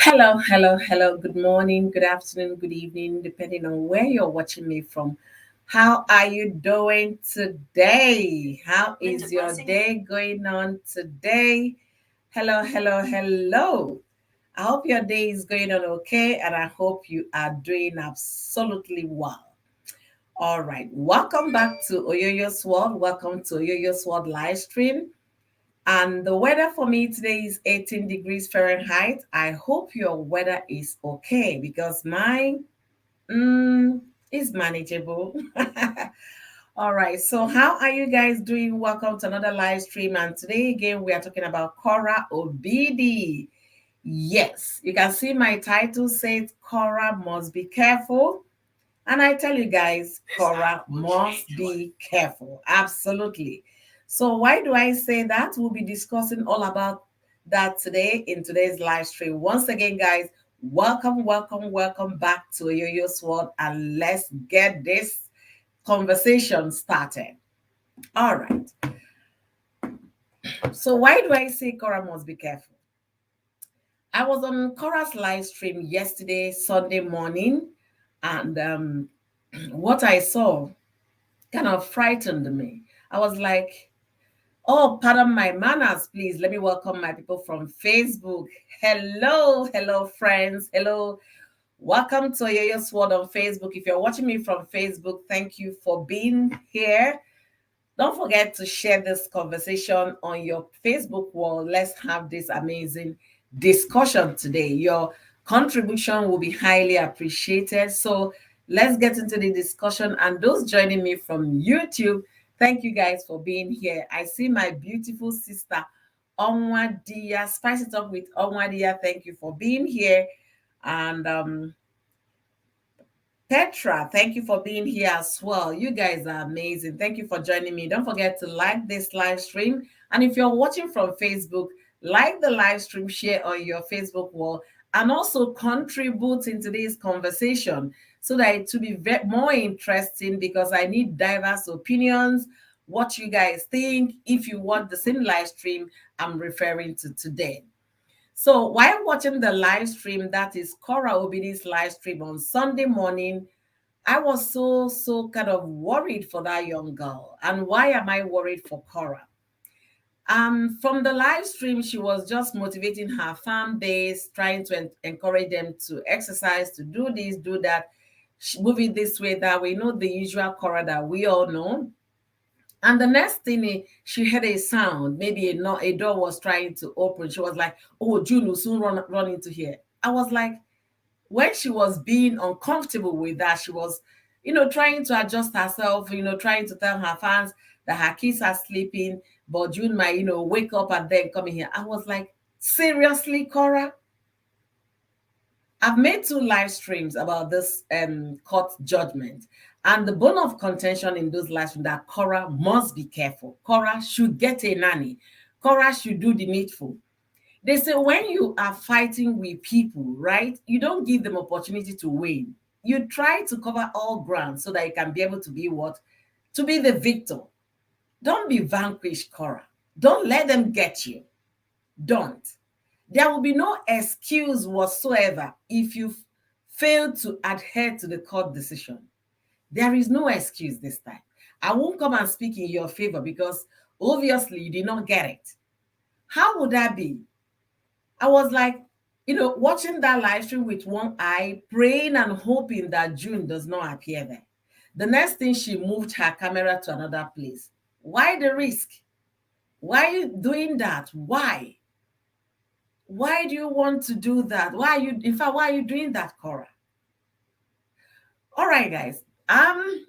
Hello, hello, hello. Good morning, good afternoon, good evening, depending on where you're watching me from. How are you doing today? How is your day going on today? Hello, hello, hello. I hope your day is going on okay, and I hope you are doing absolutely well. All right, welcome back to Oyoyo's World. Welcome to Oyoyo's World live stream. And the weather for me today is 18 degrees Fahrenheit. I hope your weather is okay because mine is manageable. All right. So, how are you guys doing? Welcome to another live stream. And today, again, we are talking about Korra Obidi. Yes, you can see my title says Korra must be careful. And I tell you guys, Korra must be careful. Absolutely. So, why do I say that? We'll be discussing all about that today in today's live stream. Once again, guys, welcome, welcome, welcome back to Yo-Yo's World, and let's get this conversation started. All right. So, why do I say Korra must be careful? I was on Korra's live stream yesterday, Sunday morning, and what I saw kind of frightened me. I was like, oh, pardon my manners, please. Let me welcome my people from Facebook. Hello, hello, friends. Hello. Welcome to Yoyo's World on Facebook. If you're watching me from Facebook, thank you for being here. Don't forget to share this conversation on your Facebook wall. Let's have this amazing discussion today. Your contribution will be highly appreciated. So let's get into the discussion. And those joining me from YouTube, thank you guys for being here. I see my beautiful sister, Onwadia. Spice it up with Onwadia. Thank you for being here. And Petra, thank you for being here as well. You guys are amazing. Thank you for joining me. Don't forget to like this live stream. And if you're watching from Facebook, like the live stream, share on your Facebook wall, and also contribute in today's conversation so that it will be more interesting because I need diverse opinions, what you guys think, if you want the same live stream I'm referring to today. So while watching the live stream, that is Korra Obidi's live stream on Sunday morning, I was so kind of worried for that young girl. And why am I worried for Korra? From the live stream, she was just motivating her fan base, trying to encourage them to exercise, to do this, do that, move it this way, that way. You know, the usual Korra that we all know. And the next thing, she heard a sound. Maybe a door was trying to open. She was like, oh, June will soon run into here. I was like, when she was being uncomfortable with that, she was, trying to adjust herself, trying to tell her fans that her kids are sleeping, but June might, wake up and then come in here. I was like, seriously, Korra? I've made two live streams about this court judgment. And the bone of contention in those live streams that Korra must be careful. Korra should get a nanny. Korra should do the needful. They say when you are fighting with people, right, you don't give them opportunity to win. You try to cover all ground so that you can be able to be what? To be the victor. Don't be vanquished, Korra. Don't let them get you. Don't. There will be no excuse whatsoever if you fail to adhere to the court decision. There is no excuse this time. I won't come and speak in your favor because obviously you did not get it. How would that be? I was like, watching that live stream with one eye, praying and hoping that June does not appear there. The next thing, she moved her camera to another place. Why the risk? Why are you doing that? Why? Why do you want to do that? Why are you doing that, Korra? All right, guys. I'm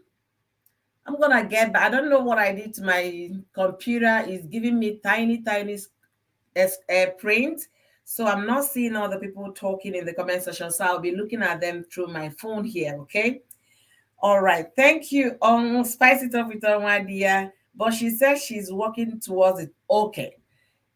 gonna get back. I don't know what I did to my computer. It's giving me tiny, tiny print. So I'm not seeing all the people talking in the comment section. So I'll be looking at them through my phone here. Okay. All right. Thank you. Spice it up with my dear. But she says she's working towards it. Okay.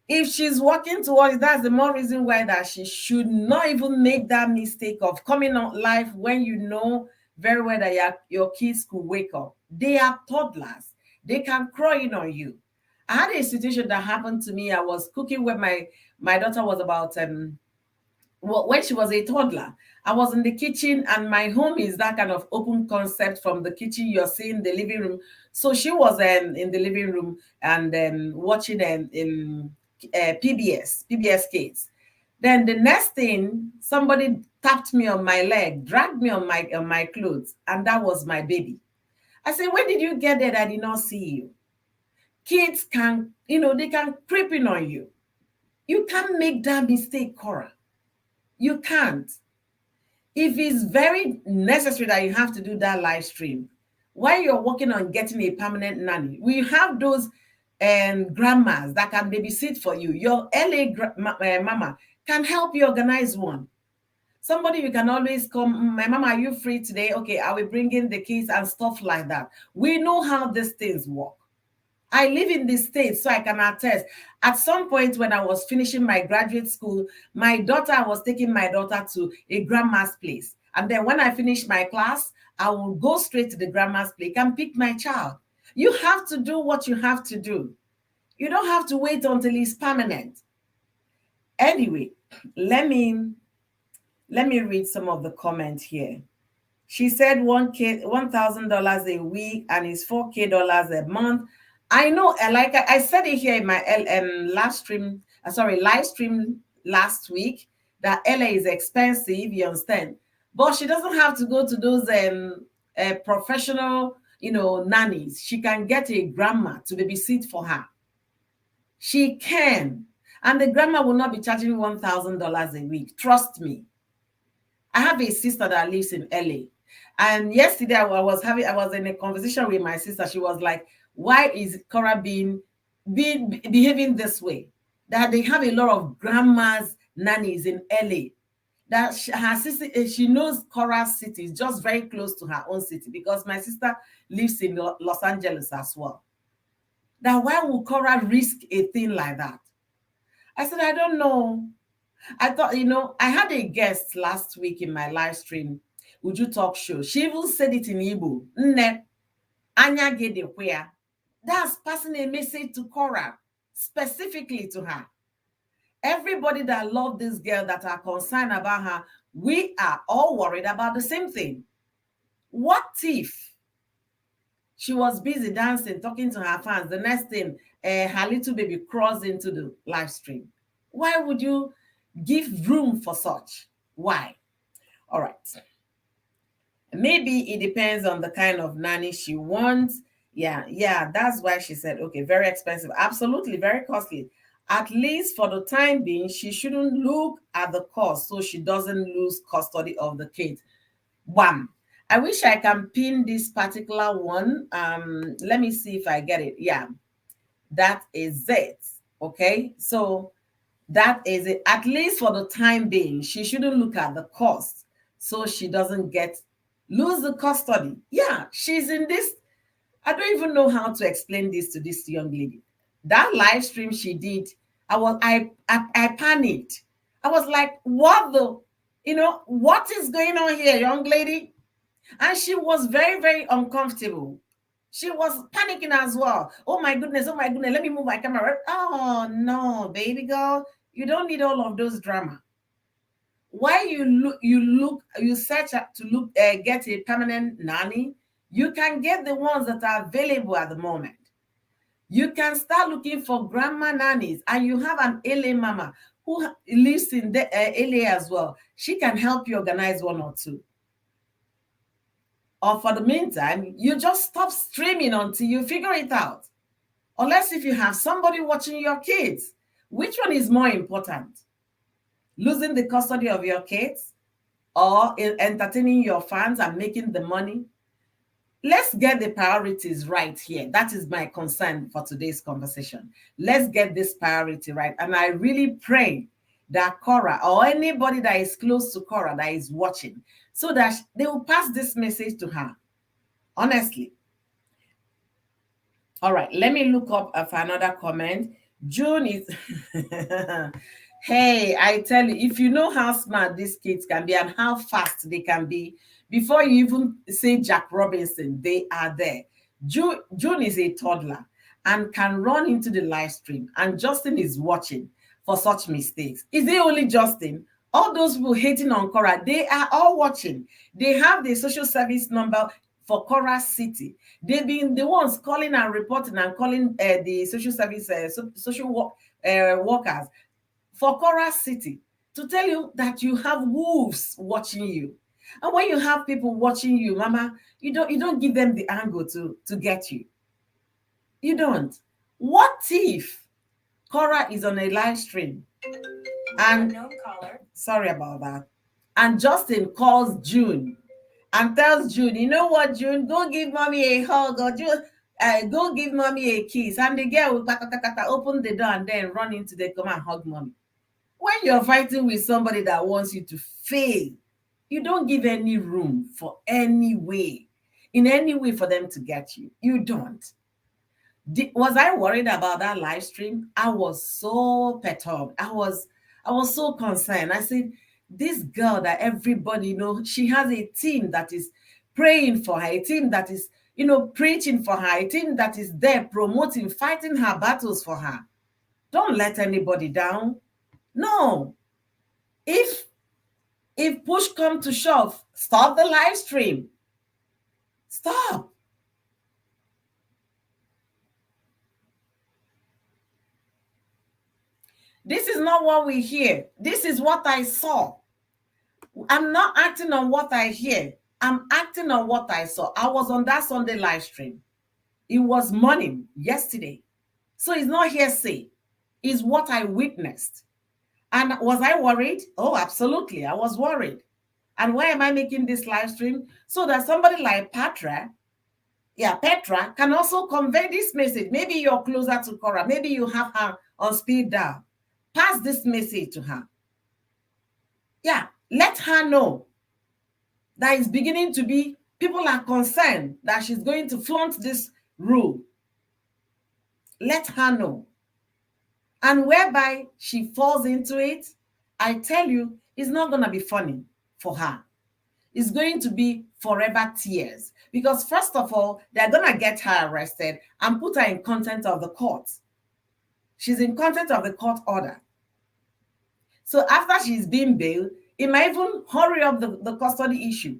If she's working towards it, that's the more reason why that she should not even make that mistake of coming on live when you know very well that your kids could wake up. They are toddlers. They can crawl in on you. I had a situation that happened to me. I was cooking when my daughter was about when she was a toddler, I was in the kitchen, and my home is that kind of open concept. From the kitchen, you're seeing the living room. So she was in the living room and watching in PBS Kids. Then the next thing, somebody tapped me on my leg, dragged me on my clothes, and that was my baby. I said, when did you get there that I did not see you? Kids can, they can creep in on you. You can't make that mistake, Korra. You can't. If it's very necessary that you have to do that live stream, while you're working on getting a permanent nanny, we have those grandmas that can babysit for you. Your mama can help you organize one. Somebody you can always come, my mama, are you free today? Okay, I will bring in the kids and stuff like that. We know how these things work. I live in this state, so I can attest. At some point when I was finishing my graduate school, I was taking my daughter to a grandma's place. And then when I finish my class, I will go straight to the grandma's place and pick my child. You have to do what you have to do. You don't have to wait until it's permanent. Anyway, let me read some of the comments here. She said $1,000 a week and it's $4K a month. I know, like I said it here in my live stream last week, that LA is expensive, you understand. But she doesn't have to go to those professional, nannies. She can get a grandma to babysit for her. She can. And the grandma will not be charging $1,000 a week. Trust me. I have a sister that lives in LA. And yesterday I was in a conversation with my sister. She was like, why is Korra behaving this way? That they have a lot of grandmas, nannies in LA. That her sister, she knows Korra's city is just very close to her own city, because my sister lives in Los Angeles as well. That why would Korra risk a thing like that? I said, I don't know. I thought, I had a guest last week in my live stream, Would You Talk Show. She even said it in Igbo. Nne, anya gede kwea. That's passing a message to Korra, specifically to her. Everybody that love this girl, that are concerned about her, we are all worried about the same thing. What if she was busy dancing, talking to her fans, the next thing, her little baby crossed into the live stream? Why would you give room for such? Why? All right. Maybe it depends on the kind of nanny she wants. Yeah, that's why she said, okay, very expensive. Absolutely, very costly. At least for the time being, she shouldn't look at the cost so she doesn't lose custody of the kid. Wham. I wish I can pin this particular one. Let me see if I get it. Yeah, that is it. Okay, so that is it. At least for the time being, she shouldn't look at the cost so she doesn't lose the custody. Yeah, she's in this. I don't even know how to explain this to this young lady. That live stream she did, I panicked. I was like, what is going on here, young lady? And she was very, very uncomfortable. She was panicking as well. Oh my goodness, let me move my camera. Oh no, baby girl, you don't need all of those drama. Why you search to get a permanent nanny, you can get the ones that are available at the moment. You can start looking for grandma nannies, and you have an LA mama who lives in the LA as well. She can help you organize one or two. Or for the meantime, you just stop streaming until you figure it out. Unless if you have somebody watching your kids. Which one is more important? Losing the custody of your kids or entertaining your fans and making the money? Let's get the priorities right here. That is my concern for today's conversation. Let's get this priority right. And I really pray that Korra, or anybody that is close to Korra that is watching, so that they will pass this message to her. Honestly. All right, let me look up for another comment. June is... Hey, I tell you, if you know how smart these kids can be and how fast they can be, before you even say Jack Robinson, they are there. June is a toddler and can run into the live stream, and Justin is watching for such mistakes. Is it only Justin? All those people hating on Korra, they are all watching. They have the social service number for Korra City. They've been the ones calling and reporting and calling the social service, social workers for Korra City to tell you that you have wolves watching you. And when you have people watching you, Mama, you don't give them the angle to get you. You don't. What if Korra is on a live stream and sorry about that, and Justin calls June and tells June, you know what, June, go give mommy a hug, or just go give mommy a kiss, and the girl will open the door and then run into the come and hug mommy. When you're fighting with somebody that wants you to fail, you don't give any room for any way, in any way for them to get you. You don't. Was I worried about that live stream? I was so perturbed. I was so concerned. I said, this girl that everybody knows, she has a team that is praying for her, a team that is, preaching for her, a team that is there promoting, fighting her battles for her. Don't let anybody down. No. If push come to shove, stop the live stream. Stop. This is not what we hear. This is what I saw. I'm not acting on what I hear. I'm acting on what I saw. I was on that Sunday live stream. It was morning yesterday. So it's not hearsay. It's what I witnessed. And was I worried? Oh, absolutely. I was worried. And why am I making this live stream? So that somebody like Petra can also convey this message. Maybe you're closer to Korra. Maybe you have her on speed dial. Pass this message to her. Yeah, let her know that it's beginning to be, people are concerned that she's going to flaunt this rule. Let her know. And whereby she falls into it, I tell you, it's not going to be funny for her. It's going to be forever tears. Because first of all, they're going to get her arrested and put her in contempt of the court. She's in contempt of the court order. So after she's been bailed, it might even hurry up the custody issue.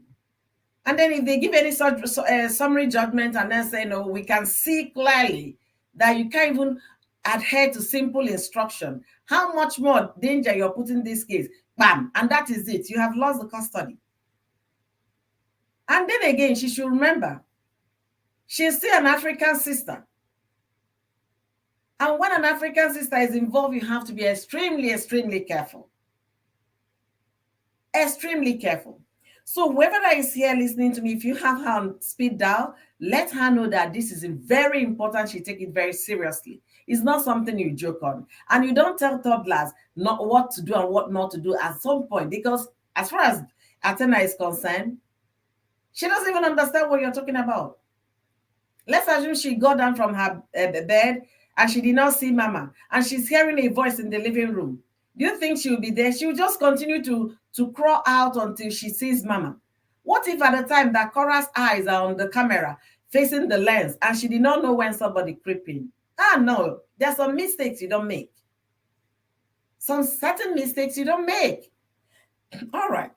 And then if they give any such summary judgment and then say, no, we can see clearly that you can't even adhere to simple instruction, how much more danger you're putting this case? Bam, and that is it. You have lost the custody. And then again, she should remember, she's still an African sister. And when an African sister is involved, you have to be extremely, extremely careful. Extremely careful. So whoever that is here listening to me, if you have her on speed dial, let her know that this is very important. She take it very seriously. It's not something you joke on. And you don't tell toddlers not what to do and what not to do at some point, because as far as Athena is concerned, she doesn't even understand what you're talking about. Let's assume she got down from her bed and she did not see Mama, and she's hearing a voice in the living room. Do you think she will be there? She will just continue to crawl out until she sees Mama. What if at the time that Korra's eyes are on the camera facing the lens and she did not know when somebody creeping? No, there's some mistakes you don't make. Some certain mistakes you don't make. All right.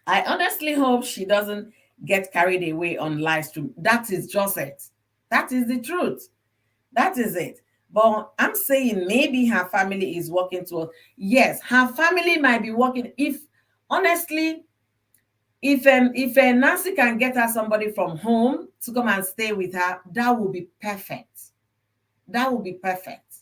I honestly hope she doesn't get carried away on live stream. That is just it. That is the truth. That is it. But I'm saying maybe her family is working towards. Yes, her family might be working. If honestly, if Nancy can get her somebody from home to come and stay with her, that would be perfect. That would be perfect.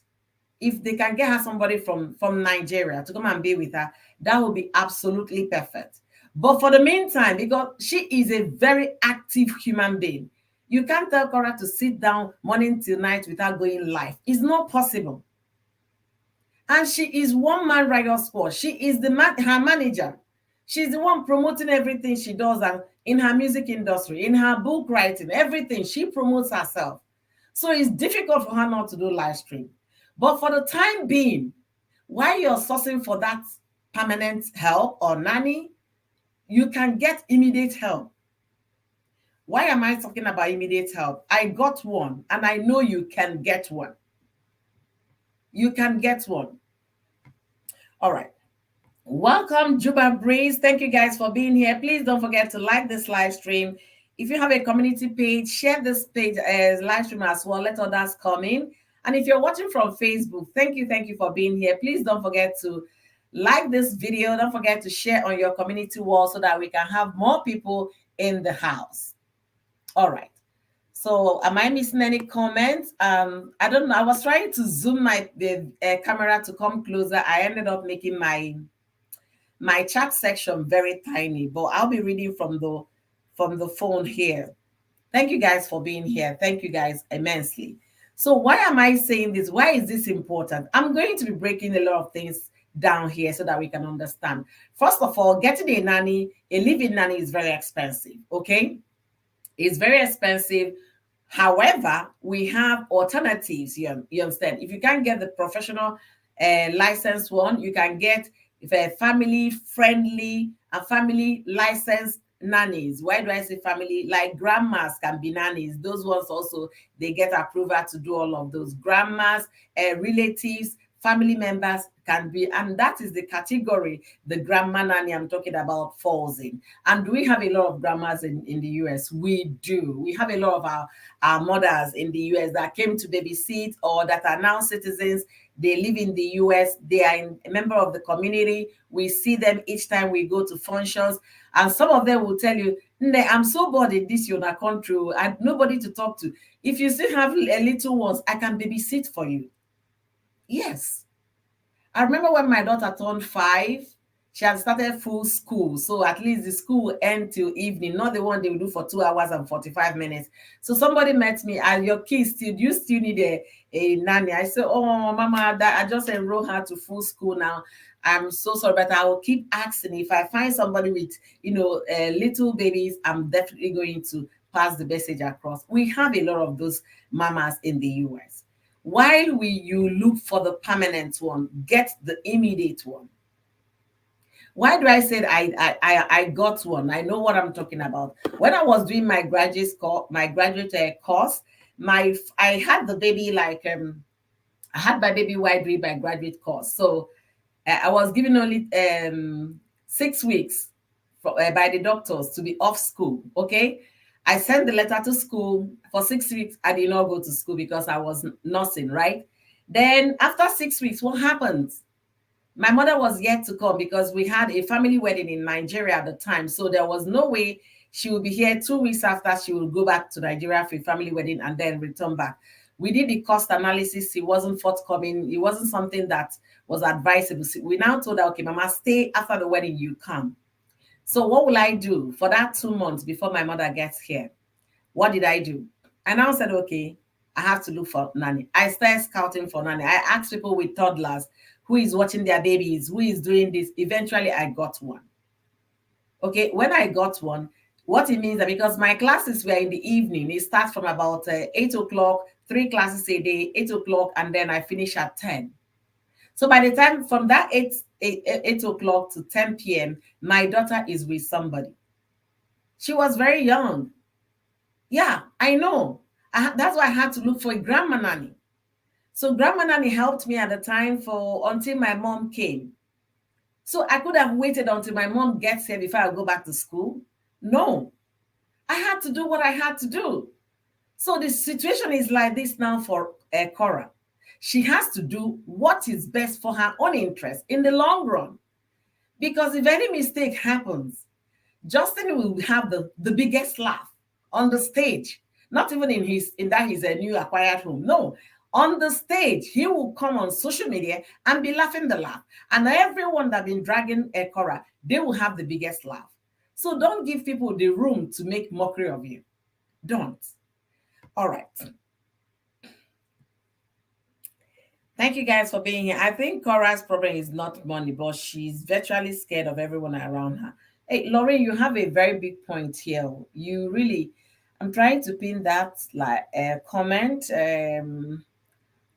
If they can get her somebody from Nigeria to come and be with her, that would be absolutely perfect. But for the meantime, because she is a very active human being, you can't tell Korra to sit down morning till night without going live. It's not possible. And she is one man riot squad. She is her manager. She's the one promoting everything she does, and in her music industry, in her book writing, everything. She promotes herself. So it's difficult for her not to do live stream. But for the time being, while you're sourcing for that permanent help or nanny, you can get immediate help. Why am I talking about immediate help? I got one, and I know you can get one. You can get one. All right. Welcome, Juba Breeze. Thank you guys for being here. Please don't forget to like this live stream. If you have a community page, share this page as live stream as well. Let others come in. And if you're watching from Facebook, thank you for being here. Please don't forget to like this video. Don't forget to share on your community wall so that we can have more people in the house. All right. So, am I missing any comments? I don't know. I was trying to zoom the camera to come closer. I ended up making my chat section very tiny, but I'll be reading from the phone here. Thank you guys for being here. Thank you guys immensely. So why am I saying this? Why is this important? I'm going to be breaking a lot of things down here so that we can understand. First of all, getting a nanny, a living nanny is very expensive. Okay, it's very expensive. However, we have alternatives. You understand? If you can't get the professional licensed one, you can get if a family friendly and family licensed nannies. Why do I say family? Like grandmas can be nannies. Those ones also they get approval to do all of those. Grandmas, relatives, family members can be, and that is the category the grandma nanny I'm talking about falls in. And do we have a lot of grandmas in the US? We do. We have a lot of our mothers in the US that came to babysit or that are now citizens. They live in the US. They are a member of the community. We see them each time we go to functions. And some of them will tell you, I'm so bored in this your country. I have nobody to talk to. If you still have a little ones, I can babysit for you. Yes. I remember when my daughter turned 5, she had started full school. So at least the school will end till evening, not the one they will do for 2 hours and 45 minutes. So somebody met me, and your kids still, do you still need a nanny? I said, oh, mama, that I just enrolled her to full school now. I'm so sorry, but I will keep asking. If I find somebody with, little babies, I'm definitely going to pass the message across. We have a lot of those mamas in the US. While you look for the permanent one, get the immediate one. Why do I say I got one? I know what I'm talking about. When I was doing my graduate course, I had the baby like I had my baby while doing my graduate course. So I was given only 6 weeks by the doctors to be off school. Okay, I sent the letter to school for 6 weeks. I did not go to school because I was nursing, right? Then after 6 weeks, what happens? My mother was yet to come because we had a family wedding in Nigeria at the time. So there was no way she would be here 2 weeks after she would go back to Nigeria for a family wedding and then return back. We did the cost analysis. It wasn't forthcoming. It wasn't something that was advisable. So we now told her, okay, mama, stay after the wedding, you come. So what will I do for that 2 months before my mother gets here? What did I do? I now said, okay, I have to look for nanny. I started scouting for nanny. I asked people with toddlers who is watching their babies, who is doing this. Eventually, I got one. Okay, when I got one, what it means that because my classes were in the evening, it starts from about 8 o'clock, 3 classes a day, 8 o'clock, and then I finish at 10. So by the time from that 8 o'clock to 10 p.m., my daughter is with somebody. She was very young. Yeah, I know. That's why I had to look for a grandma nanny. So grandma nanny helped me at the time until my mom came. So I could have waited until my mom gets here before I go back to school. No, I had to do what I had to do. So the situation is like this now for Korra. She has to do what is best for her own interest in the long run. Because if any mistake happens, Justin will have the biggest laugh on the stage. Not even in that his new acquired home. No, on the stage, he will come on social media and be laughing the laugh. And everyone that been dragging Korra, they will have the biggest laugh. So don't give people the room to make mockery of you. Don't. All right. Thank you guys for being here. I think Korra's problem is not money, but she's virtually scared of everyone around her. Hey, Lauren, you have a very big point here. You really, I'm trying to pin that like a comment.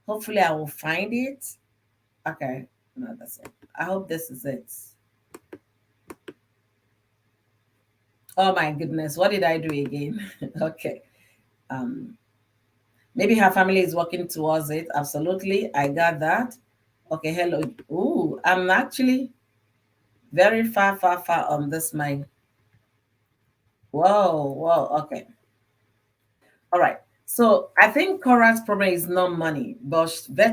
Hopefully I will find it. Okay, no, that's it. I hope this is it. Oh my goodness, what did I do again? Okay. Maybe her family is working towards it. Absolutely. I got that. Okay, hello. Ooh, I'm actually Very far, far, far on this my. Whoa, whoa, okay. All right. So I think Cora's problem is not money, but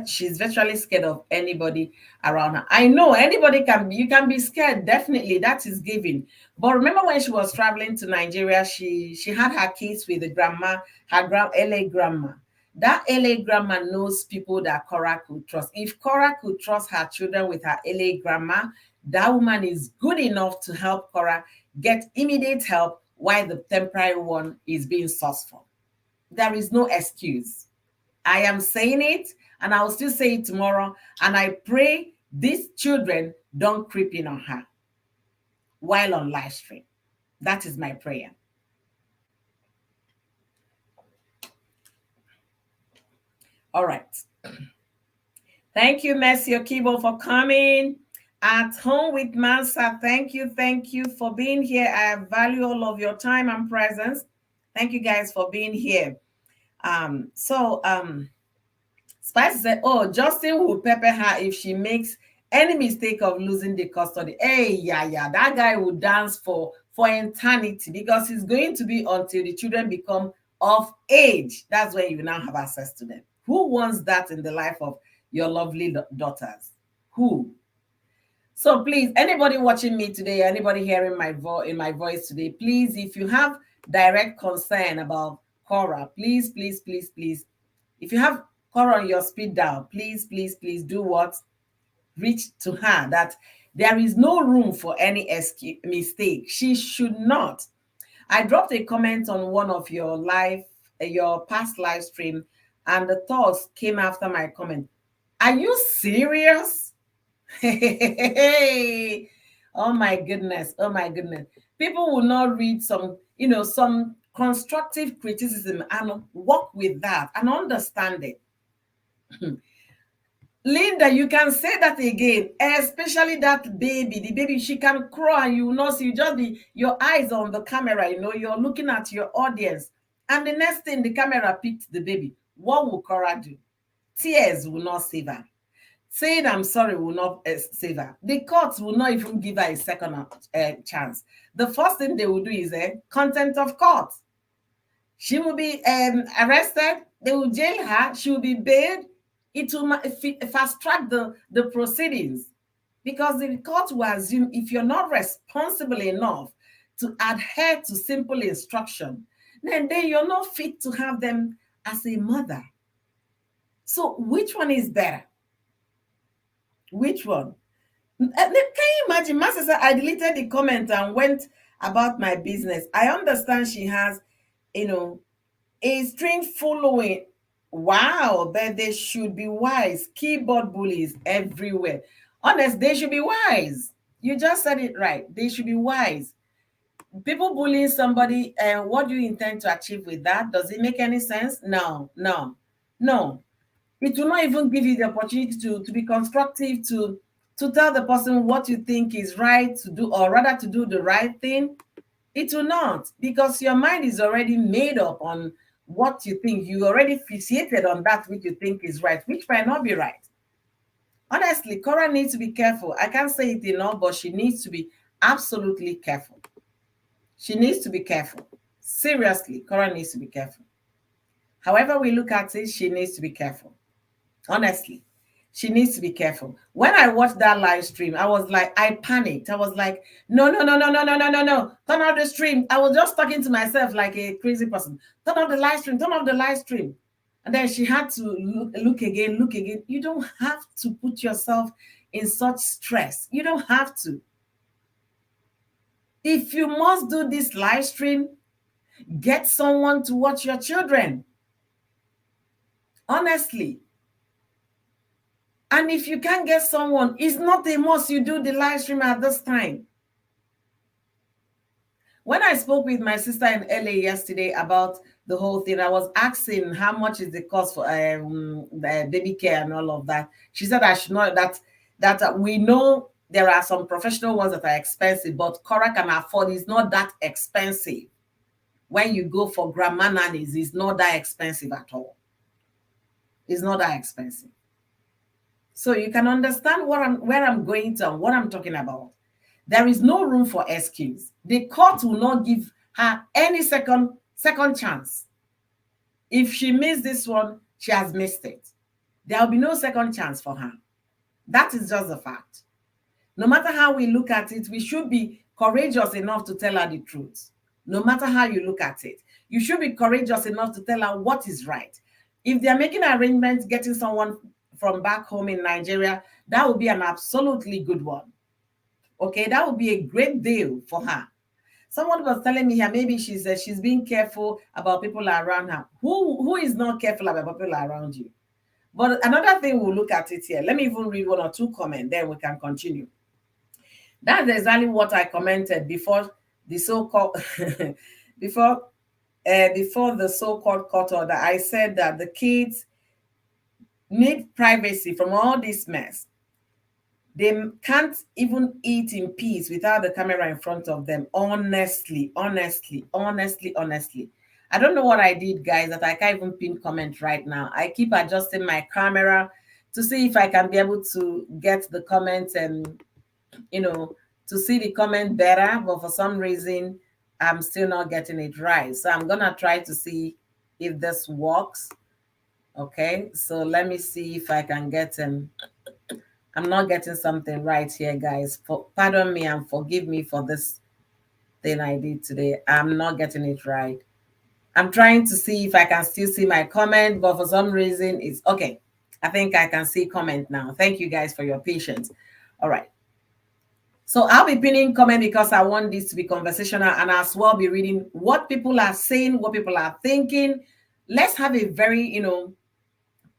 she's virtually scared of anybody around her. I know anybody can be, you can be scared, definitely. That is given. But remember when she was traveling to Nigeria, she had her kids with the grandma, her LA grandma. That LA grandma knows people that Cora could trust. If Cora could trust her children with her LA grandma, that woman is good enough to help Cora get immediate help while the temporary one is being sourced for. There is no excuse. I am saying it and I will still say it tomorrow. And I pray these children don't creep in on her while on live stream. That is my prayer. All right. Thank you, Mercy Okibo, for coming. At home with Mansa, thank you for being here. I value all of your time and presence. Thank you guys for being here. Spice said, "Oh, Justin will pepper her if she makes any mistake of losing the custody." Hey, yeah, that guy will dance for eternity because it's going to be until the children become of age. That's when you now have access to them. Who wants that in the life of your lovely daughters? Who? So please, anybody watching me today, anybody hearing my voice today, please, if you have direct concern about Korra, please, if you have Korra on your speed dial, please do what? Reach to her that there is no room for any mistake. She should not. I dropped a comment on one of your past live stream, and the thoughts came after my comment. Are you serious? Hey, oh my goodness, oh my goodness. People will not read some constructive criticism and work with that and understand it. Linda, you can say that again, especially that baby. The baby, she can cry and you will not see, you just be your eyes on the camera, you're looking at your audience. And the next thing, the camera picked the baby. What will Cora do? Tears will not save her. Saying I'm sorry will not save her. The courts will not even give her a second chance. The first thing they will do is contempt of court. She will be arrested. They will jail her. She will be bailed. It will fast track the proceedings because the court will assume if you're not responsible enough to adhere to simple instruction, then you're not fit to have them as a mother. So which one is better? Which one? Can you imagine? Master said, I deleted the comment and went about my business. I understand she has, a string following. Wow, but they should be wise. Keyboard bullies everywhere. Honest, they should be wise. You just said it right. They should be wise. People bullying somebody, what do you intend to achieve with that? Does it make any sense? No. It will not even give you the opportunity to be constructive, to tell the person what you think is right to do, or rather to do the right thing. It will not, because your mind is already made up on what you think. You already fixated on that which you think is right, which might not be right. Honestly, Cora needs to be careful. I can't say it enough, but she needs to be absolutely careful. She needs to be careful. Seriously, Cora needs to be careful. However we look at it, she needs to be careful. Honestly, she needs to be careful. When I watched that live stream, I was like, I panicked. I was like, no. Turn off the stream. I was just talking to myself like a crazy person. Turn off the live stream. Turn off the live stream. And then she had to look again. You don't have to put yourself in such stress. You don't have to. If you must do this live stream, get someone to watch your children. Honestly. And if you can't get someone, it's not a must you do the live stream at this time. When I spoke with my sister in LA yesterday about the whole thing, I was asking how much is the cost for the baby care and all of that. She said I should know that we know there are some professional ones that are expensive, but Cora can afford. It's not that expensive. When you go for grandma nannies, it's not that expensive at all. It's not that expensive. So you can understand where I'm going to and what I'm talking about. There is no room for excuse. The court will not give her any second chance. If she missed this one, she has missed it. There will be no second chance for her. That is just the fact. No matter how we look at it, we should be courageous enough to tell her the truth. No matter how you look at it, you should be courageous enough to tell her what is right. If they're making arrangements, getting someone from back home in Nigeria, that would be an absolutely good one. Okay, that would be a great deal for her. Someone was telling me here, maybe she's being careful about people around her. Who is not careful about people around you? But another thing, we'll look at it here. Let me even read one or two comments, then we can continue. That's exactly what I commented before the so-called before the so-called court order. I said that the kids need privacy from all this mess. They can't even eat in peace without the camera in front of them. Honestly. I don't know what I did, guys, that I can't even pin comment right now. I keep adjusting my camera to see if I can be able to get the comments and, to see the comment better. But for some reason, I'm still not getting it right. So I'm going to try to see if this works. Okay, so let me see if I can get I'm not getting something right here, guys. Pardon me and forgive me for this thing I did today. I'm not getting it right. I'm trying to see if I can still see my comment, but for some reason it's okay. I think I can see comment now. Thank you guys for your patience. All right. So I'll be pinning comment because I want this to be conversational, and as well be reading what people are saying, what people are thinking. Let's have a very,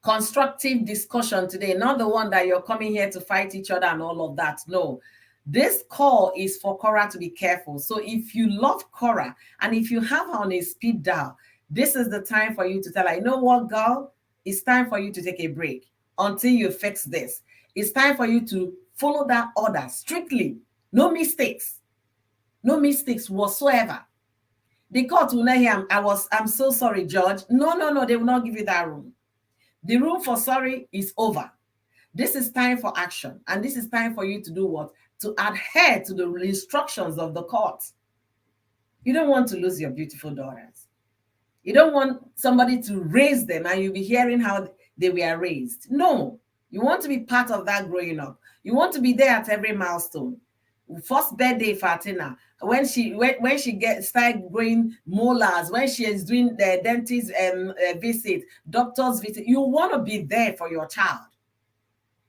constructive discussion today, not the one that you're coming here to fight each other and all of that. No, this call is for Korra to be careful. So if you love Korra and if you have her on a speed dial, this is the time for you to tell her, you know what, girl, it's time for you to take a break until you fix this. It's time for you to follow that order strictly. No mistakes whatsoever. The court will not hear, I'm so sorry, Judge. No, they will not give you that room. The room for sorry is over. This is time for action. And this is time for you to do what? To adhere to the instructions of the court. You don't want to lose your beautiful daughters. You don't want somebody to raise them and you'll be hearing how they were raised. No, you want to be part of that growing up. You want to be there at every milestone. First birthday Fatina, when she start growing molars, when she is doing the dentist visit, doctor's visit, you want to be there for your child.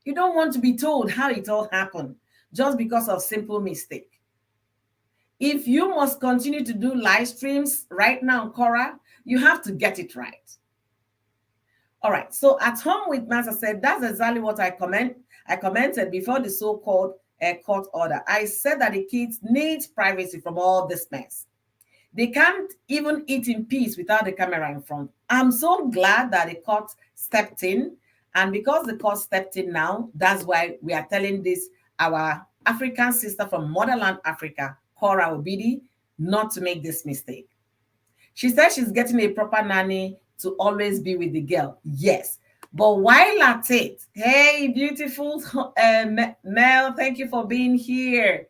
You don't want to be told how it all happened just because of simple mistake. If you must continue to do live streams right now, Korra, you have to get it right. All right, so at home with Master said, that's exactly what I commented before the so-called court order. I said that the kids need privacy from all this mess. They can't even eat in peace without the camera in front. I'm so glad that the court stepped in. And because the court stepped in now, that's why we are telling this, our African sister from motherland Africa, Korra Obidi, not to make this mistake. She said she's getting a proper nanny to always be with the girl. Yes. But while at it, hey, beautiful Mel, thank you for being here.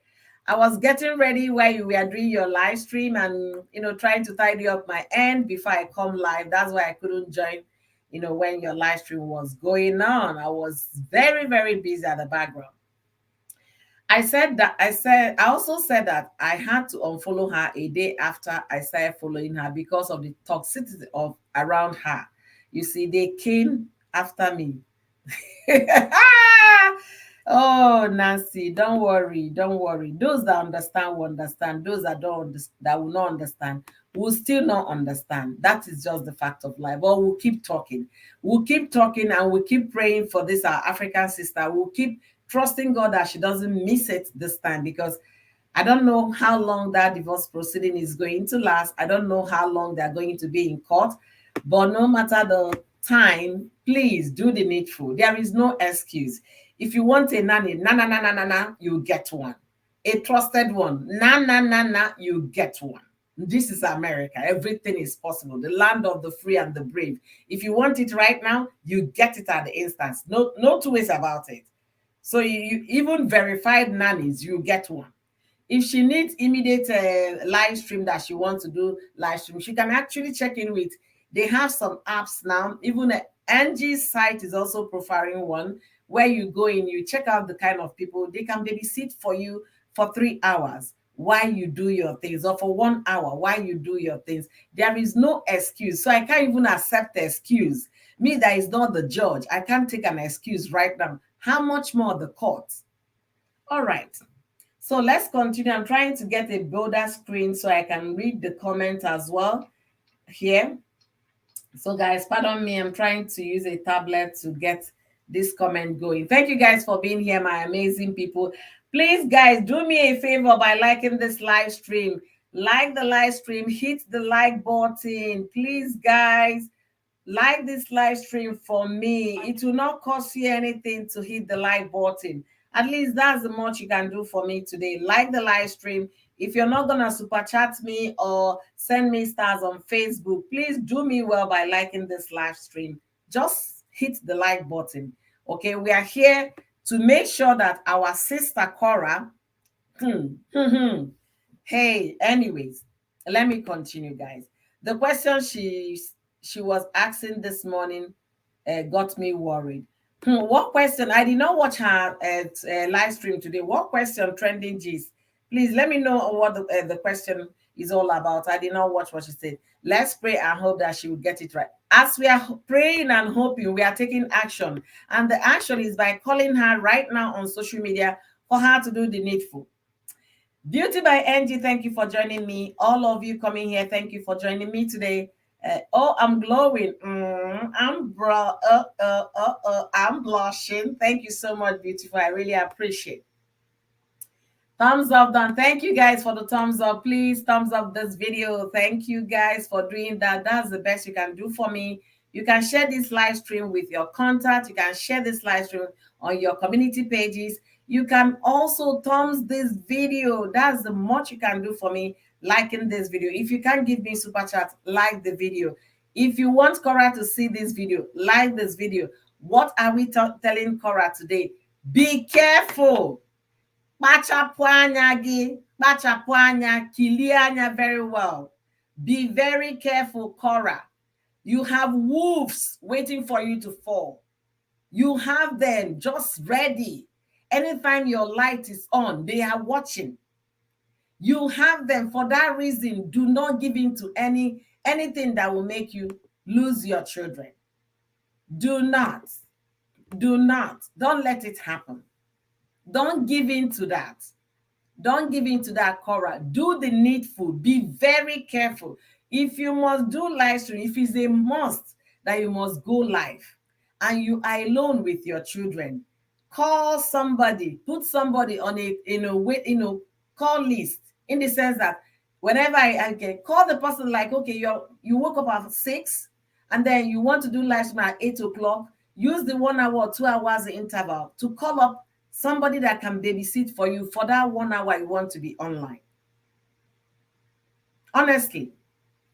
I was getting ready while you were doing your live stream and, trying to tidy up my end before I come live. That's why I couldn't join, when your live stream was going on. I was very, very busy at the background. I also said that I had to unfollow her a day after I started following her because of the toxicity around her. You see, they came after me. Oh, Nancy, don't worry. Those that understand will understand. Those that that will not understand will still not understand. That is just the fact of life. But we'll keep talking. We'll keep talking and we'll keep praying for this, our African sister. We'll keep trusting God that she doesn't miss it this time, because I don't know how long that divorce proceeding is going to last. I don't know how long they're going to be in court. But no matter the time, please do the needful. There is no excuse. If you want a nanny, you get one. A trusted one, you get one. This is America. Everything is possible. The land of the free and the brave. If you want it right now, you get it at the instance. No two ways about it. So you even verified nannies, you get one. If she needs immediate live stream that she wants to do live stream, she can actually check in with. They have some apps now. Even Angie's site is also profiling one where you go in, you check out the kind of people they can babysit for you for 3 hours while you do your things, or for 1 hour while you do your things. There is no excuse. So I can't even accept the excuse. Me, that is not the judge. I can't take an excuse right now. How much more the court? All right. So let's continue. I'm trying to get a bolder screen so I can read the comments as well here. So guys, pardon me, I'm trying to use a tablet to get this comment going. Thank you guys for being here, my amazing people. Please, guys, do me a favor by liking this live stream. Like the live stream, hit the like button. Please, guys, like this live stream for me. It will not cost you anything to hit the like button. At least that's the much you can do for me today. Like the live stream. If you're not gonna super chat me or send me stars on Facebook, please do me well by liking this live stream. Just hit the like button. Okay, we are here to make sure that our sister Korra hey, anyways, let me continue, guys. The question she was asking this morning got me worried. What question? I did not watch her live stream today. What question trending gist? Please let me know what the question is all about. I did not watch what she said. Let's pray and hope that she will get it right. As we are praying and hoping, we are taking action. And the action is by calling her right now on social media for her to do the needful. Beauty by Angie, thank you for joining me. All of you coming here, thank you for joining me today. I'm glowing. I'm blushing. Thank you so much, beautiful. I really appreciate. Thumbs up done. Thank you guys for the thumbs up. Please thumbs up this video. Thank you guys for doing that. That's the best you can do for me. You can share this live stream with your contact. You can share this live stream on your community pages. You can also thumbs this video. That's the much you can do for me, liking this video. If you can't give me super chat, like the video. If you want Korra to see this video, like this video. What are we telling Korra today? Be careful. Kpachapụ anya gị, kpachapụ anya, kilie anya very well. Be very careful, Korra. You have wolves waiting for you to fall. You have them just ready. Anytime your light is on, they are watching. You have them. For that reason, do not give in to anything that will make you lose your children. Do not. Don't let it happen. Don't give in to that. Don't give in to that, Korra. Do the needful. Be very careful. If you must do live stream, if it's a must that you must go live and you are alone with your children, call somebody, put somebody on a call list, in the sense that whenever I can call the person, like, okay, you woke up at 6 and then you want to do live stream at 8 o'clock, use the 1 hour or 2 hours interval to call up somebody that can babysit for you for that 1 hour you want to be online. Honestly,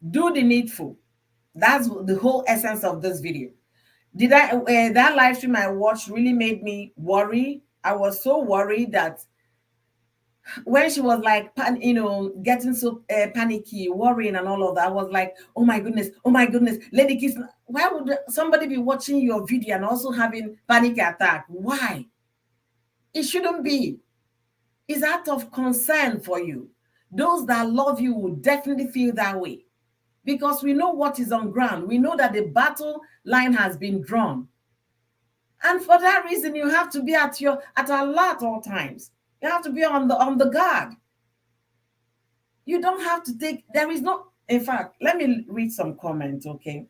do the needful. That's the whole essence of this video. That live stream I watched really made me worry. I was so worried that when she was like, getting so panicky, worrying and all of that, I was like, oh my goodness, lady kiss. Why would somebody be watching your video and also having panic attack? Why? It shouldn't be. It's out of concern for you. Those that love you will definitely feel that way, because we know what is on ground. We know that the battle line has been drawn. And for that reason, you have to be at alert all times. You have to be on the guard. You don't have to take, there is no, in fact, let me read some comments, okay?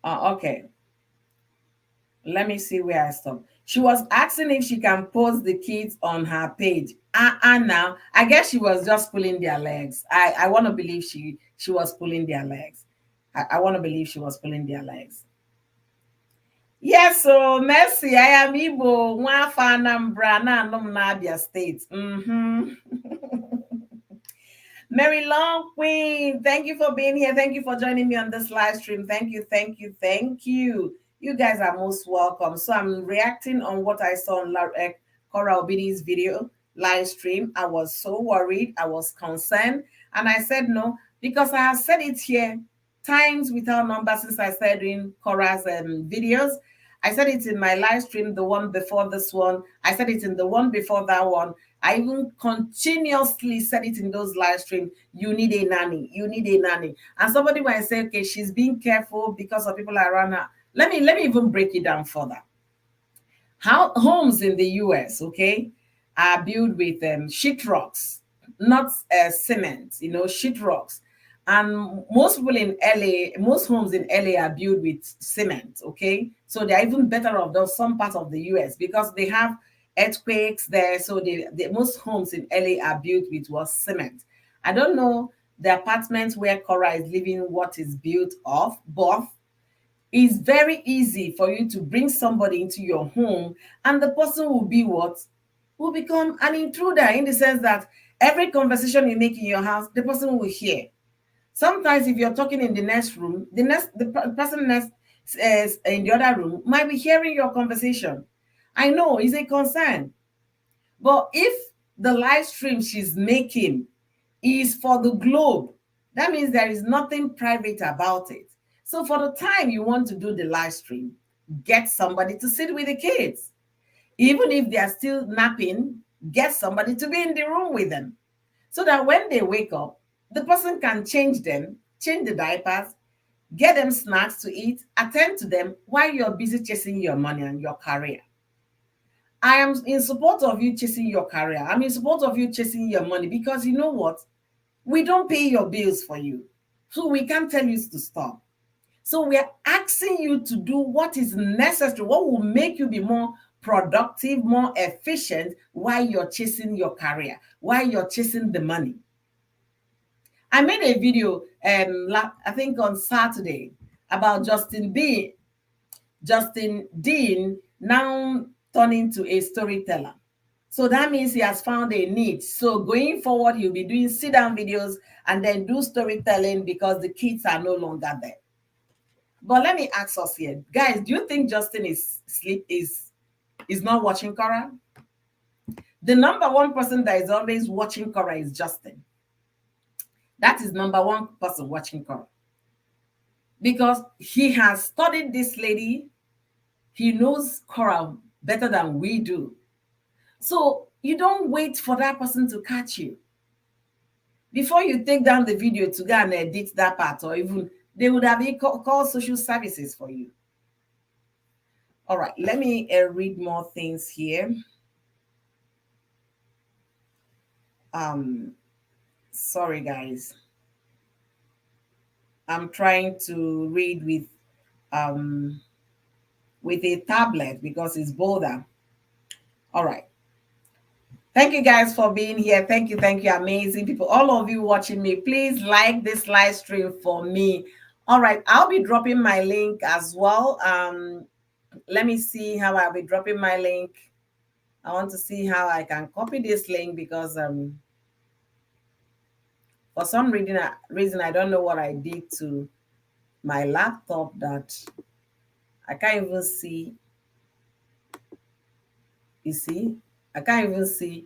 Okay. Let me see where I stopped. She was asking if she can post the kids on her page. Now, I guess she was just pulling their legs. I want to believe she was pulling their legs. I want to believe she was pulling their legs. Yes, so Mercy, I am Igbo, Nwafa Anambra, na Abia State. Mary Long Queen, thank you for being here. Thank you for joining me on this live stream. Thank you. You guys are most welcome. So I'm reacting on what I saw on Korra Obidi's video live stream. I was so worried. I was concerned. And I said no, because I have said it here times without number since I started doing Korra's videos. I said it in my live stream, the one before this one. I said it in the one before that one. I even continuously said it in those live streams. You need a nanny. You need a nanny. And somebody might say, okay, she's being careful because of people around her. Let me even break it down further. How homes in the US, okay, are built with sheetrocks, not cement, sheetrocks. And most people in LA, most homes in LA are built with cement, okay? So they're even better off than some parts of the US because they have earthquakes there. So most homes in LA are built with what, cement. I don't know the apartments where Korra is living what is built of, but it's very easy for you to bring somebody into your home and the person will be what? Will become an intruder, in the sense that every conversation you make in your house, the person will hear. Sometimes if you're talking in the next room, the person next in the other room might be hearing your conversation. I know it's a concern. But if the live stream she's making is for the globe, that means there is nothing private about it. So for the time you want to do the live stream, get somebody to sit with the kids. Even if they are still napping, get somebody to be in the room with them. So that when they wake up, the person can change them, change the diapers, get them snacks to eat, attend to them while you're busy chasing your money and your career. I am in support of you chasing your career. I'm in support of you chasing your money, because you know what? We don't pay your bills for you. So we can't tell you to stop. So we are asking you to do what is necessary, what will make you be more productive, more efficient while you're chasing your career, while you're chasing the money. I made a video, I think on Saturday, about Justin Dean now turning to a storyteller. So that means he has found a niche. So going forward, he'll be doing sit-down videos and then do storytelling because the kids are no longer there. But let me ask us here, guys, do you think Justin is not watching Korra? The number one person that is always watching Korra is Justin. That is number one person watching Korra. Because he has studied this lady. He knows Korra better than we do. So you don't wait for that person to catch you. Before you take down the video to go and edit that part, or even they would have called social services for you. All right, let me read more things here. Sorry, guys. I'm trying to read with a tablet because it's bolder. All right. Thank you guys for being here. Thank you, amazing people. All of you watching me, please like this live stream for me. All right, I'll be dropping my link as well. Let me see how I'll be dropping my link. I want to see how I can copy this link because for some reason I don't know what I did to my laptop that I can't even see. You see, I can't even see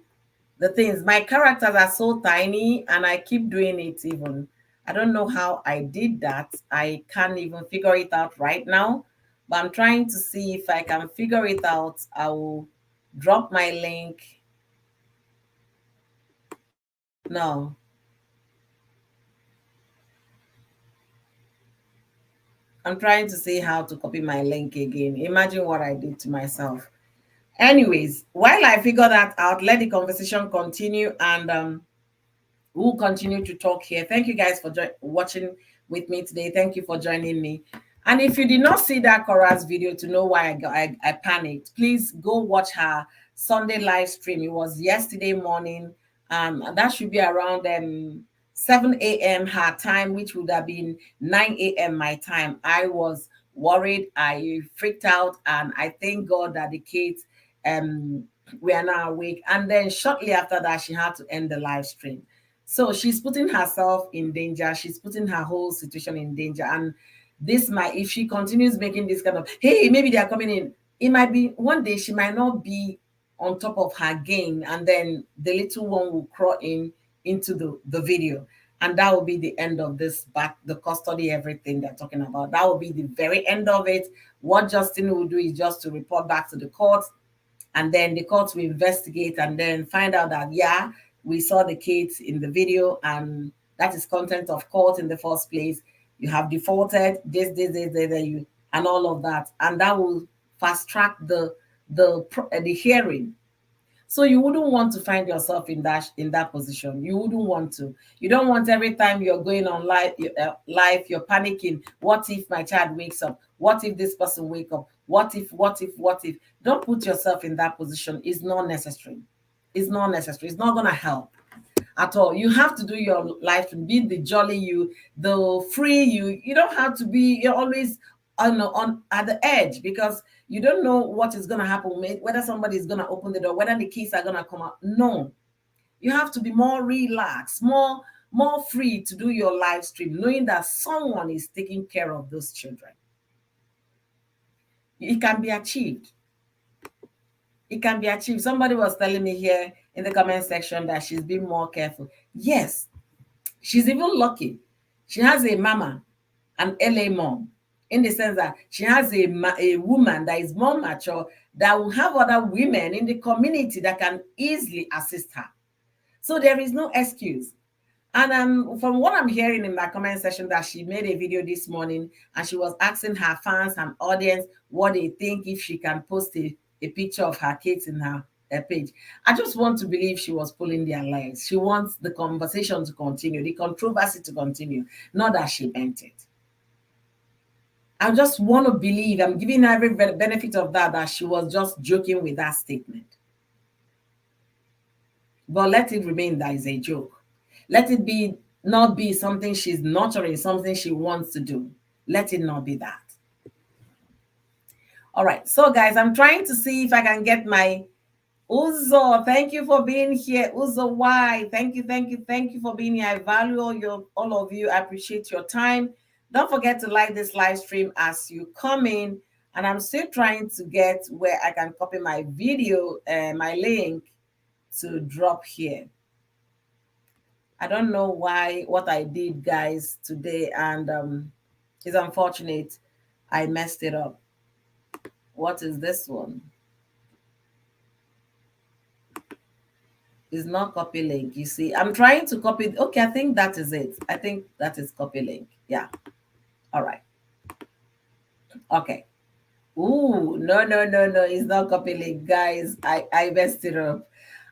the things. My characters are so tiny and I keep doing it even. I don't know how I did that. I can't even figure it out right now, but I'm trying to see if I can figure it out. I will drop my link. No. I'm trying to see how to copy my link again. Imagine what I did to myself. Anyways, while I figure that out, let the conversation continue, and we'll continue to talk here. Thank you guys for watching with me today. Thank you for joining me. And if you did not see that Korra's video to know why I panicked, please go watch her Sunday live stream. It was yesterday morning. And that should be around 7 a.m. her time, which would have been 9 a.m. my time. I was worried. I freaked out. And I thank God that the kids were now awake. And then shortly after that, she had to end the live stream. So she's putting herself in danger. She's putting her whole situation in danger. And this might, if she continues making this kind of, hey, maybe they are coming in, it might be one day she might not be on top of her game, and then the little one will crawl into the video, and that will be the end of this back, the custody, everything they're talking about. That will be the very end of it. What Justin will do is just to report back to the court, and then the court will investigate and then find out that, yeah, we saw the kids in the video, and that is content of court in the first place. You have defaulted you, and all of that, and that will fast track the hearing. So you wouldn't want to find yourself in that position. You wouldn't want to. You don't want every time you're going on live, you're panicking. What if my child wakes up? What if this person wake up? What if? What if? What if? Don't put yourself in that position. It's not necessary. It's not necessary. It's not gonna help at all. You have to do your life and be the jolly you, the free you. You don't have to be. You're always on at the edge, because you don't know what is going to happen, whether somebody is going to open the door, whether the kids are going to come out. No, you have to be more relaxed, more free to do your live stream, knowing that someone is taking care of those children. It can be achieved. It can be achieved. Somebody was telling me here in the comment section that she's being more careful. Yes, she's even lucky. She has a mama, an LA mom, in the sense that she has a woman that is more mature, that will have other women in the community that can easily assist her. So there is no excuse. And from what I'm hearing in my comment section, that she made a video this morning and she was asking her fans and audience what they think if she can post a picture of her kids in her page. I just want to believe she was pulling their legs. She wants the conversation to continue, the controversy to continue, not that she meant it. I just want to believe, I'm giving her every benefit of that she was just joking with that statement. But let it remain that is a joke. Let it not be something she's nurturing, something she wants to do. Let it not be that. All right. So, guys, I'm trying to see if I can get my Uzo. Thank you for being here. Uzo Y. Thank you for being here. I value all of you. I appreciate your time. Don't forget to like this live stream as you come in. And I'm still trying to get where I can copy my video, my link to drop here. I don't know what I did, guys, today, and it's unfortunate. I messed it up. What is this one? It's not copy link. You see, I'm trying to copy. Okay, I think that is it. I think that is copy link. Yeah. All right. Okay. Ooh, no. It's not copy link, guys. I messed it up.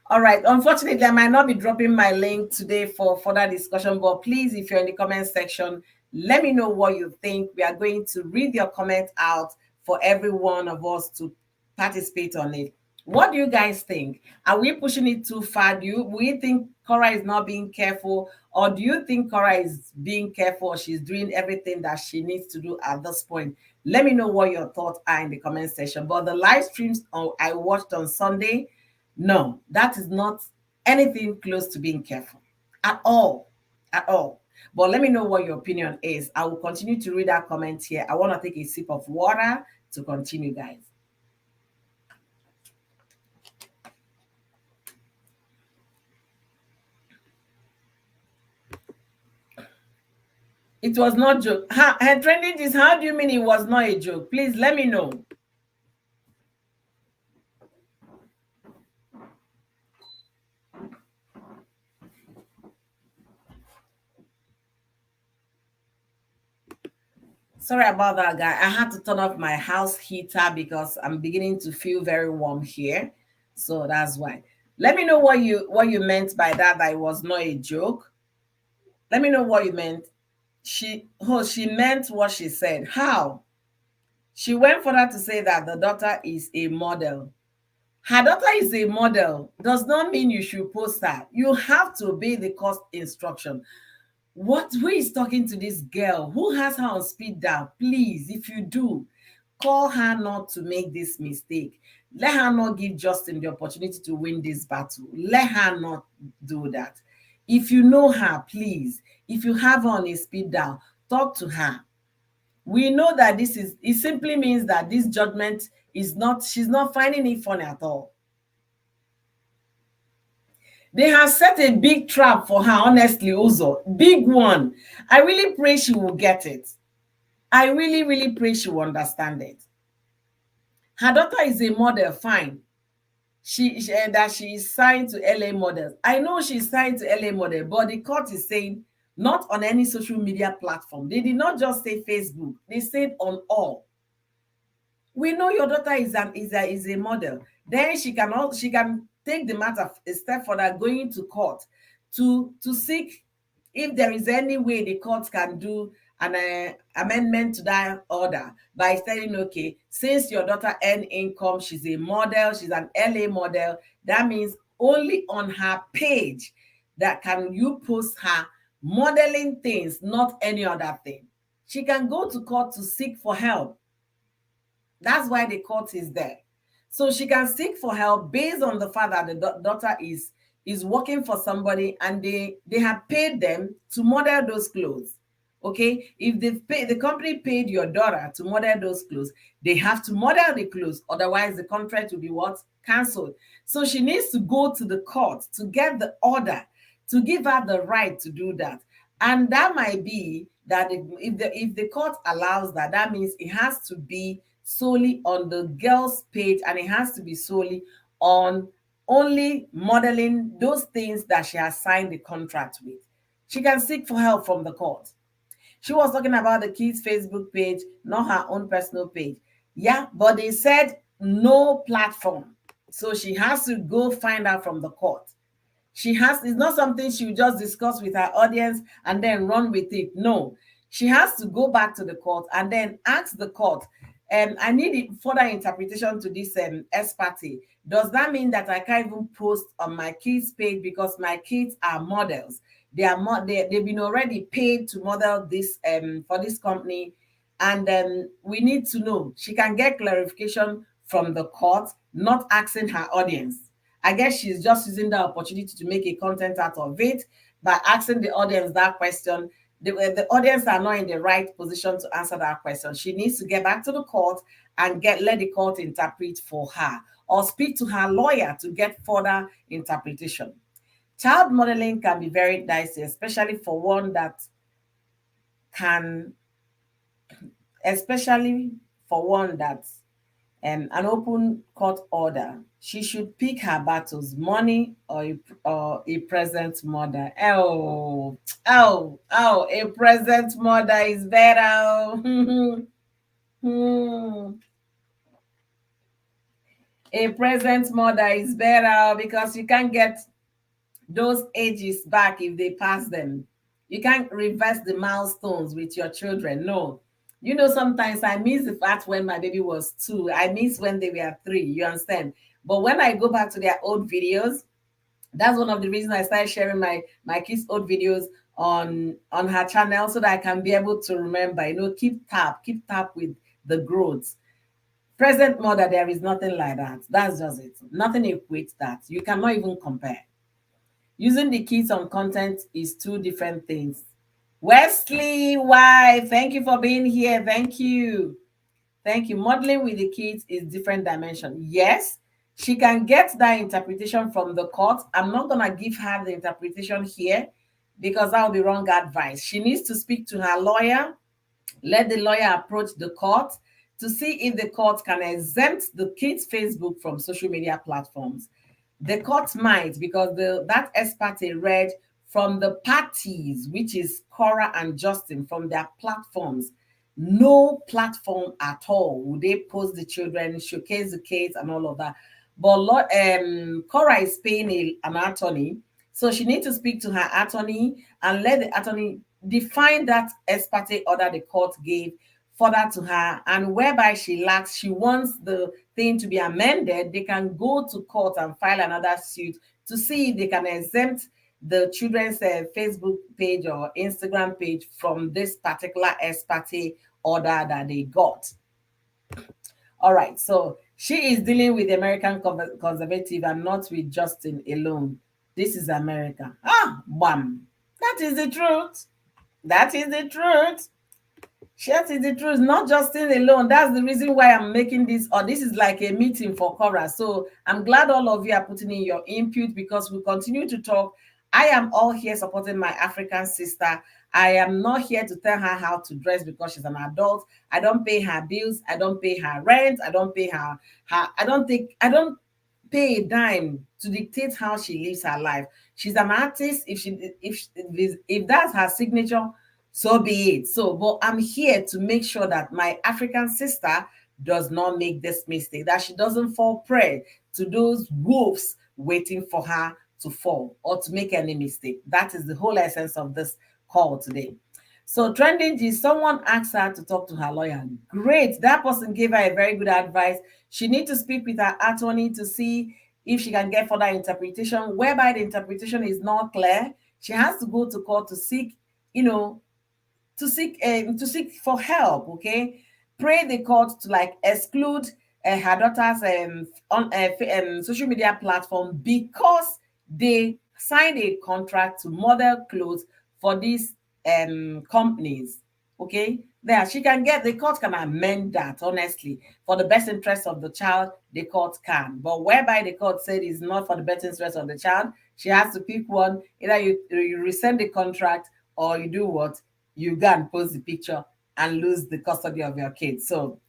All right. Unfortunately, I might not be dropping my link today for further discussion, but please, if you're in the comment section, let me know what you think. We are going to read your comment out for every one of us to participate on it. What do you guys think? Are we pushing it too far? Do we think Korra is not being careful? Or do you think Korra is being careful? She's doing everything that she needs to do at this point? Let me know what your thoughts are in the comment section. But the live streams I watched on Sunday, no, that is not anything close to being careful at all. At all. But let me know what your opinion is. I will continue to read that comment here. I want to take a sip of water to continue, guys. It was not joke. Her trending is, how do you mean it was not a joke? Please let me know. Sorry about that, guy. I had to turn off my house heater because I'm beginning to feel very warm here. So that's why. Let me know what you meant by that it was not a joke. Let me know what you meant. She meant what she said. How? She went further to say that the daughter is a model. Her daughter is a model does not mean you should post her. You have to obey the court instruction. Who is talking to this girl? Who has her on speed dial? Please, if you do, call her not to make this mistake. Let her not give Justin the opportunity to win this battle. Let her not do that. If you know her, please, if you have her on a speed dial, talk to her. We know that it simply means that this judgment is not, she's not finding it funny at all. They have set a big trap for her, honestly, Uzo. Big one. I really pray she will get it. I really, really pray she will understand it. Her daughter is a model, fine. That she is signed to LA Models. I know she's signed to LA Model, but the court is saying not on any social media platform. They did not just say Facebook. They said on all. We know your daughter is a model. Then she can take the matter a step further, going to court to seek if there is any way the court can do an amendment to that order by saying, okay, since your daughter earn income, she's a model, she's an LA model, that means only on her page that can you post her modeling things, not any other thing. She can go to court to seek for help. That's why the court is there. So she can seek for help based on the fact that the daughter is working for somebody and they have paid them to model those clothes. Okay, if the company paid your daughter to model those clothes, they have to model the clothes, otherwise the contract will be what? Cancelled. So she needs to go to the court to get the order to give her the right to do that. And that might be that if the court allows that, that means it has to be solely on the girl's page, and it has to be solely on only modeling those things that she has signed the contract with. She can seek for help from the court. She was talking about the kids' Facebook page, not her own personal page. Yeah, but they said no platform. So she has to go find out from the court. It's not something she will just discuss with her audience and then run with it. No, she has to go back to the court and then ask the court, I need further interpretation to this ex parte. Does that mean that I can't even post on my kids' page because my kids are models? They've been already paid to model this for this company, and we need to know. She can get clarification from the court, not asking her audience. I guess she's just using the opportunity to make a content out of it by asking the audience that question. The audience are not in the right position to answer that question. She needs to get back to the court and let the court interpret for her, or speak to her lawyer to get further interpretation. Child modeling can be very dicey, especially for one that can, especially for one that's an open court order. She should pick her battles: money or a present mother. A present mother is better. A present mother is better because you can't get those ages back if they pass them. You can't reverse the milestones with your children. No. Sometimes I miss the fact when my baby was 2. I miss when they were 3. You understand? But when I go back to their old videos, that's one of the reasons I started sharing my kids' old videos on her channel, so that I can be able to remember, keep tap with the growth. Present mother, there is nothing like that. That's just it. Nothing equates that. You cannot even compare. Using the kids on content is 2 different things. Wesley, why? Thank you for being here. Thank you. Thank you. Modeling with the kids is different dimension. Yes, she can get that interpretation from the court. I'm not going to give her the interpretation here because that would be wrong advice. She needs to speak to her lawyer. Let the lawyer approach the court to see if the court can exempt the kids' Facebook from social media platforms. The court might, because that ex parte read from the parties, which is Korra and Justin, from their platforms. No platform at all would they post the children, showcase the kids, and all of that. But Korra is paying an attorney, so she needs to speak to her attorney and let the attorney define that ex parte order the court gave further to her, and whereby she wants the thing to be amended, they can go to court and file another suit to see if they can exempt the children's Facebook page or Instagram page from this particular ex parte order that they got. All right, so she is dealing with the American conservative and not with Justin alone. This is America. Bam. That is the truth. That is the truth. Shares is the truth, not Justin alone. That's the reason why I'm making this, or this is like a meeting for Korra. So I'm glad all of you are putting in your input because we continue to talk. I am all here supporting my African sister. I am not here to tell her how to dress because she's an adult. I don't pay her bills. I don't pay her rent. I don't pay her. I don't pay a dime to dictate how she lives her life. She's an artist. If that's her signature, so be it. So, but I'm here to make sure that my African sister does not make this mistake, that she doesn't fall prey to those wolves waiting for her to fall or to make any mistake. That is the whole essence of this call today. So, trending G, someone asked her to talk to her lawyer. Great. That person gave her a very good advice. She needs to speak with her attorney to see if she can get further interpretation, whereby the interpretation is not clear. She has to go to court to seek, you know, to seek for help. Okay, pray the court to like exclude her daughter's social media platform because they signed a contract to model clothes for these companies. Okay, there she can get, the court can amend that. Honestly, for the best interest of the child, the court can, but whereby the court said is not for the best interest of the child, she has to pick one. Either you rescind the contract, or you do what, you go and post the picture and lose the custody of your kids. So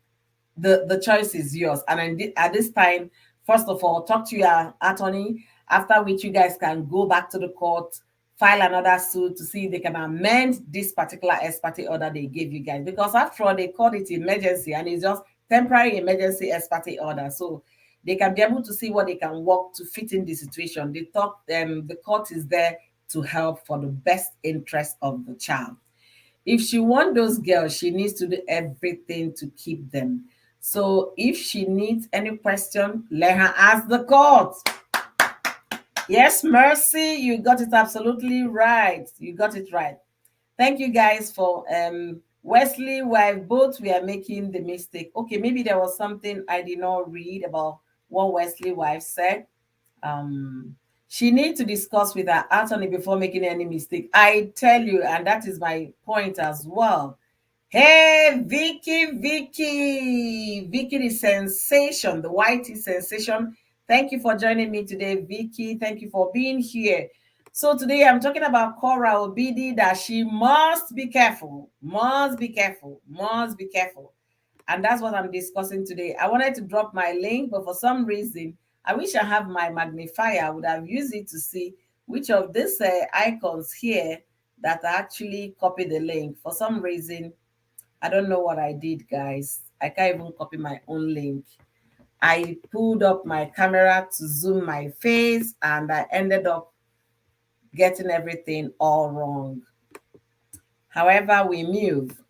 the choice is yours. And at this time, first of all, talk to your attorney, after which you guys can go back to the court, file another suit to see if they can amend this particular ex parte order they gave you guys. Because after all, they called it emergency and it's just temporary emergency ex parte order. So they can be able to see what they can work to fit in the situation. They thought the court is there to help for the best interest of the child. If she wants those girls, she needs to do everything to keep them. So if she needs any question, let her ask the court. Yes, Mercy, you got it absolutely right. You got it right. Thank you guys for Wesley. While both we are making the mistake. Okay, maybe there was something I did not read about what Wesley wife said. um she needs to discuss with her attorney before making any mistake. I tell you, and that is my point as well. Hey, Vicky the sensation, the whitey sensation. Thank you for joining me today, Vicky. Thank you for being here. So today I'm talking about Korra Obidi, that she must be careful, must be careful, must be careful. And that's what I'm discussing today. I wanted to drop my link, but for some reason, I wish I have my magnifier. I would have used it to see which of these icons here that actually copy the link. For some reason, I don't know what I did, guys. I can't even copy my own link. I pulled up my camera to zoom my face and I ended up getting everything all wrong. However, we move.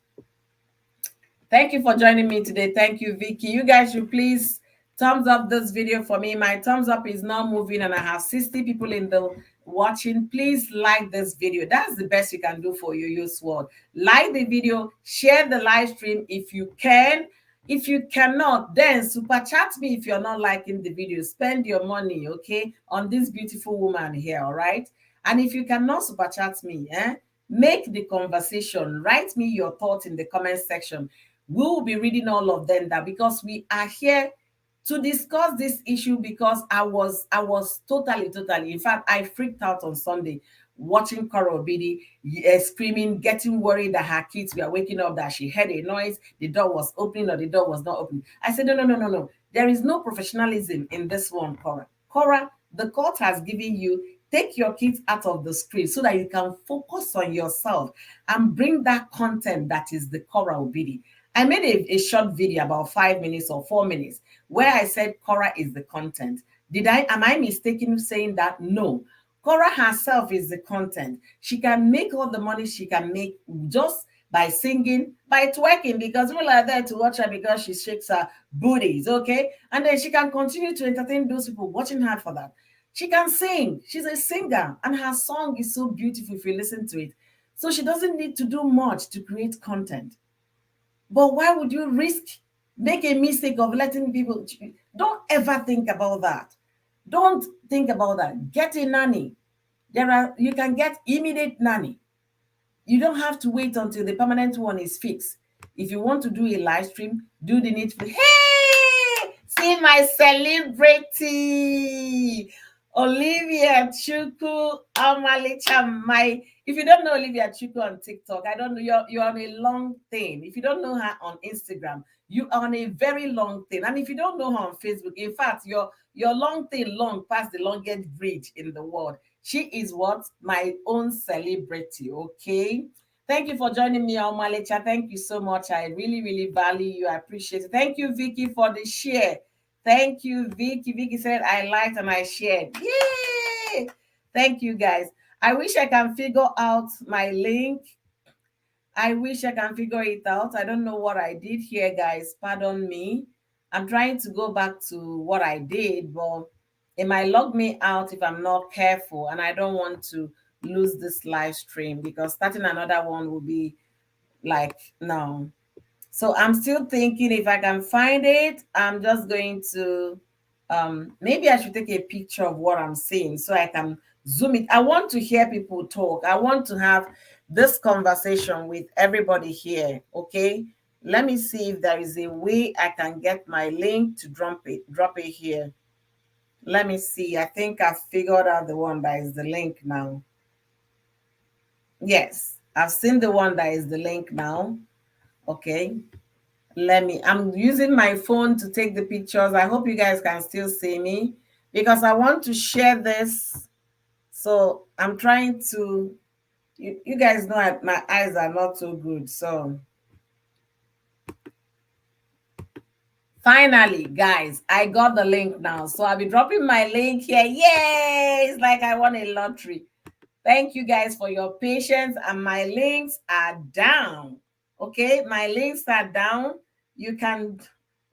Thank you for joining me today. Thank you, Vicky. You guys should please thumbs up this video for me. My thumbs up is not moving and I have 60 people in the watching. Please like this video. That's the best you can do for your sword. Like the video, share the live stream if you can. If you cannot, then super chat me if you're not liking the video. Spend your money, okay, on this beautiful woman here, all right? And if you cannot super chat me, make the conversation. Write me your thoughts in the comment section. We will be reading all of them, that because we are here to discuss this issue, because I was totally, in fact, I freaked out on Sunday watching Korra Obidi screaming, getting worried that her kids were waking up, that she heard a noise, the door was opening or the door was not opening. I said, no. There is no professionalism in this one, Korra. Korra, the court has given you, take your kids out of the screen so that you can focus on yourself and bring that content that is the Korra Obidi. I made a short video about 5 minutes or 4 minutes where I said Korra is the content. Am I mistaken saying that? No. Korra herself is the content. She can make all the money she can make just by singing, by twerking, because people are there to watch her because she shakes her booties, okay? And then she can continue to entertain those people watching her for that. She can sing. She's a singer, and her song is so beautiful if you listen to it. So she doesn't need to do much to create content. But why would you make a mistake of letting people? Don't ever think about that. Don't think about that. Get a nanny. You can get immediate nanny. You don't have to wait until the permanent one is fixed. If you want to do a live stream, do the needful. Hey, see my celebrity, Olivia Chuku Amalicha. My, if you don't know Olivia Chuku on TikTok, I don't know, you're on a long thing. If you don't know her on Instagram, you are on a very long thing. And if you don't know her on Facebook, in fact, your long thing long past the longest bridge in the world. She is what? My own celebrity, okay? Thank you for joining me on Malecha. Thank you so much. I really, really value you. I appreciate it. Thank you, Vicky, for the share. Thank you, Vicky. Vicky said, I liked and I shared. Yay! Thank you, guys. I wish I can figure out my link. I wish I can figure it out. I don't know what I did here, guys. Pardon me. I'm trying to go back to what I did, but it might log me out if I'm not careful. And I don't want to lose this live stream because starting another one will be like, no. So I'm still thinking if I can find it, I'm just going to, maybe I should take a picture of what I'm seeing so I can zoom it. I want to hear people talk. I want to have this conversation with everybody here, okay? Let me see if there is a way I can get my link to drop it here. Let me see. I think I've figured out the one that is the link now. Yes, I've seen the one that is the link now. Okay. I'm using my phone to take the pictures. I hope you guys can still see me because I want to share this. So I'm trying to, you guys know my eyes are not so good. So finally, guys, I got the link now. So I'll be dropping my link here. Yay! It's like I won a lottery. Thank you guys for your patience. And my links are down. Okay, my links are down. You can,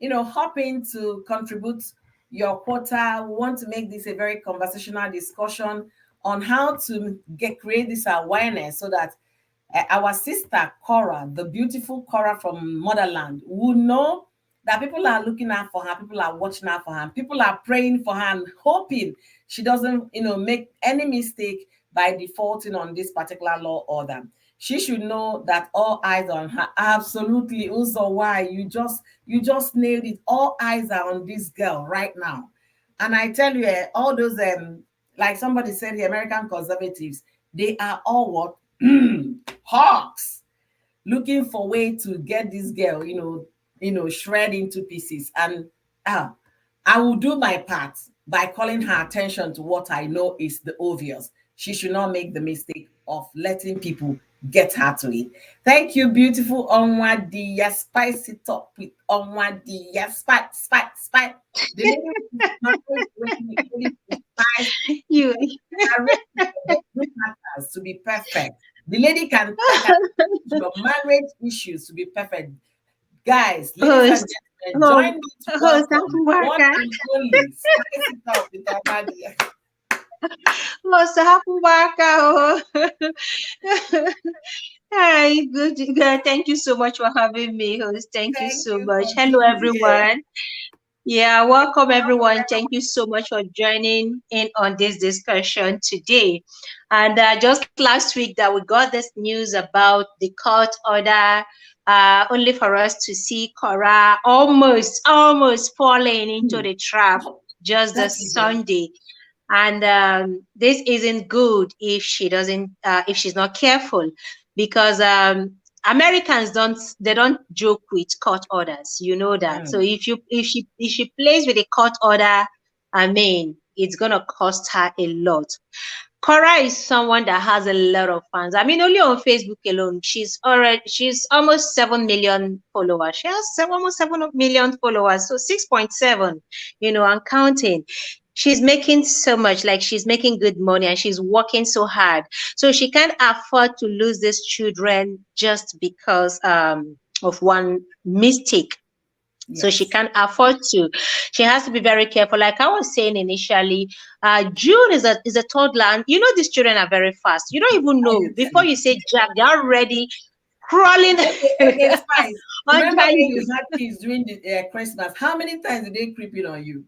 hop in to contribute your quota. We want to make this a very conversational discussion on how to create this awareness so that our sister Korra, the beautiful Korra from Motherland, will know that people are looking out for her, people are watching out for her, people are praying for her and hoping she doesn't, make any mistake by defaulting on this particular law order. She should know that all eyes are on her. Absolutely. Also, why you just nailed it. All eyes are on this girl right now. And I tell you, all those like somebody said, the American conservatives, they are all what? Hawks, looking for way to get this girl, shred into pieces. And I will do my part by calling her attention to what I know is the obvious. She should not make the mistake of letting people get her to it. Thank you, beautiful Onwadi. Yes, spice it up with Onwadi. Yes, spice. The You. to be perfect. The lady can your marriage issues to be perfect. Guys, ladies and gentlemen, join me to welcome one and only spice it up with Onwadi. Hi, good. Thank you so much for having me, host. Thank you so much. For Hello, being here. everyone. Yeah, welcome everyone. Thank you so much for joining in on this discussion today. And just last week that we got this news about the court order, only for us to see Korra almost falling into the trap just this Sunday. And this isn't good if she doesn't, if she's not careful, because Americans don't joke with court orders. You know that. So if she plays with a court order, I mean, it's gonna cost her a lot. Korra is someone that has a lot of fans. I mean, only on Facebook alone, she's almost 7 million followers. She has almost 7 million followers, so 6.7, and counting. She's making so much, like she's making good money and she's working so hard. So she can't afford to lose these children just because of one mistake. Yes. So she can't afford to. She has to be very careful. Like I was saying initially, June is a toddler. And these children are very fast. You don't even know. Before you say Jack, they're already crawling. Okay, fine. Remember when you had kids during the Christmas, how many times did they creep in on you?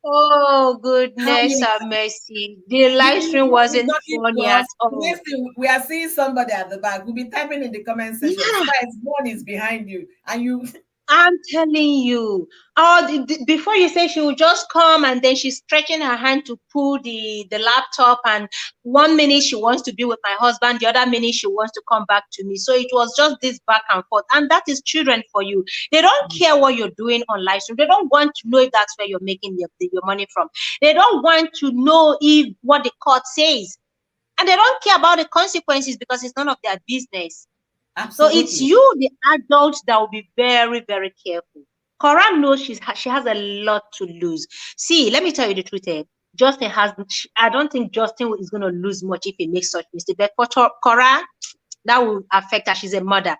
Oh, How goodness many? have mercy. The live stream You wasn't got it funny at was. all. Next thing, we are seeing somebody at the back. We'll be typing in the comment section. Yeah, Spice, one is behind you, and you. I'm telling you. Oh, before you say she will just come and then she's stretching her hand to pull the laptop, and 1 minute she wants to be with my husband, the other minute she wants to come back to me. So it was just this back and forth, and that is children for you. They don't care what you're doing on live stream. They don't want to know if that's where you're making your money from. They don't want to know if what the court says, and they don't care about the consequences because it's none of their business. So it's Absolutely. you, the adults, that will be very, very careful. Korra knows she has a lot to lose. See, let me tell you the truth. Justin has. I don't think Justin is going to lose much if he makes such mistake. But for Korra, that will affect her. She's a mother.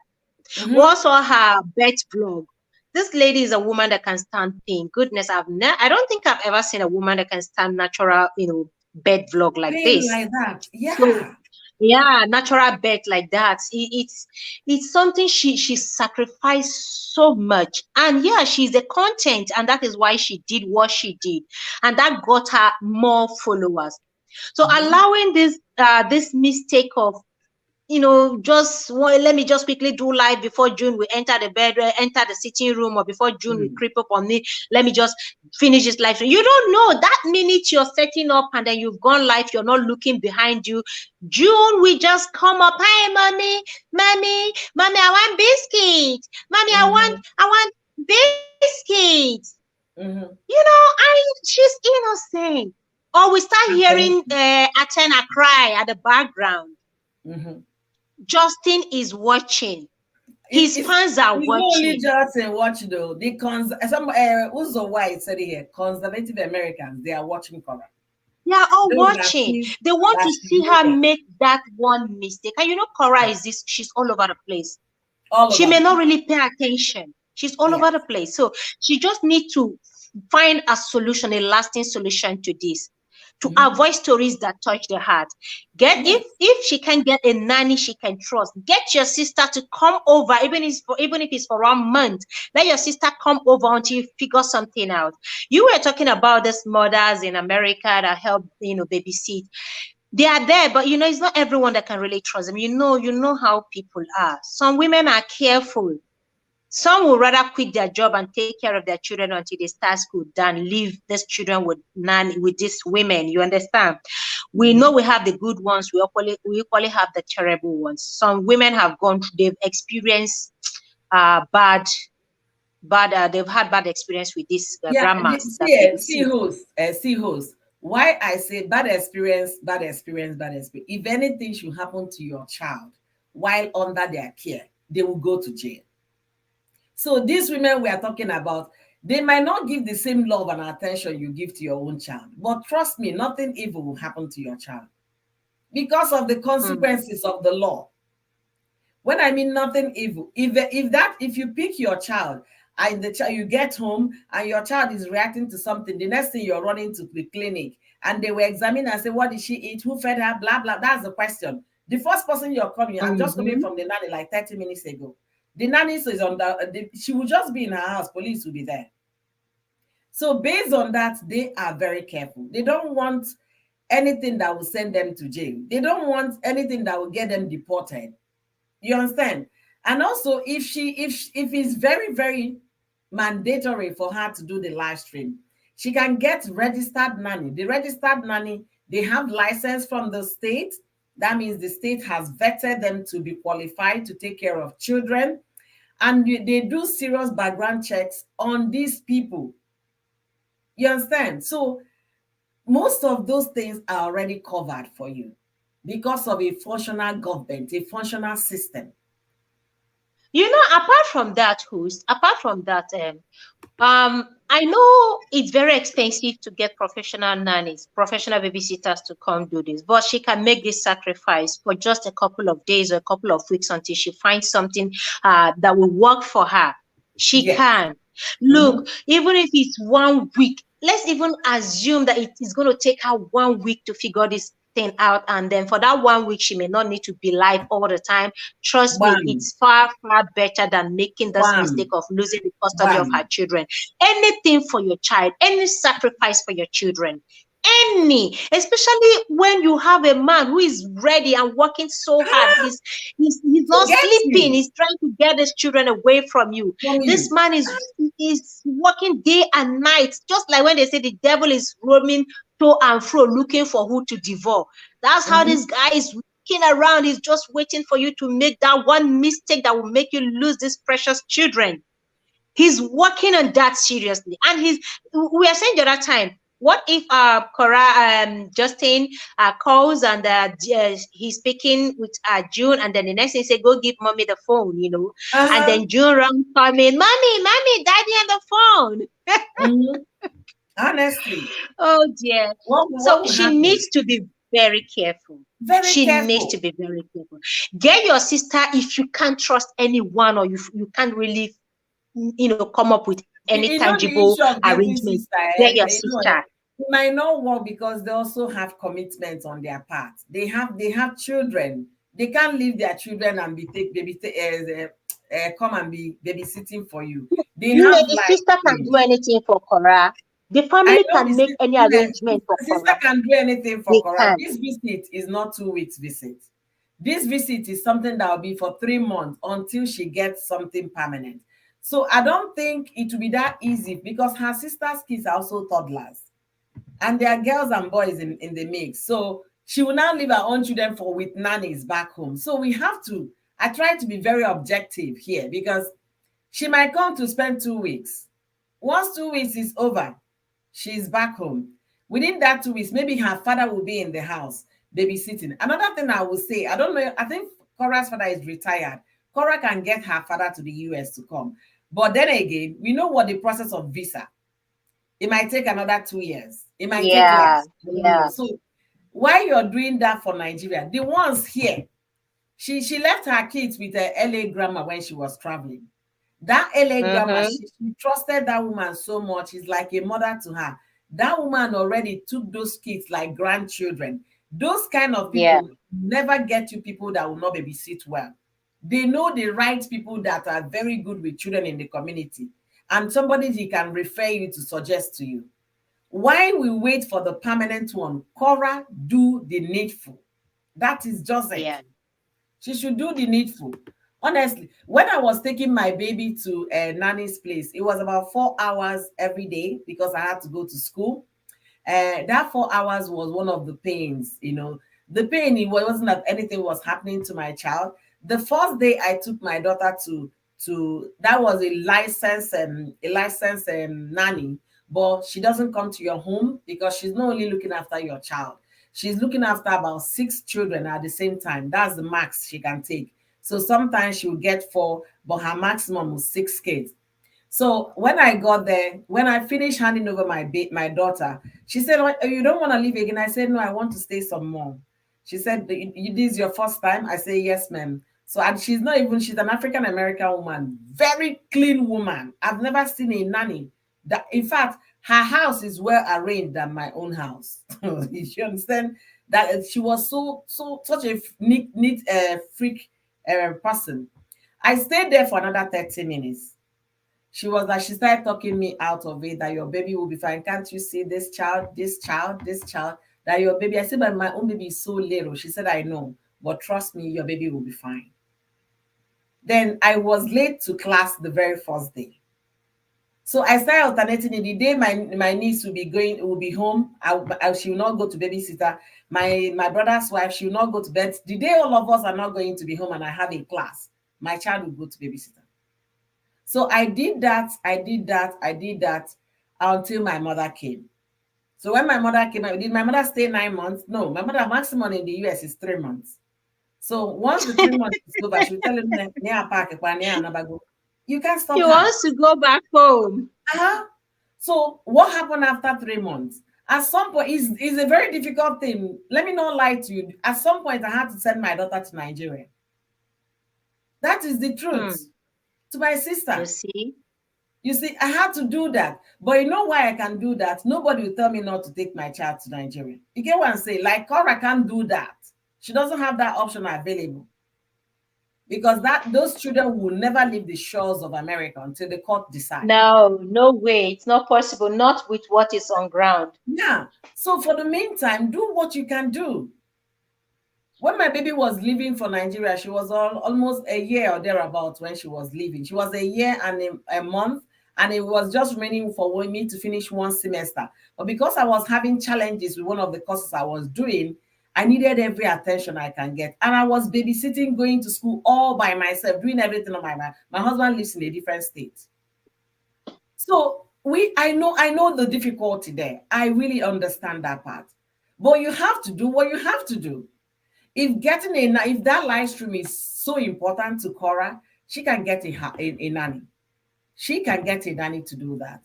We Mm-hmm. also her birth vlog. This lady is a woman that can stand pain. Goodness, I don't think I've ever seen a woman that can stand natural, birth vlog like Pain this. like that. So Yeah. yeah, natural birth like that. It's something she sacrificed so much, and yeah, she's the content, and that is why she did what she did, and that got her more followers. So Mm-hmm. allowing this mistake of, just let me just quickly do live before June we enter the bed, enter the sitting room, or before June we creep up on me. Let me just finish this live. You don't know that minute you're setting up and then you've gone live, you're not looking behind you. June we just come up. Hi, mommy, I want biscuit. Mommy, Mm-hmm. I want biscuit. Mm-hmm. And she's innocent. Or we start hearing Absolutely. Atena cry at the background. Mm-hmm. Justin is watching. His It's fans are not only watching. just in watch though. The some also why said it here. Conservative Americans, they are watching Korra. They are all Those that watching. see They want that to she's see her broken. make that one mistake. And Korra Yeah. is this, she's all over the place. All She over may the not place. really pay attention. She's all Yeah. over the place. So she just needs to find a solution, a lasting solution to this, to Mm-hmm. avoid stories that touch the heart. Get Yes. if she can get a nanny she can trust, get your sister to come over, even if it's for 1 month. Let your sister come over until you figure something out. You were talking about these mothers in America that help babysit. They are there, but it's not everyone that can really trust them. You know how people are. Some women are careful. Some will rather quit their job and take care of their children until they start school than leave these children with these women. You understand? We know Mm-hmm. we have the good ones. We equally have the terrible ones. Some women have gone through, they've experienced bad, they've had bad experience with these Yeah. grandmas that See babysit. host. See host. Why I say bad experience, bad experience, bad experience. If anything should happen to your child while under their care, they will go to jail. So these women we are talking about, they might not give the same love and attention you give to your own child. But trust me, nothing evil will happen to your child because of the Mm, consequences of the law. When I mean nothing evil, if you pick your child and the child you get home and your child is reacting to something, the next thing you're running to the clinic and they will examine and say, what did she eat? Who fed her? Blah blah. That's the question. The first person you're coming, I'm just coming mhm. from the nanny like 30 minutes ago. The nanny is on she will just be in her house, police will be there. So based on that, they are very careful. They don't want anything that will send them to jail. They don't want anything that will get them deported. You understand? And also, if it's very very mandatory for her to do the live stream, she can get registered nanny. The registered nanny, they have license from the state. That means the state has vetted them to be qualified to take care of children, and they do serious background checks on these people. You understand? So most of those things are already covered for you because of a functional government, a functional system. Apart from that, I know it's very expensive to get professional nannies, professional babysitters to come do this, but she can make this sacrifice for just a couple of days or a couple of weeks until she finds something that will work for her. She Yes. can. Mm-hmm. Look, even if it's 1 week, let's even assume that it is going to take her 1 week to figure this thing out, and then for that 1 week she may not need to be live all the time. Trust me, Bam, it's far better than making this mistake bam, of losing the custody of her bam. children. Anything for your child, any sacrifice for your children, any, especially when you have a man who is ready and working so hard. He's To not get sleeping. you He's trying to get his children away from you. from This you. man is working day and night, just like when they say the devil is roaming to and fro looking for who to devour. That's how Mhm. this guy is looking around. He's just waiting for you to make that one mistake that will make you lose these precious children. He's working on that seriously. And we are saying the other time, what if Korra Justin calls and he's speaking with June, and then the next thing he say, go give mommy the phone, and Uh-huh. then June runs coming, mommy, daddy on the phone. Mhm. Honestly, Oh dear. So what will she happen? needs to be very careful. Very She needs careful. to be very careful. Get your sister if you can't trust anyone, or you can't really come up with any You know the tangible issue of getting arrangement. sister, Get your you know, sister. it might not work because they also have commitments on their part. They have children. They can't leave their children and be take baby come and be babysitting for you. They have The life sister can too. do anything for Cora. The I family know can make any arrangement for the sister Cora. can do anything for They Korra. can. This visit is not 2 weeks visit. This visit is something that will be for 3 months until she gets something permanent. So I don't think it will be that easy because her sister's kids are also toddlers and there are girls and boys in the mix. So she will now leave her own children for with nannies back home. So we have to, I try to be very objective here because she might come to spend 2 weeks. Once 2 weeks is over, she's back home. Within that 2 weeks, maybe her father will be in the house babysitting. Another thing I will say, I don't know, I think Korra's father is retired. Korra can get her father to the US to come. But then again, we know what the process of visa. It might take another 2 years. It might take Yeah, less. I don't know. yeah. So while you're doing that for Nigeria, the ones here, she left her kids with her LA grandma when she was traveling. That LA grandma, Mm-hmm. she trusted that woman so much. She's like a mother to her. That woman already took those kids like grandchildren. Those kind of Yeah. people never get you people that will not babysit well. They know the right people that are very good with children in the community and somebody he can refer you to suggest to you. Why we wait for the permanent one? Korra, do the needful. That is just it. Yeah. She should do the needful. Honestly, when I was taking my baby to a nanny's place, it was about 4 hours every day because I had to go to school. That 4 hours was one of the pains, The pain, it wasn't that anything was happening to my child. The first day I took my daughter to that was a licensed nanny, but she doesn't come to your home because she's not only looking after your child, she's looking after about 6 children at the same time. That's the max she can take. So sometimes she will get 4, but her maximum was 6 kids. So when I got there, when I finished handing over my daughter, she said, "Oh, you don't want to leave again?" I said, "No, I want to stay some more." She said, This is your first time?" I say, "Yes, ma'am." So, and she's an African American woman, very clean woman. I've never seen a nanny that, in fact, her house is well arranged than my own house. You understand? That she was such a neat freak person. I stayed there for another 30 minutes. She started talking me out of it that your baby will be fine. Can't you see this child, that your baby? I said, but my own baby is so little. She said, I know, but trust me, your baby will be fine. Then I was late to class the very first day. So I started alternating it. The day my niece will be home, she will not go to babysitter. My brother's wife, she will not go to bed. The day all of us are not going to be home and I have a class, my child will go to babysitter. So I did that, until my mother came. So when my mother came, did my mother stay 9 months? No, my mother maximum in the US is 3 months. So once the 3 months is over, she'll tell him, you can't He stop her. wants to go back home. Uh-huh. So what happened after 3 months? At some point, is a very difficult thing. Let me not lie to you. At some point, I had to send my daughter to Nigeria. That is the Hmm. truth. To my You sister. see? You see, I had to do that. But you know why I can do that? Nobody will tell me not to take my child to Nigeria. You get what I'm saying? Like Korra can't do that. She doesn't have that option available. Because those children will never leave the shores of America until the court decide. No, no way. It's not possible. Not with what is on ground. Yeah. So for the meantime, do what you can do. When my baby was leaving for Nigeria, she was almost a year or thereabouts when she was leaving. She was a year and a month, and it was just remaining for me to finish one semester. But because I was having challenges with one of the courses I was doing, I needed every attention I can get. And I was babysitting, going to school all by myself, doing everything on my mind. My husband lives in a different state. So I know the difficulty there. I really understand that part. But you have to do what you have to do. If that live stream is so important to Korra, she can get a nanny. She can get a nanny to do that.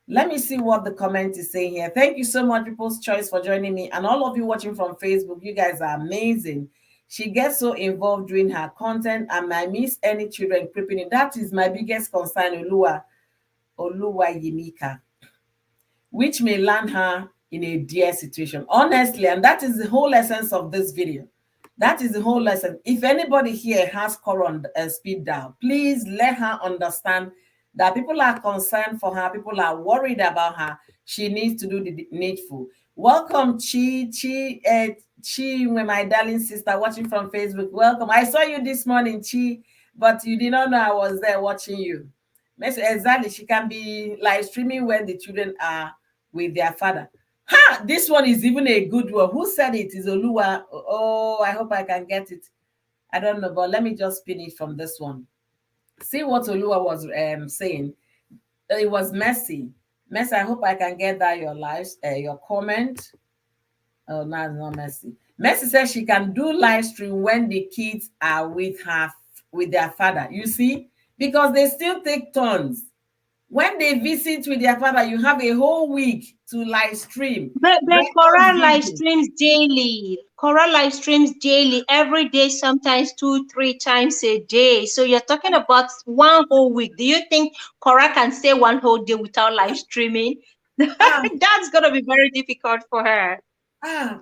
Let me see what the comment is saying here. Thank you so much, People's Choice, for joining me. And all of you watching from Facebook, you guys are amazing. She gets so involved doing her content and I miss any children creeping in. That is my biggest concern, Oluwa Yimika, which may land her in a dear situation. Honestly, and that is the whole essence of this video. That is the whole lesson. If anybody here has Korra on speed dial, please let her understand that people are concerned for her, people are worried about her. She needs to do the needful. Welcome, Chi, my darling sister watching from Facebook. Welcome. I saw you this morning, Chi, but you did not know I was there watching you. Exactly. She can be live streaming when the children are with their father. Ha! This one is even a good one. Who said it? Is Oluwa? Oh, I hope I can get it. I don't know, but let me just pin it from this one. See what Oluwa was saying. It was Mercy. Mercy, I hope I can get that your comment. Oh, no, it's not Mercy. Mercy says she can do live stream when the kids are with their father. You see, because they still take turns. When they visit with their father, you have a whole week to live stream. But Korra live streams daily. Korra live streams daily, every day, sometimes 2-3 times a day. So you're talking about one whole week. Do you think Korra can stay one whole day without live streaming? That's going to be very difficult for her.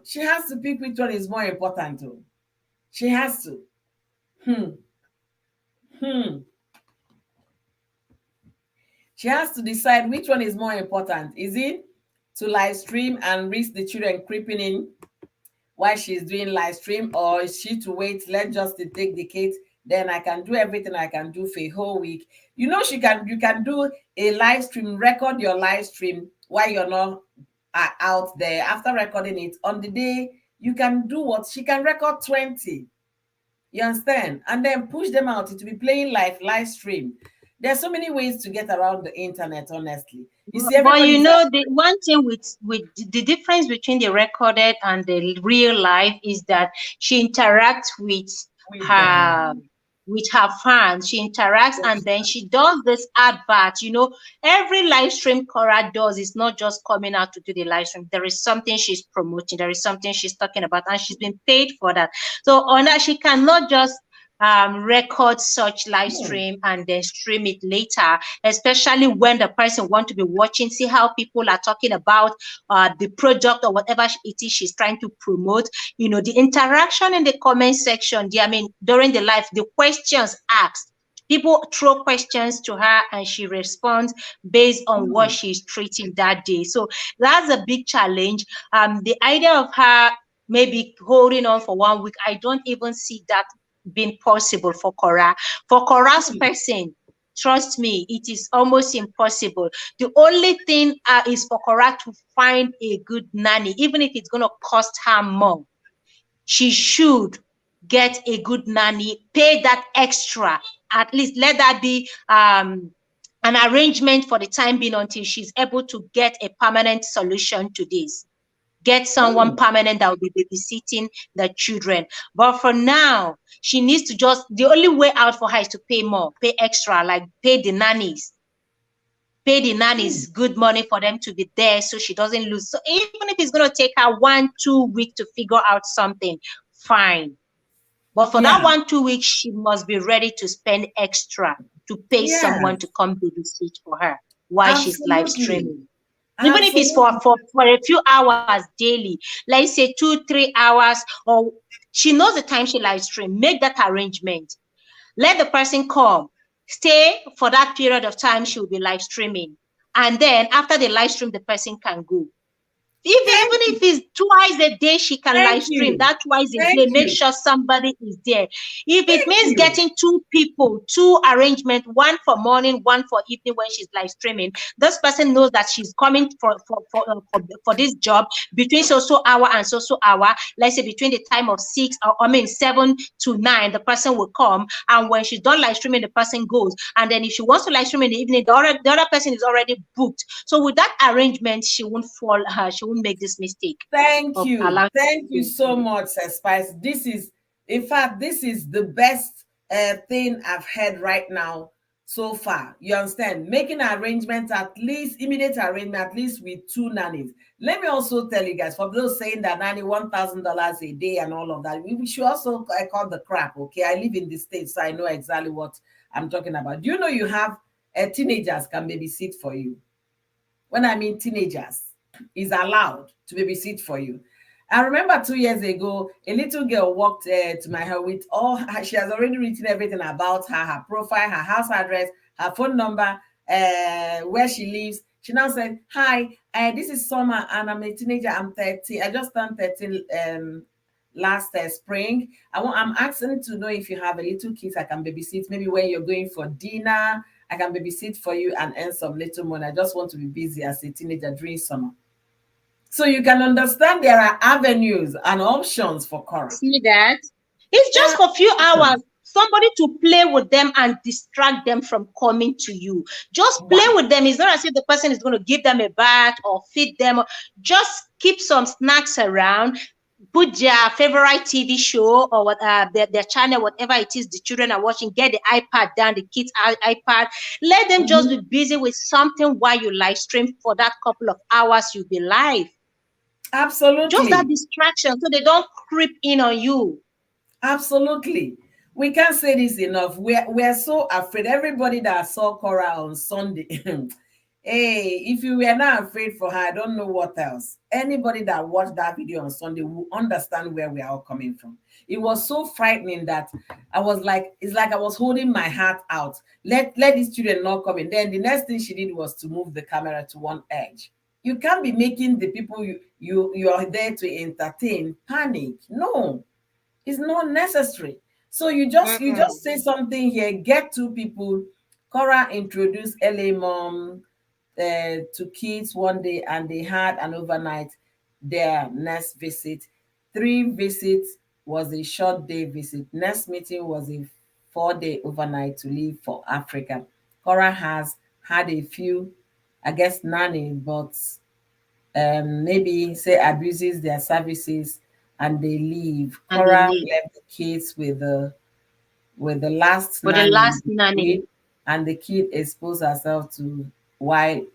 She has to pick which one is more important to. She has to. She has to decide which one is more important. Is it to live stream and risk the children creeping in while she's doing live stream, or is she to wait, let just take the kids, then I can do everything I can do for a whole week? You know, you can do a live stream, record your live stream while you're not out there. After recording it, on the day, you can do what? She can record 20. You understand? And then push them out. It will be playing live stream. There's so many ways to get around the internet, honestly. You see, but you know, the one thing with the difference between the recorded and the real life is that she interacts with her fans. She interacts and then she does this advert. You know, every live stream Korra does is not just coming out to do the live stream. There is something she's promoting. There is something she's talking about, and she's been paid for that. So on that, she cannot just record such live stream and then stream it later, especially when the person want to be watching, see how people are talking about the product or whatever it is she's trying to promote. You know, the interaction in the comment section, during the live, the questions asked, people throw questions to her and she responds based on what she's treating that day. So that's a big challenge. The idea of her maybe holding on for 1 week, I don't even see that being possible for Korra. For Korra's person, trust me, it is almost impossible. The only thing is for Korra to find a good nanny, even if it's going to cost her more. She should get a good nanny, pay that extra, at least let that be an arrangement for the time being until she's able to get a permanent solution to this. Get someone permanent that will be babysitting the children. But for now, she needs to the only way out for her is to pay more, pay extra, like pay the nannies. Pay the nannies good money for them to be there so she doesn't lose. So even if it's going to take her 1-2 weeks to figure out something, fine. But for that Yeah. 1-2 weeks, she must be ready to spend extra to pay someone to Yes. come babysit for her while she's live Absolutely. streaming. Even if it's Absolutely. for a few hours daily, let's say 2-3 hours, or she knows the time she live stream, make that arrangement. Let the person come, stay for that period of time she will be live streaming. And then after the live stream, the person can go. Thank Even you. if it's twice a day, she can Thank live stream. you. That twice a Thank day, make you. sure somebody is there. If it Thank means you. getting 2 people, 2 arrangement, one for morning, one for evening when she's live streaming, this person knows that she's coming for this job between so hour and so hour. Let's say between the time of 6, or I mean 7 to 9, the person will come. And when she's done live streaming, the person goes. And then if she wants to live stream in the evening, the other person is already booked. So with that arrangement, she won't make this mistake Thank of you. allowing Thank you people so to. much, Sir Spice. This is, in fact, this is the best thing I've heard right now so far. You understand? Making arrangements, at least immediate arrangement, at least with 2 nannies. Let me also tell you guys, for those saying that nanny $1,000 a day and all of that, we should also call the crap. Okay, I live in the States, so I know exactly what I'm talking about. Do you know you have teenagers can babysit for you? When I mean teenagers, is allowed to babysit for you. I remember 2 years ago, a little girl walked to my house with all her, she has already written everything about her, her profile, her house address, her phone number, where she lives. She now said, "Hi, this is Summer, and I'm a teenager. I'm 30. I just turned 13 last spring. I'm asking to know if you have a little kids I can babysit. Maybe when you're going for dinner, I can babysit for you and earn some little money. I just want to be busy as a teenager during summer." So you can understand there are avenues and options for Korra. See that? It's There just are for a few hours. options. Somebody to play with them and distract them from coming to you. Just play Wow. with them. It's not as if the person is going to give them a bath or feed them. Just keep some snacks around. Put their favorite TV show or what their channel, whatever it is the children are watching. Get the iPad down, the kids' iPad. Let them just be Mhm. busy with something while you live stream for that couple of hours you'll be live. Just that Absolutely. distraction so they don't creep in on you. Absolutely. We can't say this enough. We're so afraid. Everybody that saw Korra on Sunday, hey, if you were not afraid for her, I don't know what else. Anybody that watched that video on Sunday will understand where we are all coming from. It was so frightening that I was like, it's like I was holding my heart out. Let these children not come in. Then the next thing she did was to move the camera to one edge. You can't be making the people you are there to entertain panic. No, it's not necessary. So you just say something here, get 2 people. Korra introduced LA mom to kids one day, and they had an overnight. Their next visit, 3 visits was a short day visit. Next meeting was a 4-day overnight to leave for Africa. Korra has had a few, I guess, nanny, but maybe say abuses their services and they leave. And they Cora leave. left the kids with the last For the nanny, last nanny. and the kid exposed herself to while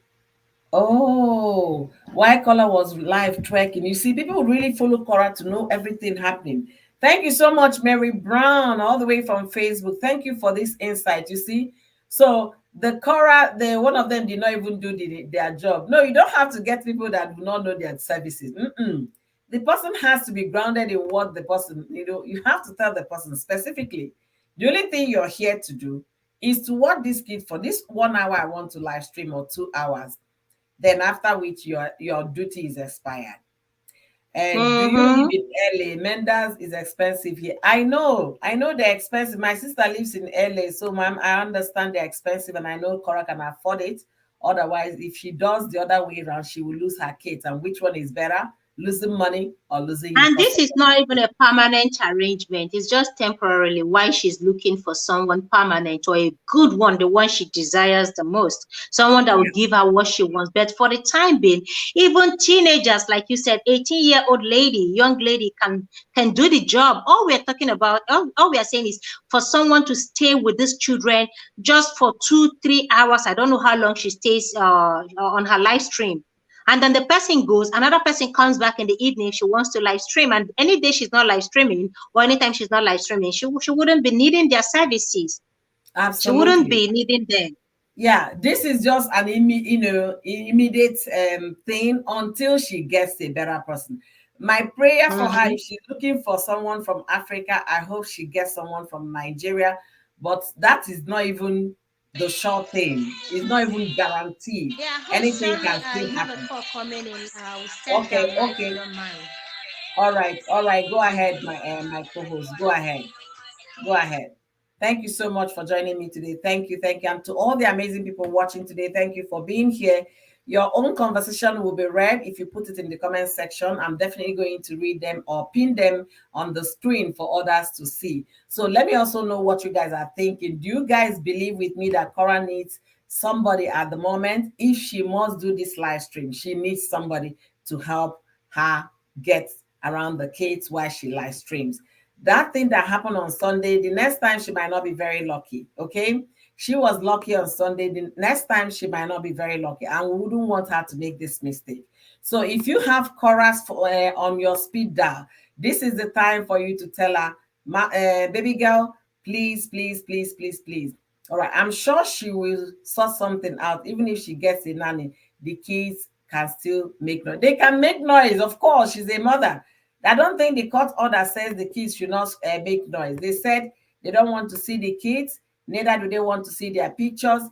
oh why Cora was live twerking. You see, people really follow Cora to know everything happening. Thank you so much, Mary Brown, all the way from Facebook. Thank you for this insight. You see, so the Cora, the one of them did not even do their job. No, you don't have to get people that do not know their services. Mm-mm. The person has to be grounded in what the person, you have to tell the person specifically. The only thing you're here to do is to watch this kid for this 1 hour. I want to live stream, or 2 hours. Then after which your duty is expired. And do you live Mm-hmm. in LA? Mendas is expensive here. I know they're expensive. My sister lives in LA, so ma'am, I understand they're expensive, and I know Cora can afford it. Otherwise, if she does the other way around, she will lose her kids. And which one is better? Losing money or losing you And because this of is not even a permanent arrangement. It's just temporarily while she's looking for someone permanent or a good one, the one she desires the most, someone that will give her what she wants. But for the time being, even teenagers, like you said, 18-year-old lady, young lady can do the job. All we're talking about, all we are saying is for someone to stay with these children just for 2-3 hours. I don't know how long she stays on her live stream. And then the person goes, another person comes back in the evening if she wants to live stream. And any day she's not live streaming, or anytime she's not live streaming, she wouldn't be needing their services. She wouldn't Absolutely. be needing them. Yeah, this is just an immediate thing until she gets a better person. My prayer for her, Mm-hmm. if she's looking for someone from Africa, I hope she gets someone from Nigeria. But that is not even the sure thing. It's not even guaranteed. Yeah, host, Anything sorry, can I still have a happen. call coming in. We'll step Okay, down now if you okay. don't mind. All right. Go ahead, my co-host. Go ahead. Go ahead. Thank you so much for joining me today. Thank you. And to all the amazing people watching today, thank you for being here. Your own conversation will be read if you put it in the comment section. I'm definitely going to read them or pin them on the screen for others to see. So let me also know what you guys are thinking. Do you guys believe with me that Korra needs somebody at the moment? If she must do this live stream, she needs somebody to help her get around the kids while she live streams. That thing that happened on Sunday, the next time she might not be very lucky. Okay. She was lucky on Sunday. The next time she might not be very lucky, and we wouldn't want her to make this mistake. So if you have chorus on your speed dial, this is the time for you to tell her, baby girl, please, please, please, please, please. All right. I'm sure she will sort something out. Even if she gets a nanny, the kids can still make noise. They can make noise, of course. She's a mother. I don't think the court order says the kids should not make noise. They said they don't want to see the kids, neither do they want to see their pictures.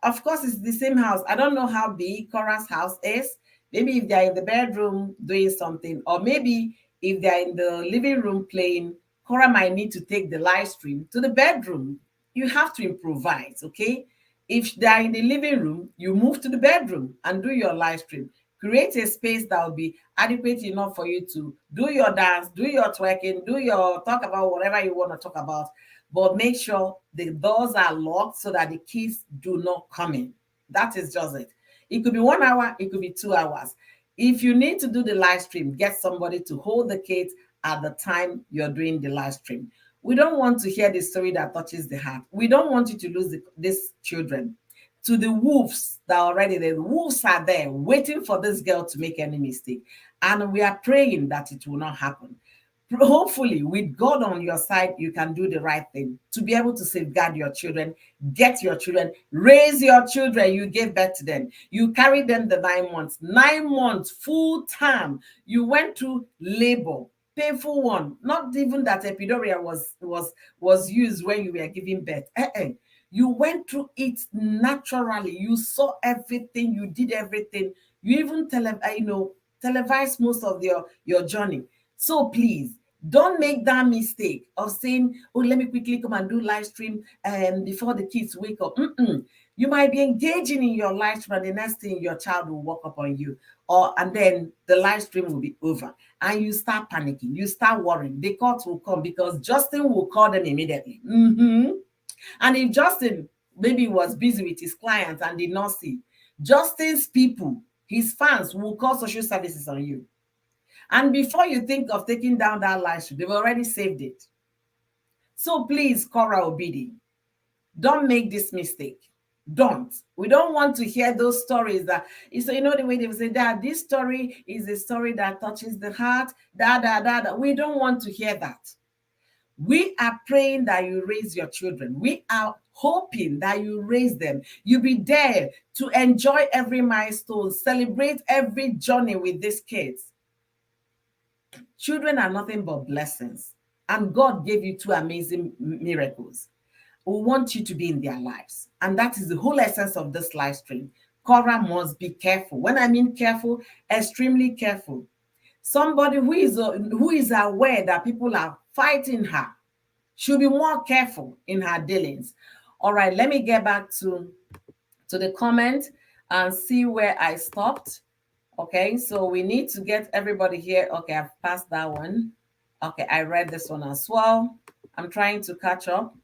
Of course, it's the same house. I don't know how big Cora's house is. Maybe if they're in the bedroom doing something, or maybe if they're in the living room playing, Cora might need to take the live stream to the bedroom. You have to improvise, okay? If they're in the living room, you move to the bedroom and do your live stream. Create a space that will be adequate enough for you to do your dance, do your twerking, do your talk about whatever you want to talk about, but make sure the doors are locked so that the kids do not come in. That is just it. It could be 1 hour, it could be 2 hours. If you need to do the live stream, get somebody to hold the kids at the time you're doing the live stream. We don't want to hear the story that touches the heart. We don't want you to lose these children to the wolves that are already there. The wolves are there waiting for this girl to make any mistake. And we are praying that it will not happen. Hopefully, with God on your side, you can do the right thing to be able to safeguard your children, get your children, raise your children. You gave birth to them. You carried them the 9 months, 9 months, full time. You went through labor, painful one. Not even that epidural was used when you were giving birth. You went through it naturally. You saw everything. You did everything. You even televised most of your journey. So please don't make that mistake of saying, "Oh, let me quickly come and do live stream before the kids wake up." You might be engaging in your live stream, and the next thing your child will walk up on you, and then the live stream will be over, and you start panicking, you start worrying. The court will come because Justin will call them immediately. And if Justin maybe was busy with his clients and did not see, Justin's people, his fans, will call social services on you. And before you think of taking down that live stream, they've already saved it. So please, Korra Obidi, don't make this mistake. Don't. We don't want to hear those stories that, so you know the way they will say that this story is a story that touches the heart, da. We don't want to hear that. We are praying that you raise your children. We are hoping that you raise them. You be there to enjoy every milestone, celebrate every journey with these kids. Children are nothing but blessings. And God gave you two amazing miracles. We want you to be in their lives. And that is the whole essence of this live stream. Korra must be careful. When I mean careful, extremely careful. Somebody who is aware that people are fighting her should be more careful in her dealings. All right, let me get back to the comment and see where I stopped. Okay, so we need to get everybody here. Okay, I've passed that one. Okay, I read this one as well. I'm trying to catch up.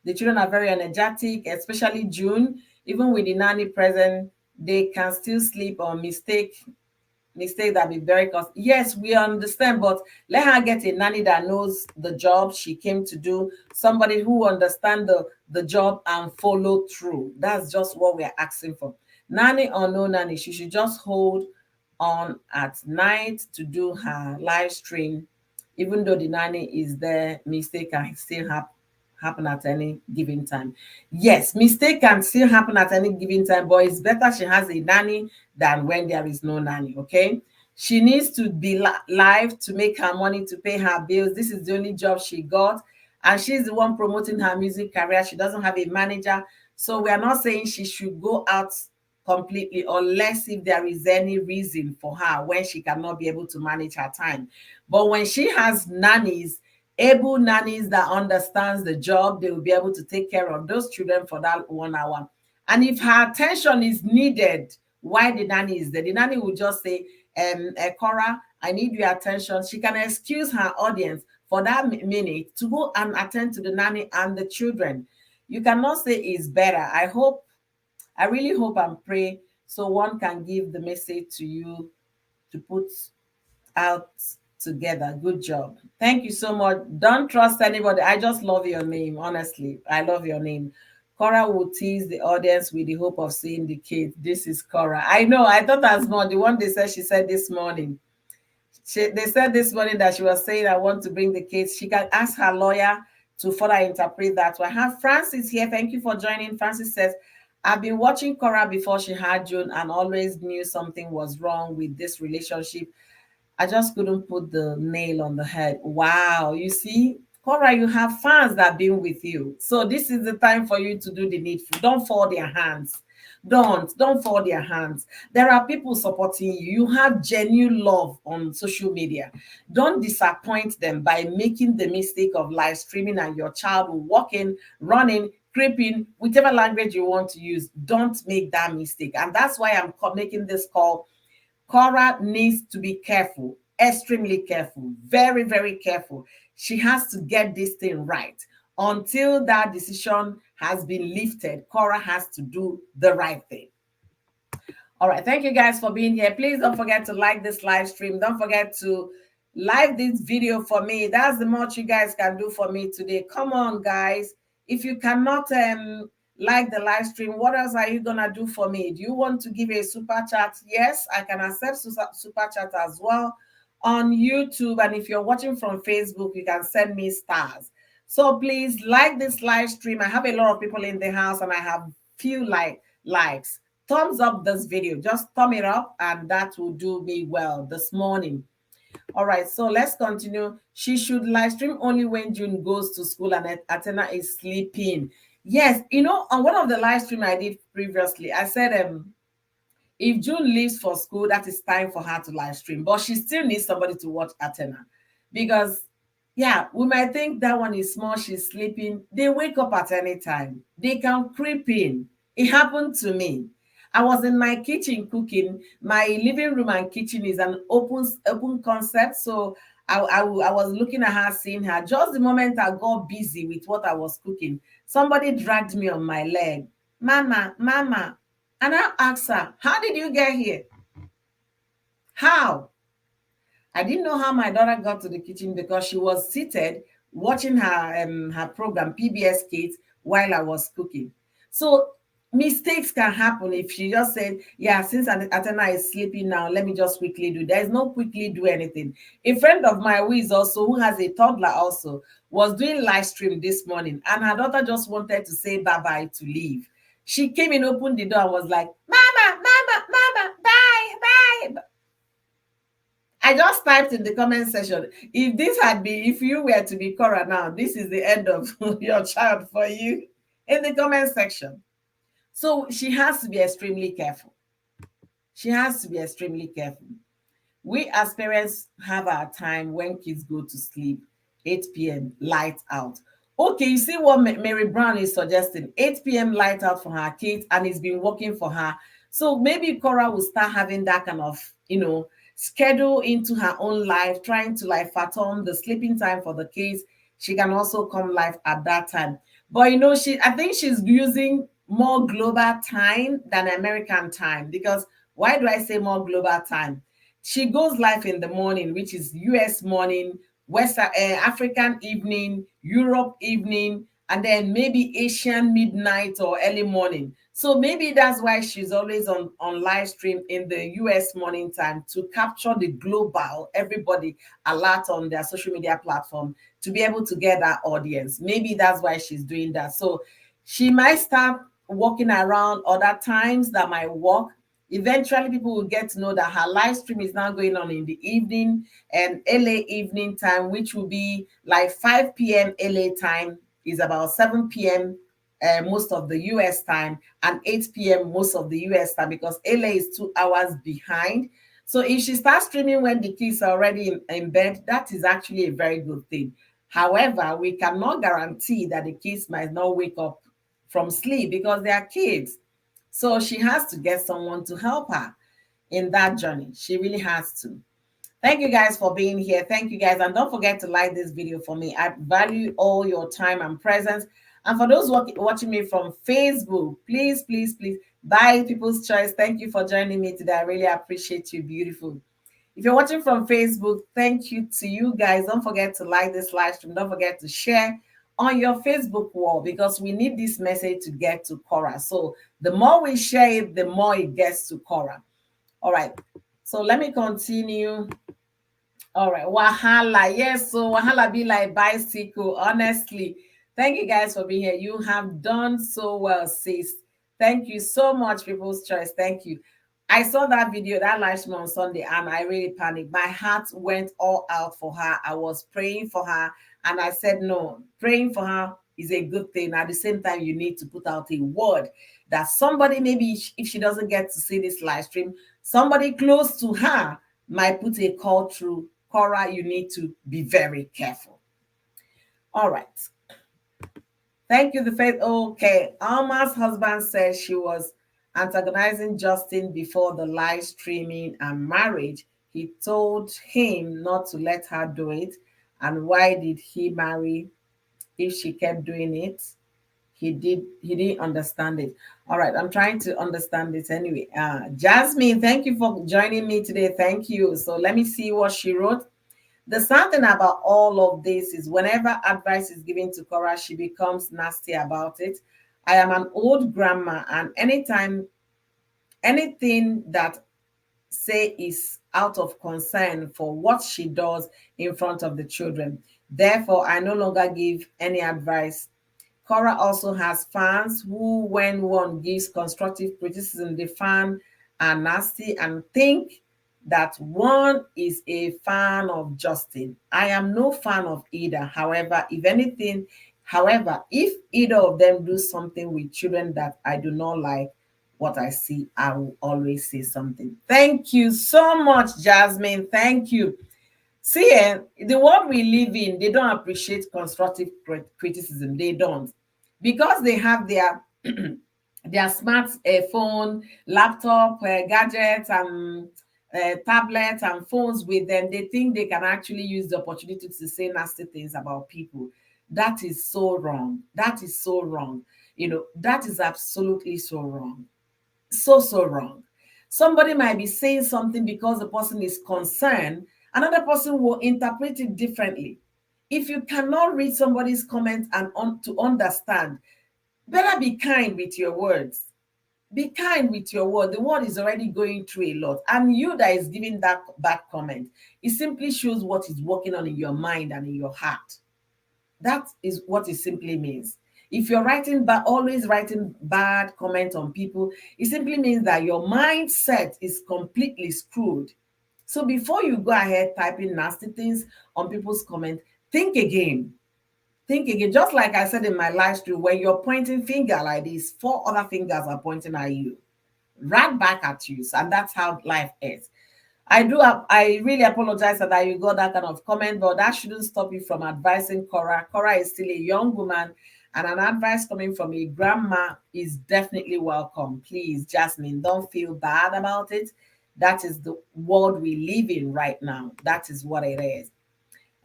The children are very energetic, especially June. Even with the nanny present, they can still sleep or mistake that be very cost. Yes, we understand, but let her get a nanny that knows the job she came to do, somebody who understands the job and follow through. That's just what we're asking for. Nanny or no nanny, she should just hold on at night to do her live stream. Even though the nanny is there, mistake can still happen at any given time. Yes, mistake can still happen at any given time, but it's better she has a nanny than when there is no nanny, okay? She needs to be live to make her money, to pay her bills. This is the only job she got, and she's the one promoting her music career. She doesn't have a manager. So we are not saying she should go out completely, unless if there is any reason for her when she cannot be able to manage her time. But when she has nannies, able nannies that understands the job, they will be able to take care of those children for that 1 hour. And if her attention is needed while the nanny is there, the nanny will just say, Korra, I need your attention. She can excuse her audience for that minute to go and attend to the nanny and the children. You cannot say it's better. I really hope and pray so one can give the message to you to put out together. Good job. Thank you so much. Don't trust anybody. I just love your name. Honestly, I love your name. Korra will tease the audience with the hope of seeing the kids. This is Korra. I know. I thought as more. The one they said she said this morning. They said this morning that she was saying, I want to bring the kids. She can ask her lawyer to further interpret that. So I have Francis here. Thank you for joining. Francis says, I've been watching Korra before she had June and always knew something was wrong with this relationship. I just couldn't put the nail on the head. Wow. You see, Korra, you have fans that have been with you. So this is the time for you to do the needful. Don't fall their hands. Don't fall their hands. There are people supporting you. You have genuine love on social media. Don't disappoint them by making the mistake of live streaming and your child will walk in, running, creeping, whichever language you want to use. Don't make that mistake. And that's why I'm making this call. Korra needs to be careful, extremely careful, very, very careful. She has to get this thing right. Until that decision has been lifted, Korra has to do the right thing. All right. Thank you guys for being here. Please don't forget to like this live stream. Don't forget to like this video for me. That's the much you guys can do for me today. Come on, guys. If you cannot like the live stream, what else are you gonna do for me? Do you want to give a super chat? Yes, I can accept super chat as well on YouTube. And if you're watching from Facebook, you can send me stars. So please like this live stream. I have a lot of people in the house and I have few likes. Thumbs up this video. Just thumb it up and that will do me well this morning. All right, so let's continue. She should live stream only when June goes to school and Athena is sleeping. Yes, on one of the live stream I did previously, I said if June leaves for school, that is time for her to live stream. But she still needs somebody to watch Athena. Because, yeah, we might think that one is small, she's sleeping. They wake up at any time. They can creep in. It happened to me. I was in my kitchen cooking. My living room and kitchen is an open concept. So I was looking at her, seeing her. Just the moment I got busy with what I was cooking, somebody dragged me on my leg. Mama, mama. And I asked her, how did you get here? How? I didn't know how my daughter got to the kitchen because she was seated watching her program, PBS Kids, while I was cooking. So mistakes can happen if she just said, yeah, since Athena is sleeping now, let me just quickly do. There is no quickly do anything. A friend of mine who has a toddler also, was doing live stream this morning and her daughter just wanted to say bye-bye to leave. She came in, opened the door and was like, mama, mama, mama, bye, bye. I just typed in the comment section, if you were to be Korra now, this is the end of your child for you, in the comment section. So she has to be extremely careful. She has to be extremely careful. We as parents have our time when kids go to sleep, 8 p.m., light out. Okay, you see what Mary Brown is suggesting, 8 p.m. light out for her kids, and it's been working for her. So maybe Korra will start having that kind of, schedule into her own life, trying to fathom the sleeping time for the kids. She can also come live at that time. But I think she's using more global time than American time. Because why do I say more global time? She goes live in the morning, which is US morning, West African evening, Europe evening, and then maybe Asian midnight or early morning. So maybe that's why she's always on live stream in the US morning time to capture the global, everybody alert on their social media platform to be able to get that audience. Maybe that's why she's doing that. So she might start walking around other times that might work. Eventually, people will get to know that her live stream is now going on in the evening and LA evening time, which will be like 5 p.m. LA time is about 7 p.m. Most of the US time, and 8 p.m. most of the US time, because LA is 2 hours behind. So if she starts streaming when the kids are already in bed, that is actually a very good thing. However, we cannot guarantee that the kids might not wake up from sleep because they are kids. So she has to get someone to help her in that journey. She really has to. Thank you guys for being here. Thank you guys. And don't forget to like this video for me. I value all your time and presence. And for those watching me from Facebook, please, please, please, by People's Choice, thank you for joining me today. I really appreciate you. Beautiful. If you're watching from Facebook, thank you to you guys. Don't forget to like this live stream. Don't forget to share on your Facebook wall, because we need this message to get to Korra. So the more we share it, the more it gets to Korra. All right. So let me continue. All right, Wahala. Yes, so Wahala be like bicycle. Honestly, thank you guys for being here. You have done so well, sis. Thank you so much, People's Choice. Thank you. I saw that video, that live stream on Sunday, and I really panicked. My heart went all out for her. I was praying for her, and I said, no, praying for her is a good thing. At the same time, you need to put out a word that somebody, maybe if she doesn't get to see this live stream, somebody close to her might put a call through. Korra, you need to be very careful. All right. Thank you, the faith. Okay. Alma's husband says she was antagonizing Justin before the live streaming and marriage. He told him not to let her do it. And why did he marry if she kept doing it? He didn't understand it. All right, I'm trying to understand it anyway. Jasmine, thank you for joining me today. Thank you. So let me see what she wrote. The sad thing about all of this is whenever advice is given to Korra, she becomes nasty about it. I am an old grandma, and anytime anything that say is out of concern for what she does in front of the children. Therefore, I no longer give any advice. Korra also has fans who, when one gives constructive criticism, the fan are nasty and think that one is a fan of Justin. I am no fan of either. However, if either of them do something with children that I do not like what I see, I will always say something. Thank you so much, Jasmine. Thank you. See, the world we live in, they don't appreciate constructive criticism. They don't, because they have their their smart phone, laptop, gadgets, and tablets and phones with them. They think they can actually use the opportunity to say nasty things about people. That is so wrong. That is so wrong. That is absolutely so wrong. So wrong. Somebody might be saying something because the person is concerned, another person will interpret it differently. If you cannot read somebody's comment and to understand, better be kind with your words. Be kind with your word. The word is already going through a lot, and you that is giving that bad comment, it simply shows what is working on in your mind and in your heart. That is what it simply means. If you're always writing bad comment on people, it simply means that your mindset is completely screwed. So before you go ahead typing nasty things on people's comment, think again. Think again. Just like I said in my live stream, when you're pointing finger like this, 4 other fingers are pointing at you, right back at you. And that's how life is. I really apologize that you got that kind of comment, but that shouldn't stop you from advising Korra. Korra is still a young woman, and an advice coming from a grandma is definitely welcome. Please, Jasmine, don't feel bad about it. That is the world we live in right now. That is what it is.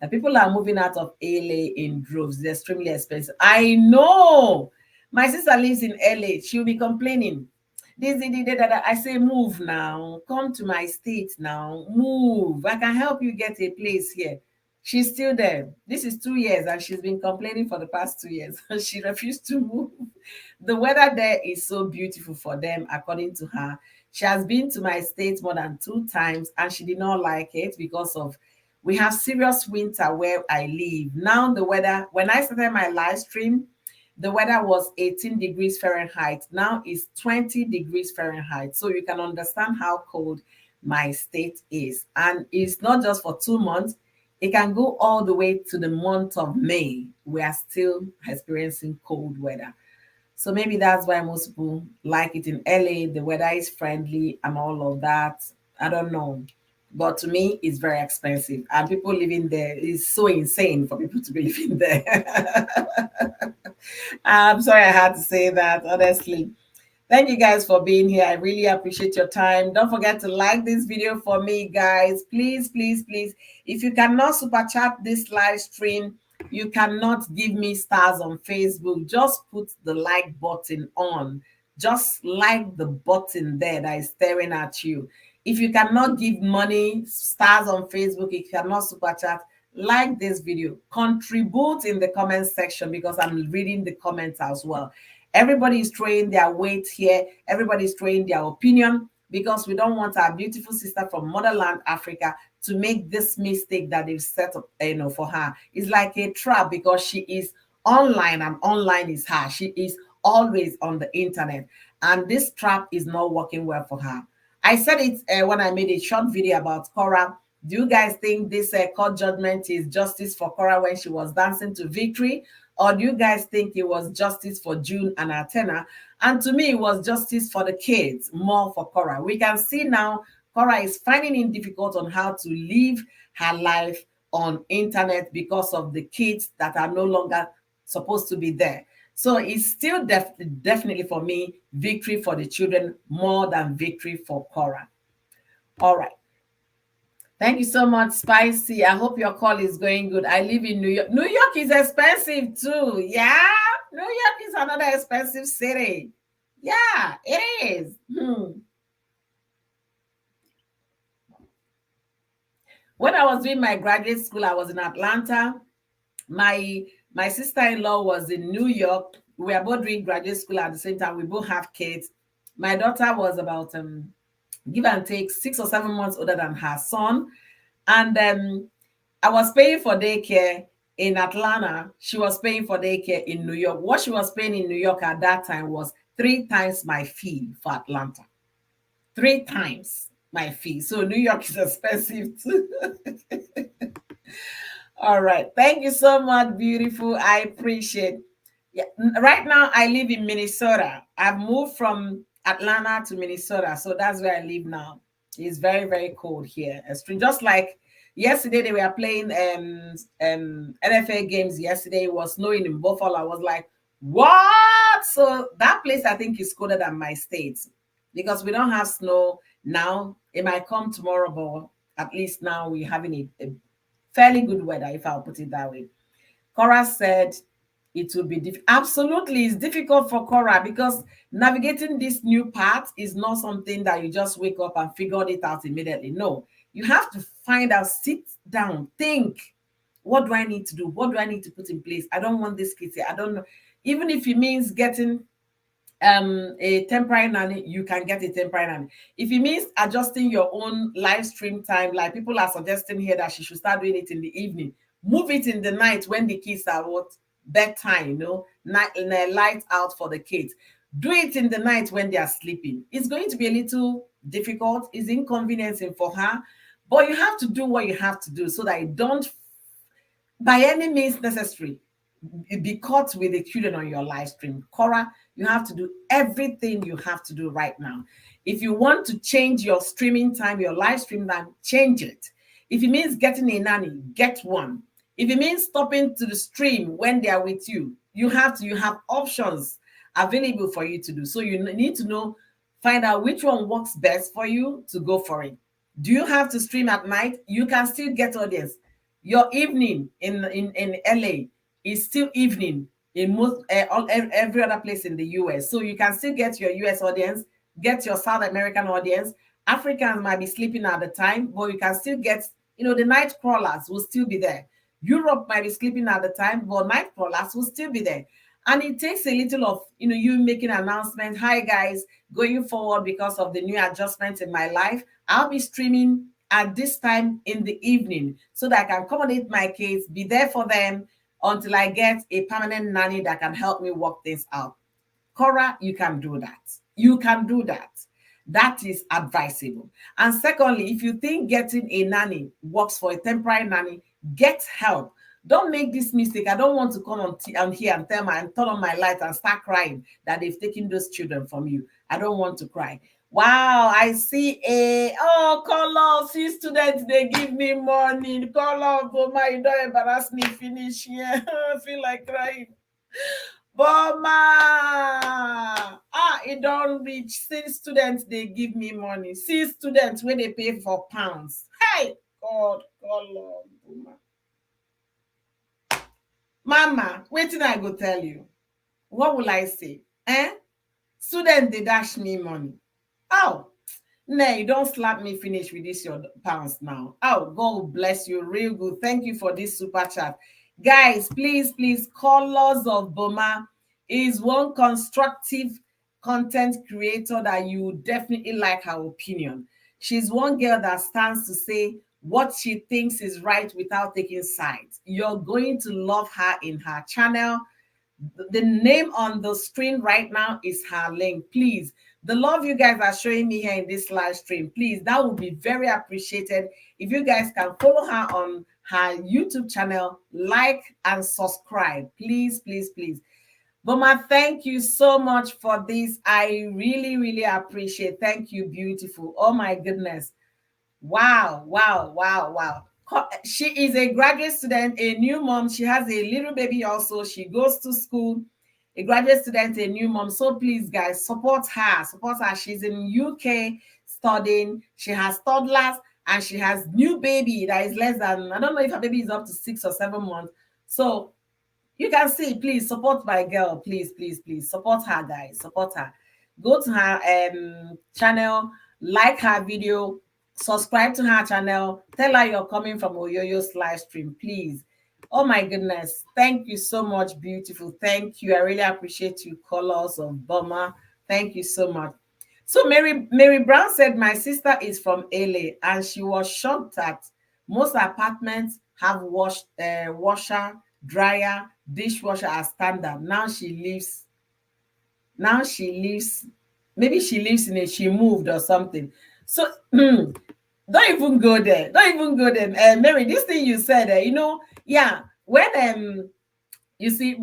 And people are moving out of LA in droves. It's extremely expensive. I know. My sister lives in LA. She'll be complaining. I say, move now. Come to my state now. Move. I can help you get a place here. She's still there. This is 2 years, and she's been complaining for the past 2 years. She refused to move. The weather there is so beautiful for them, according to her. She has been to my state more than 2 times, and she did not like it because of we have serious winter where I live. Now the weather, when I started my live stream, the weather was 18 degrees Fahrenheit. Now it's 20 degrees Fahrenheit. So you can understand how cold my state is. And it's not just for 2 months, it can go all the way to the month of May. We are still experiencing cold weather. So maybe that's why most people like it in LA. The weather is friendly and all of that. I don't know. But to me, it's very expensive. And people living there is so insane for people to be living there. I'm sorry I had to say that, honestly. Thank you guys for being here. I really appreciate your time. Don't forget to like this video for me, guys. Please, please, please. If you cannot super chat this live stream, you cannot give me stars on Facebook. Just put the like button on. Just like the button there that is staring at you. If you cannot give money, stars on Facebook, if you cannot super chat, like this video. Contribute in the comment section because I'm reading the comments as well. Everybody is throwing their weight here. Everybody is throwing their opinion because we don't want our beautiful sister from motherland Africa to make this mistake that they've set up, for her. It's like a trap because she is online and online is her. She is always on the internet, and this trap is not working well for her. I said it when I made a short video about Korra. Do you guys think this court judgment is justice for Korra when she was dancing to victory? Or do you guys think it was justice for June and Athena? And to me, it was justice for the kids, more for Korra. We can see now Korra is finding it difficult on how to live her life on internet because of the kids that are no longer supposed to be there. So it's still definitely for me, victory for the children more than victory for Korra. All right. Thank you so much, Spicy. I hope your call is going good. I live in New York. New York is expensive too. Yeah, New York is another expensive city. Yeah, it is. When I was doing my graduate school, I was in Atlanta. My sister-in-law was in New York. We were both doing graduate school at the same time. We both have kids. My daughter was about give and take 6 or 7 months older than her son. And I was paying for daycare in Atlanta. She was paying for daycare in New York. What she was paying in New York at that time was 3 times my fee for Atlanta. 3 times my fee. So New York is expensive too. All right. Thank you so much, beautiful. I appreciate. Yeah. Right now, I live in Minnesota. I've moved from Atlanta to Minnesota, so that's where I live now. It's very, very cold here. Just like yesterday, they were playing NFL games. Yesterday, it was snowing in Buffalo. I was like, what? So that place, I think, is colder than my state because we don't have snow now. It might come tomorrow, but at least now we're having a fairly good weather, if I'll put it that way. Korra said it will be absolutely, it's difficult for Korra because navigating this new path is not something that you just wake up and figure it out immediately. No, you have to find out, sit down, think, what do I need to do? What do I need to put in place? I don't want this kid here. I don't know. Even if it means getting a temporary nanny, you can get a temporary nanny. If it means adjusting your own live stream time, like people are suggesting here that she should start doing it in the evening, move it in the night when the kids are what bedtime, night light out for the kids. Do it in the night when they are sleeping. It's going to be a little difficult. It's inconveniencing for her, but you have to do what you have to do so that you don't, by any means necessary, be caught with the children on your live stream. Korra, you have to do everything you have to do right now. If you want to change your streaming time, your live stream time, change it. If it means getting a nanny, get one. If it means stopping to the stream when they are with you, you have options available for you to do. So you need to find out which one works best for you to go for it. Do you have to stream at night? You can still get audience. Your evening in LA is still evening in most every other place in the US. So you can still get your US audience, get your South American audience. Africans might be sleeping at the time, but you can still get The night crawlers will still be there. Europe might be sleeping at the time, but night crawlers will still be there. And it takes a little of you making an announcement. Hi guys, going forward, because of the new adjustments in my life, I'll be streaming at this time in the evening so that I can accommodate my kids, be there for them until I get a permanent nanny that can help me work things out. Korra, you can do that. You can do that. That is advisable. And secondly, if you think getting a nanny works for a temporary nanny, get help. Don't make this mistake. I don't want to come on here and turn on my light and start crying that they've taken those children from you. I don't want to cry. Wow, I see color. See students, they give me money. Color, oh my, don't embarrass me. Finish here. I feel like crying. Boma, it don't reach. See students, they give me money. See students when they pay for pounds. Hey, God, color, Boma. Mama, wait till I go tell you. What will I say? Student, they dash me money. Oh, nay, don't slap me finish with this your pounds now. Oh, God bless you. Real good. Thank you for this super chat. Guys, please, Colors of Boma is one constructive content creator that you definitely like her opinion. She's one girl that stands to say what she thinks is right without taking sides. You're going to love her in her channel. The name on the screen right now is her link. Please, the love you guys are showing me here in this live stream, please, that would be very appreciated if you guys can follow her on her YouTube channel, like and subscribe. Please. Boma, thank you so much for this. I really appreciate. Thank you, beautiful. Oh my goodness. Wow. She is a graduate student, a new mom. She has a little baby also. She goes to school. A graduate student, a new mom. So please, guys, support her. She's in UK studying. She has toddlers and she has new baby that is less than, I don't know if her baby is up to 6 or 7 months. So you can see, please support my girl. Please. Support her, guys. Support her. Go to her channel, like her video, subscribe to her channel, tell her you're coming from Oyoyo's live stream, please. Oh my goodness. Thank you so much, beautiful. Thank you. I really appreciate you, Colors of Boma. Thank you so much. So Mary Brown said, my sister is from LA and she was shocked that most apartments have washer, dryer, dishwasher as standard. Maybe she lives in it, she moved or something. So don't even go there. Mary, this thing you said, when you see,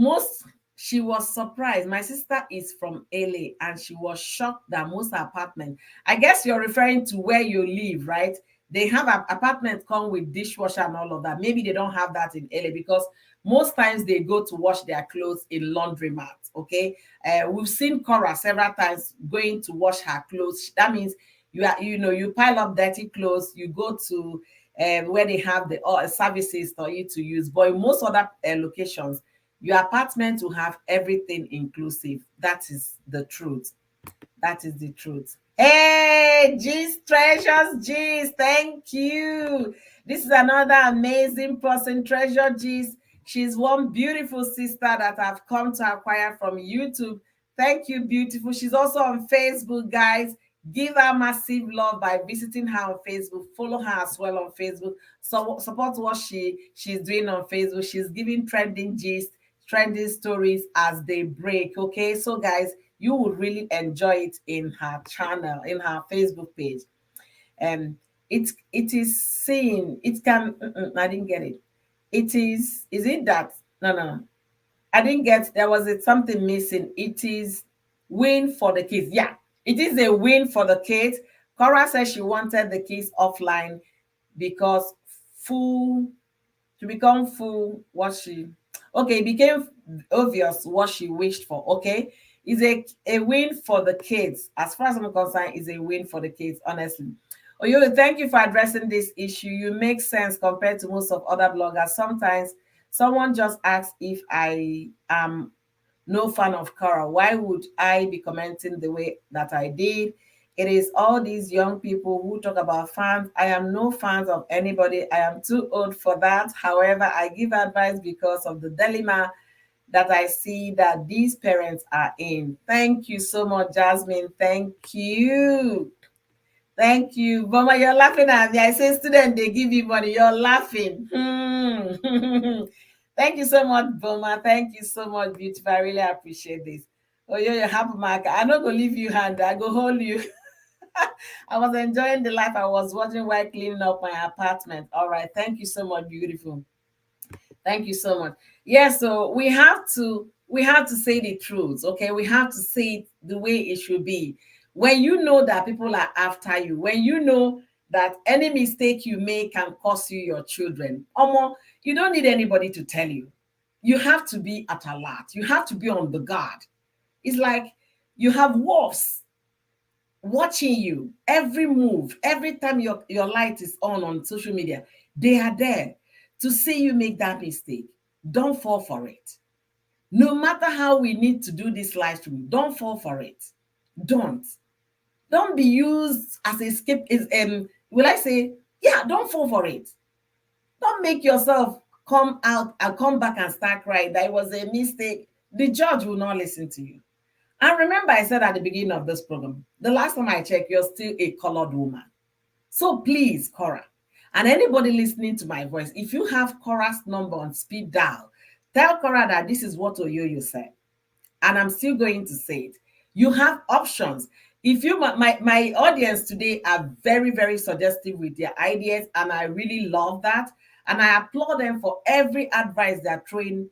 she was surprised. My sister is from LA and she was shocked that most apartments, I guess you're referring to where you live, right? They have apartments come with dishwasher and all of that. Maybe they don't have that in LA because most times they go to wash their clothes in laundromats. Okay, we've seen Korra several times going to wash her clothes. That means you pile up dirty clothes, you go to where they have the services for you to use. But in most other locations, your apartment will have everything inclusive. That is the truth. Hey, G's Treasures, G's, thank you. This is another amazing person, Treasure G's. She's one beautiful sister that I've come to acquire from YouTube. Thank you, beautiful. She's also on Facebook, guys. Give her massive love by visiting her on Facebook. Follow her as well on Facebook. So support what she's doing on Facebook. She's giving trending gist, trending stories as they break. Okay, so guys, you would really enjoy it in her channel, in her Facebook page. It is seen. It can. I didn't get it. It is. Is it that? No. I didn't get. There was something missing. It is win for the kids. Yeah, it is a win for the kids. Korra said she wanted the kids offline because to become full. It became obvious what she wished for. Okay, is a win for the kids. As far as I'm concerned, is a win for the kids, honestly. Oyo, thank you for addressing this issue. You make sense compared to most of other bloggers. Sometimes someone just asks if I am no fan of Korra. Why would I be commenting the way that I did? It is all these young people who talk about fans. I am no fans of anybody. I am too old for that. However, I give advice because of the dilemma that I see that these parents are in. Thank you so much, Jasmine. Thank you. Thank you. Mama, you're laughing at me. I say, student, they give you money. You're laughing. Thank you so much, Boma. Thank you so much, beautiful. I really appreciate this. Oh, you're happy, Mark. I'm not going to leave you hand. I go hold you. I was enjoying the life I was watching while cleaning up my apartment. All right. Thank you so much, beautiful. Thank you so much. Yeah, so we have to say the truth, okay? We have to say it the way it should be. When you know that people are after you, when you know that any mistake you make can cost you your children, you don't need anybody to tell you. You have to be at alert. You have to be on the guard. It's like you have wolves watching you every move, every time your light is on social media. They are there to see you make that mistake. Don't fall for it. No matter how we need to do this live stream, don't fall for it. Don't be used as a skip is will I say, yeah, don't fall for it. Don't make yourself come out and come back and start crying that it was a mistake. The judge will not listen to you. And remember, I said at the beginning of this program, the last time I checked, you're still a colored woman. So please, Korra, and anybody listening to my voice, if you have Korra's number on speed dial, tell Korra that this is what Oyoyo said. And I'm still going to say it. You have options. If you, my audience today are very, very suggestive with their ideas, and I really love that. And I applaud them for every advice they're throwing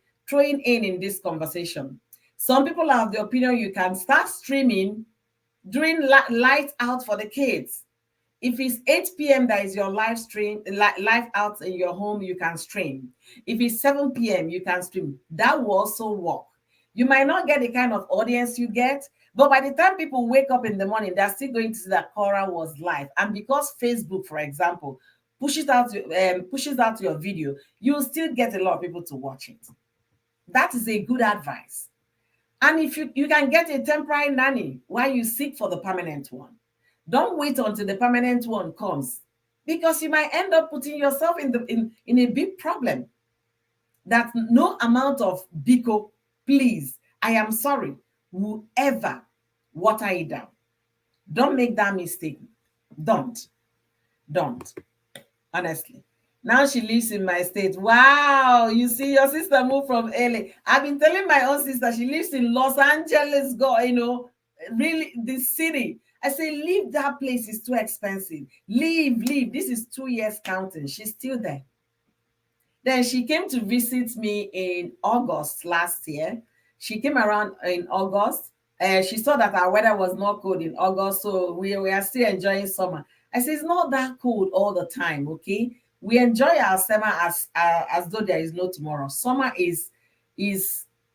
in this conversation. Some people have the opinion you can start streaming during light out for the kids. If it's 8 p.m. that is your live stream, live out in your home, you can stream. If it's 7 p.m., you can stream. That will also work. You might not get the kind of audience you get, but by the time people wake up in the morning, they're still going to see that Korra was live. And because Facebook, for example, pushes out your video, you'll still get a lot of people to watch it. That is a good advice. And if you can get a temporary nanny while you seek for the permanent one. Don't wait until the permanent one comes, because you might end up putting yourself in a big problem. That no amount of biko, please, I am sorry, will ever water it down. Don't make that mistake. Don't. Honestly. Now she lives in my state. Wow, you see, your sister moved from LA. I've been telling my own sister she lives in Los Angeles, really the city. I say, leave that place, it's too expensive. Leave. This is 2 years counting. She's still there. Then she came to visit me in August last year. She came around in August. She saw that our weather was not cold in August, so we are still enjoying summer. I say, it's not that cold all the time, okay? We enjoy our summer as though there is no tomorrow. Summer is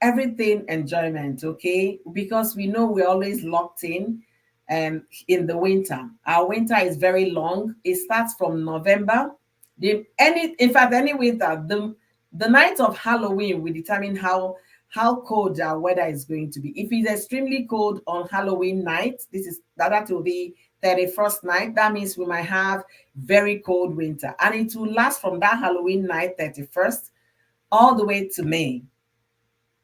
everything enjoyment, okay? Because we know we're always locked in the winter. Our winter is very long. It starts from November. Any winter, the night of Halloween will determine how cold our weather is going to be. If it's extremely cold on Halloween night, that will be 31st night. That means we might have very cold winter, and it will last from that Halloween night, 31st, all the way to May.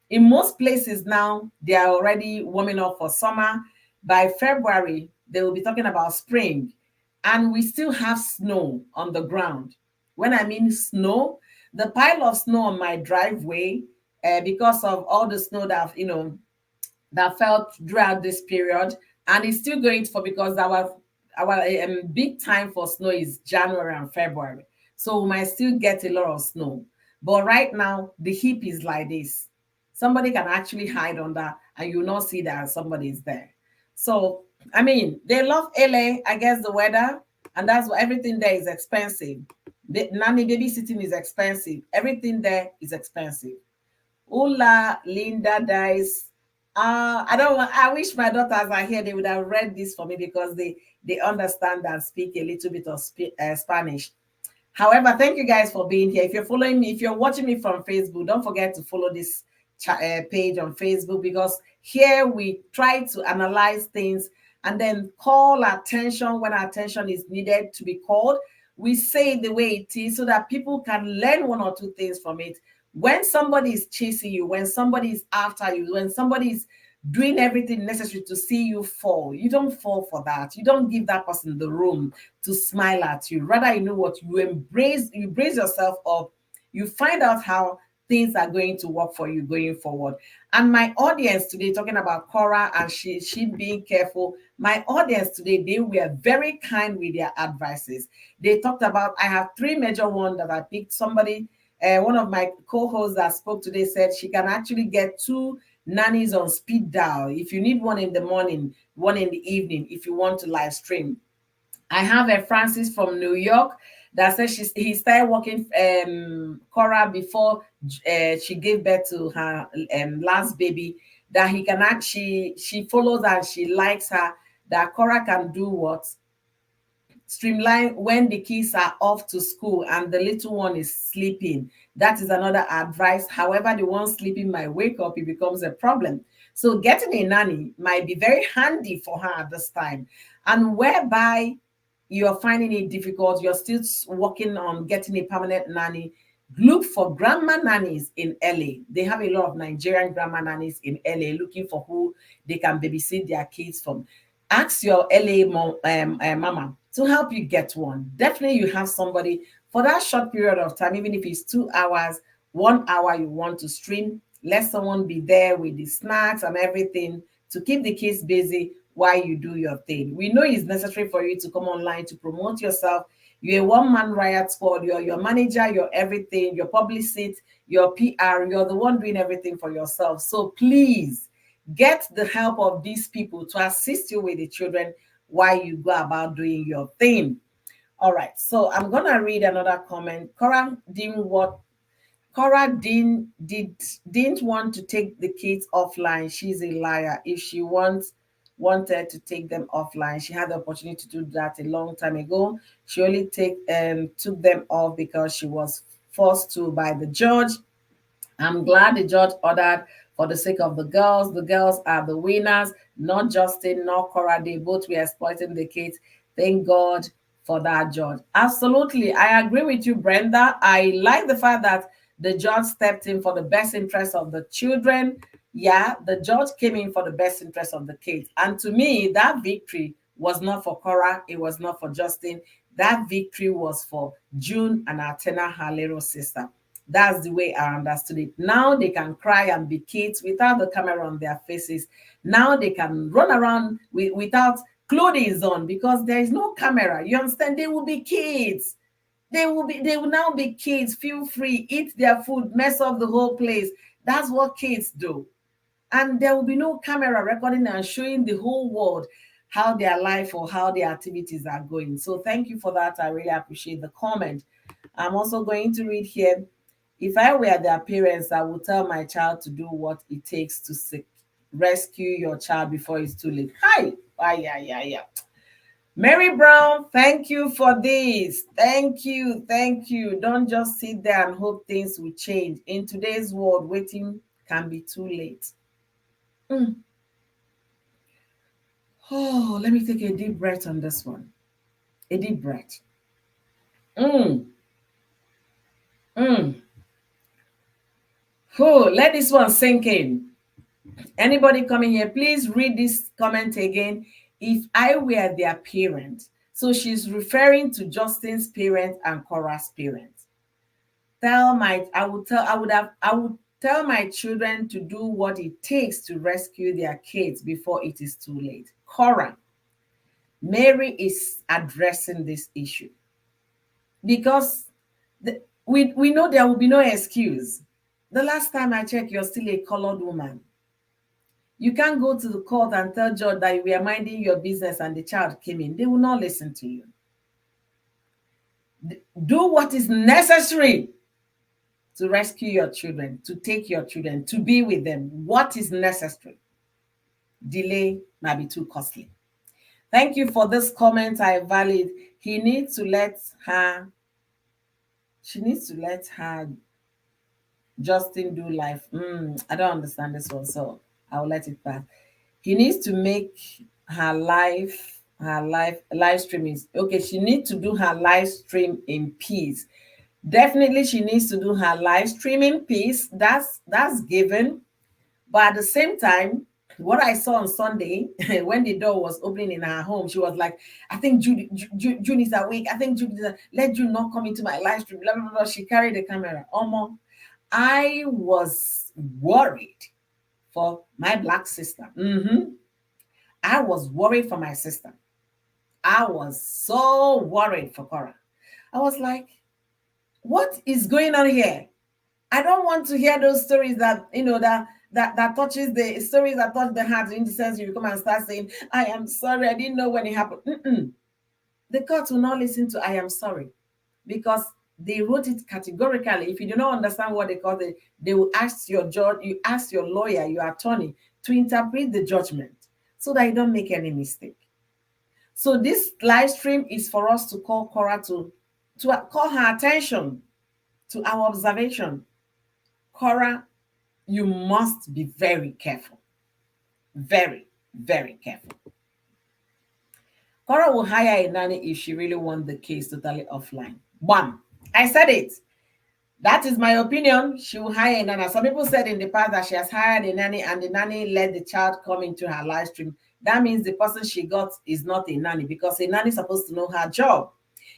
In most places now, they are already warming up for summer. By February, they will be talking about spring, and we still have snow on the ground. When I mean snow, the pile of snow on my driveway, because of all the snow that fell throughout this period, and it's still going for, because our big time for snow is January and February, so we might still get a lot of snow. But right now, the heap is like this. Somebody can actually hide under, and you will not see that somebody is there. So, I mean, they love LA, I guess, the weather, and that's why everything there is expensive. Nanny babysitting is expensive. Everything there is expensive. Ula, Linda dies. I wish my daughters are here. They would have read this for me, because they understand and speak a little bit of Spanish. However, thank you guys for being here. If you're following me, if you're watching me from Facebook, don't forget to follow this page on Facebook, because here we try to analyze things and then call attention when attention is needed to be called. We say it the way it is so that people can learn one or two things from it. When somebody is chasing you, when somebody is after you, when somebody is doing everything necessary to see you fall, you don't fall for that. You don't give that person the room to smile at you. Rather, you know what, you brace yourself up, you find out how things are going to work for you going forward. And my audience today, talking about Korra and she being careful, my audience today, they were very kind with their advices. They talked about, I have three major ones that I picked. Somebody, one of my co-hosts that spoke today said she can actually get two nannies on speed dial. If you need one in the morning, one in the evening, if you want to live stream. I have a Francis from New York that says he started working Korra before she gave birth to her last baby. That he can actually, she follows and she likes her. That Korra can do what, streamline when the kids are off to school and the little one is sleeping. That is another advice. However, the one sleeping might wake up, it becomes a problem. So getting a nanny might be very handy for her at this time. And whereby you're finding it difficult, you're still working on getting a permanent nanny, look for grandma nannies in LA. They have a lot of Nigerian grandma nannies in LA looking for who they can babysit their kids from. Ask your LA mama to help you get one. Definitely, you have somebody for that short period of time, even if it's 2 hours, 1 hour you want to stream. Let someone be there with the snacks and everything to keep the kids busy while you do your thing. We know it's necessary for you to come online to promote yourself. You're a one-man riot squad. You're your manager, you're everything, your publicist, your PR. You're the one doing everything for yourself. So please get the help of these people to assist you with the children while you go about doing your thing. All right, so I'm gonna read another comment. Korra didn't want to take the kids offline. She's a liar. If she wanted to take them offline, she had the opportunity to do that a long time ago. She only took them off because she was forced to by the judge. I'm glad the judge ordered for the sake of the girls. The girls are the winners, not Justin, nor Korra. They both were exploiting the kids. Thank God for that judge. Absolutely. I agree with you, Brenda. I like the fact that the judge stepped in for the best interest of the children. Yeah, the judge came in for the best interest of the kids. And to me, that victory was not for Korra. It was not for Justin. That victory was for June and Atena, her little sister. That's the way I understood it. Now they can cry and be kids without the camera on their faces. Now they can run around without clothing on because there is no camera. You understand? They will be kids. They will now be kids. Feel free, eat their food, mess up the whole place. That's what kids do. And there will be no camera recording and showing the whole world how their life or how their activities are going. So thank you for that. I really appreciate the comment. I'm also going to read here. If I were their parents, I would tell my child to do what it takes to rescue your child before it's too late. Hi. Ah, yeah, yeah, yeah. Mary Brown, thank you for this. Thank you. Thank you. Don't just sit there and hope things will change. In today's world, waiting can be too late. Oh, let me take a deep breath on this one. A deep breath. Mm. Mm. Oh, let this one sink in. Anybody coming here, please read this comment again. If I were their parent. So she's referring to Justin's parent and Korra's parent. I would tell my children to do what it takes to rescue their kids before it is too late. Korra, Mary is addressing this issue because we know there will be no excuse. The last time I checked, you're still a colored woman. You can't go to the court and tell judge that you were minding your business and the child came in. They will not listen to you. Do what is necessary to rescue your children, to take your children, to be with them. What is necessary? Delay might be too costly. Thank you for this comment. I valid. He needs to let her, she needs to let her Justin do life. I don't understand this one, so I'll let it pass. He needs to make live stream is okay. She needs to do her live stream in peace. Definitely she needs to do her live stream in peace. That's given. But at the same time, what I saw on Sunday, when the door was opening in her home, she was like, I think June is awake. I think let June not come into my live stream. Blah, blah, blah. She carried the camera. I was worried for my black sister. I was worried for my sister. I was so worried for Korra. I was like, what is going on here? I don't want to hear those stories that that touches the stories that touch the heart. In the sense you come and start saying, "I am sorry, I didn't know when it happened." The court will not listen to "I am sorry," because they wrote it categorically. If you do not understand what they call it, they will ask your judge, you ask your lawyer, your attorney to interpret the judgment so that you don't make any mistake. So this live stream is for us to call Korra to call her attention to our observation. Korra, you must be very careful. Very, very careful. Korra will hire a nanny if she really wants the case totally offline. One, I said it. That is my opinion. She will hire a nanny. Some people said in the past that she has hired a nanny and the nanny let the child come into her live stream. That means the person she got is not a nanny, because a nanny is supposed to know her job.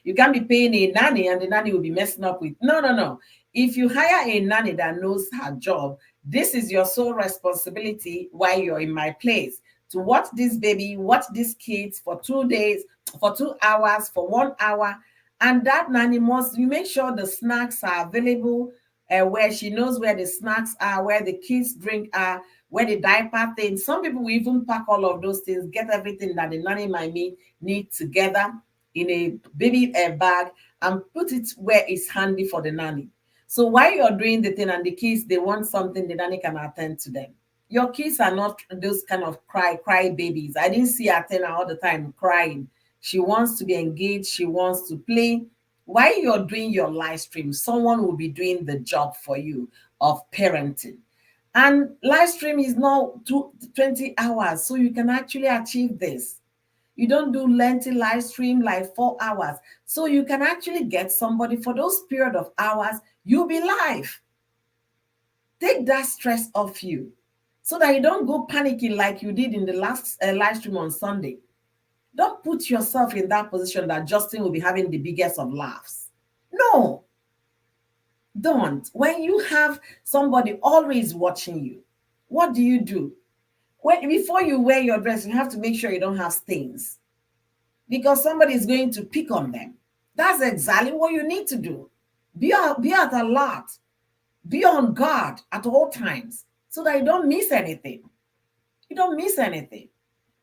You can't be paying a nanny and the nanny will be messing up with. No, no, no. If you hire a nanny that knows her job, this is your sole responsibility while you're in my place to watch this baby, watch these kids for 2 days, for 2 hours, for 1 hour. And that nanny must, you make sure the snacks are available, where she knows where the snacks are, where the kids drink are, where the diaper things. Some people will even pack all of those things, get everything that the nanny might need together in a baby bag and put it where it's handy for the nanny. So while you're doing the thing and the kids, they want something, the nanny can attend to them. Your kids are not those kind of cry babies. I didn't see Athena all the time crying. She wants to be engaged. She wants to play. While you're doing your live stream, someone will be doing the job for you of parenting. And live stream is not 20 hours, so you can actually achieve this. You don't do lengthy live stream like 4 hours. So you can actually get somebody for those period of hours, you'll be live. Take that stress off you so that you don't go panicking like you did in the last live stream on Sunday. Don't put yourself in that position that Justin will be having the biggest of laughs. No, don't. When you have somebody always watching you, what do? Before you wear your dress, you have to make sure you don't have stains, because somebody is going to pick on them. That's exactly what you need to do. Be at alert. Be on guard at all times so that you don't miss anything. You don't miss anything.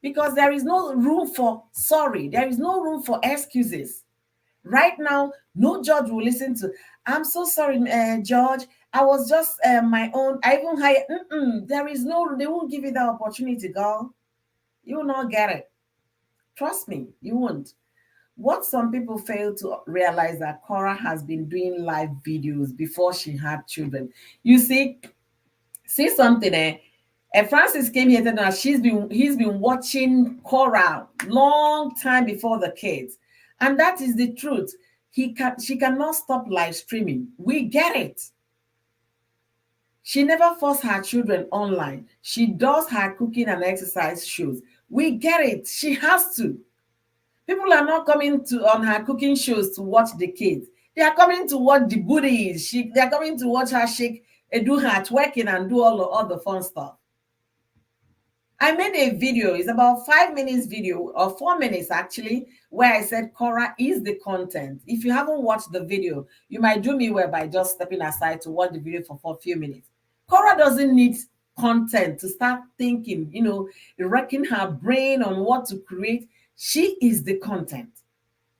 Because there is no room for sorry. There is no room for excuses. Right now, no judge will listen to, I'm so sorry, George. I was just my own. I even hired. There is no, they won't give you that opportunity, girl. You will not get it. Trust me, you won't. What some people fail to realize that Korra has been doing live videos before she had children. You see something there. And Francis came here and he's been watching Korra long time before the kids. And that is the truth. She cannot stop live streaming. We get it. She never forced her children online. She does her cooking and exercise shows. We get it. She has to. People are not coming on her cooking shows to watch the kids. They are coming to watch the booties. They are coming to watch her shake, do her twerking and do all the fun stuff. I made a video, it's about 5 minutes video, or 4 minutes actually, where I said Korra is the content. If you haven't watched the video, you might do me well by just stepping aside to watch the video for a few minutes. Korra doesn't need content to start thinking, wrecking her brain on what to create. She is the content.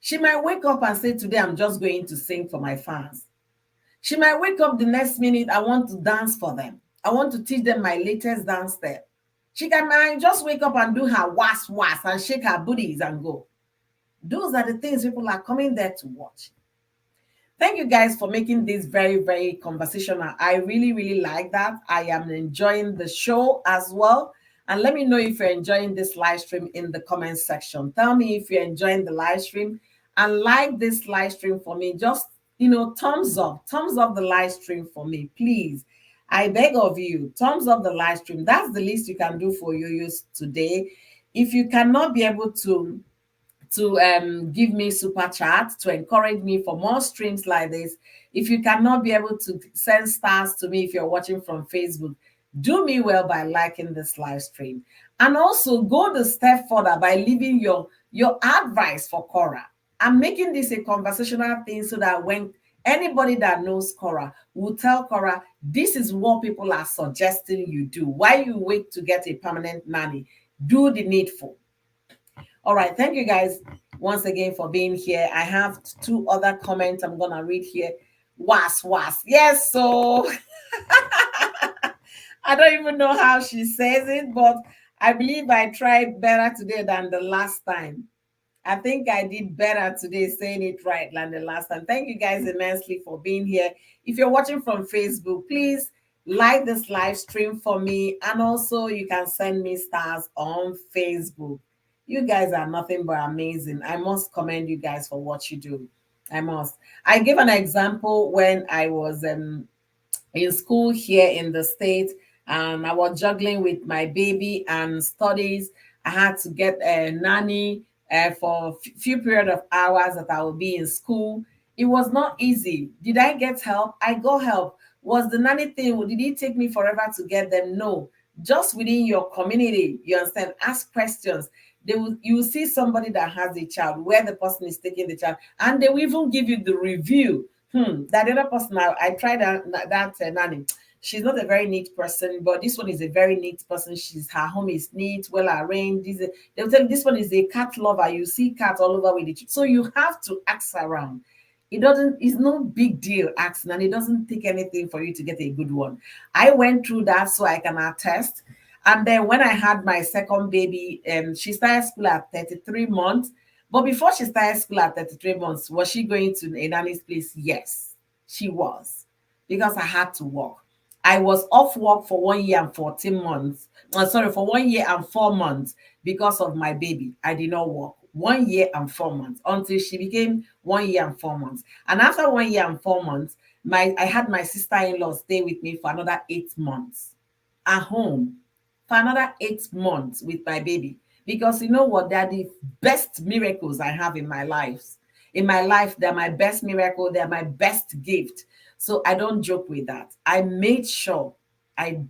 She might wake up and say, today I'm just going to sing for my fans. She might wake up the next minute, I want to dance for them. I want to teach them my latest dance step. She might just wake up and do her was and shake her booties and go. Those are the things people are coming there to watch. Thank you guys for making this very, very conversational. I really, really like that. I am enjoying the show as well. And let me know if you're enjoying this live stream in the comment section. Tell me if you're enjoying the live stream and like this live stream for me. Just, thumbs up the live stream for me, please. I beg of you, thumbs up the live stream. That's the least you can do for Yo-Yos today. If you cannot be able to give me super chat to encourage me for more streams like this, if you cannot be able to send stars to me if you're watching from Facebook, do me well by liking this live stream. And also go the step further by leaving your advice for Korra. I'm making this a conversational thing so that when anybody that knows Korra will tell Korra, this is what people are suggesting you do. Why you wait to get a permanent nanny? Do the needful. All right, thank you guys once again for being here. I have two other comments I'm gonna read here. Was. Yes, so I don't even know how she says it, but I believe I tried better today than the last time. I think I did better today saying it right than the last time. Thank you guys immensely for being here. If you're watching from Facebook, please like this live stream for me. And also you can send me stars on Facebook. You guys are nothing but amazing. I must commend you guys for what you do. I must. I give an example when I was in school here in the States, and I was juggling with my baby and studies. I had to get a nanny for a few period of hours that I will be in school. It was not easy. Did I get help? I got help. Was the nanny thing, did it take me forever to get them? No. Just within your community, you understand, ask questions. You will see somebody that has a child, where the person is taking the child, and they will even give you the review. That other person, I tried that nanny. She's not a very neat person, but this one is a very neat person. Her home is neat, well arranged. They'll tell you this one is a cat lover. You see cats all over with it. So you have to ask around. It's no big deal asking, and it doesn't take anything for you to get a good one. I went through that so I can attest. And then when I had my second baby, she started school at 33 months. But before she started school at 33 months, was she going to a nanny's place? Yes, she was, because I had to work. I was off work for 1 year and 14 months. For 1 year and 4 months because of my baby. I did not work 1 year and 4 months until she became 1 year and 4 months. And after 1 year and 4 months, I had my sister-in-law stay with me for another 8 months at home, for another 8 months with my baby. Because you know what? They're the best miracles I have in my life. In my life, they're my best miracle. They're my best gift. So I don't joke with that. I made sure I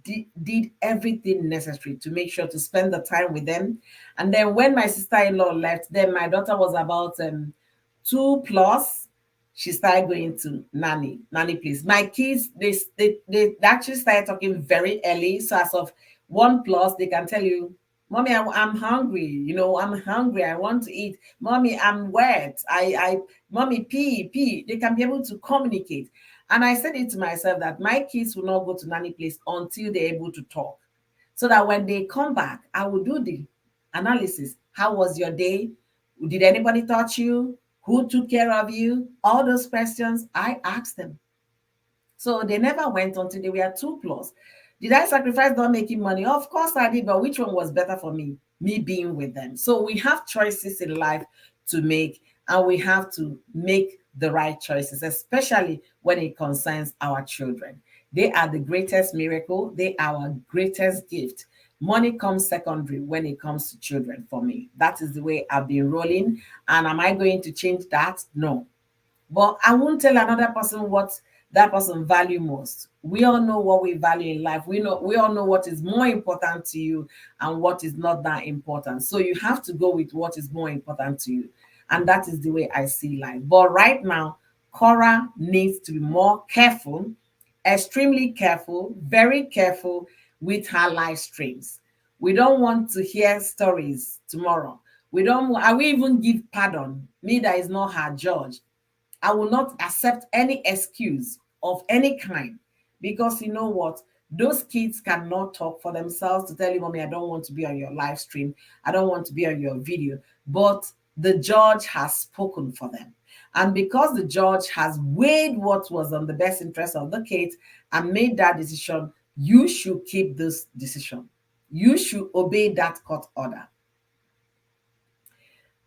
did everything necessary to make sure to spend the time with them. And then when my sister-in-law left, then my daughter was about 2 plus. She started going to nanny place. My kids, they actually started talking very early. So as of 1 plus, they can tell you, Mommy, I'm hungry. I'm hungry. I want to eat. Mommy, I'm wet. Mommy, pee. They can be able to communicate. And I said it to myself that my kids will not go to nanny place until they're able to talk. So that when they come back, I will do the analysis. How was your day? Did anybody touch you? Who took care of you? All those questions, I asked them. So they never went until they were 2 plus. Did I sacrifice not making money? Of course I did, but which one was better for me? Me being with them. So we have choices in life to make, and we have to make the right choices, especially when it concerns our children. They are the greatest miracle. They are our greatest gift. Money comes secondary when it comes to children for me. That is the way I've been rolling. And am I going to change that? No. But I won't tell another person what that person value most. We all know what we value in life. We all know what is more important to you and what is not that important. So you have to go with what is more important to you. And that is the way I see life. But right now, Korra needs to be more careful, extremely careful, very careful with her live streams. We don't want to hear stories tomorrow. I will even give pardon. Me that is not her judge. I will not accept any excuse of any kind, because you know what? Those kids cannot talk for themselves to tell you, Mommy, I don't want to be on your live stream. I don't want to be on your video. But the judge has spoken for them. And because the judge has weighed what was on the best interest of the kids and made that decision, you should keep this decision. you should obey that court order.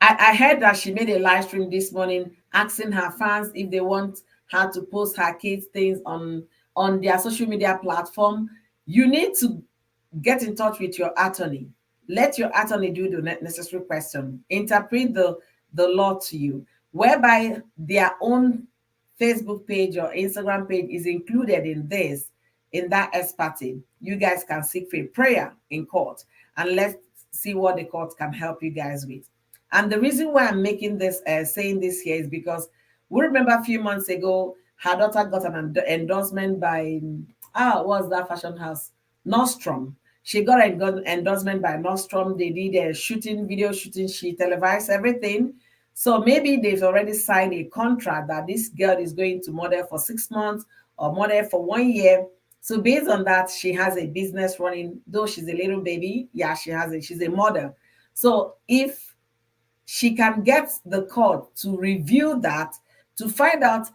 I heard that she made a live stream this morning asking her fans if they want her to post her kids' things on their social media platform. You need to get in touch with your attorney. Let your attorney do the necessary question, interpret the law to you, whereby their own Facebook page or Instagram page is included in this, in that expertise. You guys can seek for a prayer in court, and let's see what the court can help you guys with. And the reason why I'm making this, saying this here, is because we remember a few months ago, her daughter got an endorsement by, what was that fashion house? Nordstrom. She got an endorsement by Nordstrom. They did a shooting, video shooting. She televised everything. So maybe they've already signed a contract that this girl is going to model for 6 months or model for 1 year. So based on that, she has a business running. Though she's a little baby, yeah, she has it. She's a model. So if she can get the court to review that, to find out,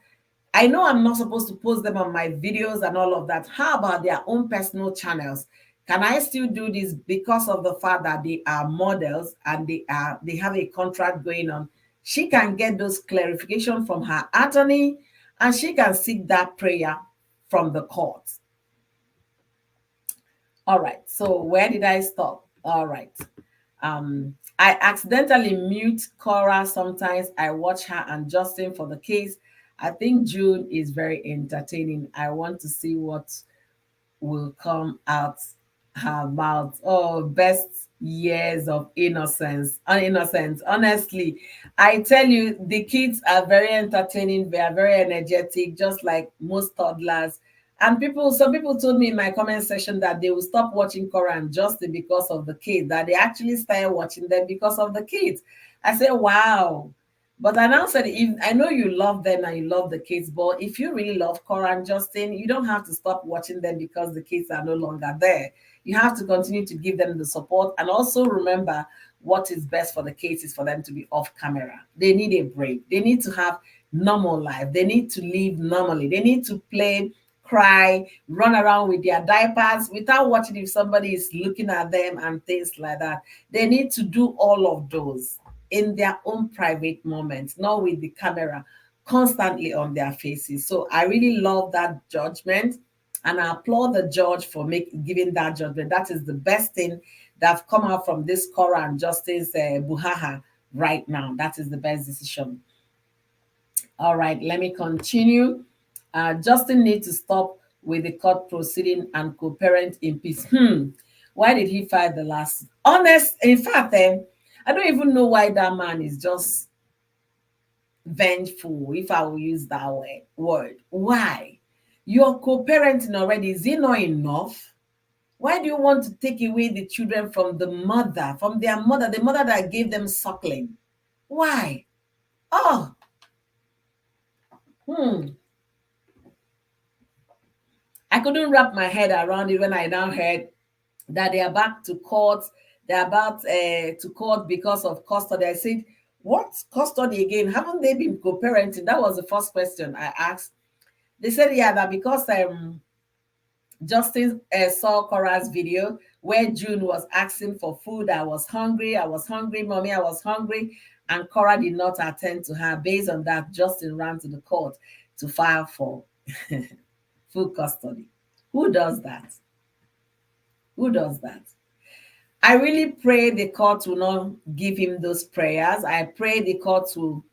I know I'm not supposed to post them on my videos and all of that. How about their own personal channels? Can I still do this because of the fact that they are models and they have a contract going on? She can get those clarification from her attorney, and she can seek that prayer from the court. All right. So where did I stop? All right. I accidentally mute Korra sometimes. I watch her and Justin for the case. I think June is very entertaining. I want to see what will come out her mouth. Oh, best years of innocence. Honestly, I tell you, the kids are very entertaining. They are very energetic, just like most toddlers. And some people told me in my comment section that they will stop watching Korra and Justin because of the kids, that they actually started watching them because of the kids. I said, wow. But I now said, if I know you love them and you love the kids, but if you really love Korra and Justin, you don't have to stop watching them because the kids are no longer there. You have to continue to give them the support, and also remember what is best for the kids is for them to be off camera. They need a break. They need to have normal life. They need to live normally. They need to play, cry, run around with their diapers without watching if somebody is looking at them and things like that. They need to do all of those in their own private moments, not with the camera constantly on their faces. So I really love that judgment, and I applaud the judge for giving that judgment. That is the best thing that have come out from this Korra and Justice Buhaha right now. That is the best decision. All right, let me continue. Justin needs to stop with the court proceeding and co-parent in peace. Why did he file the last? In fact, I don't even know why that man is just vengeful, if I will use that word. Why? You're co-parenting already. Is it not enough? Why do you want to take away the children from the mother, from their mother, the mother that gave them suckling? Why? Oh, I couldn't wrap my head around it when I now heard that they are back to court. They're about to court because of custody. I said, what custody again? Haven't they been co-parenting? That was the first question I asked. They said, yeah, that because Justin saw Korra's video where June was asking for food. I was hungry, mommy, I was hungry. And Korra did not attend to her. Based on that, Justin ran to the court to file for full custody. Who does that? Who does that? I really pray the court will not give him those prayers. I pray the court will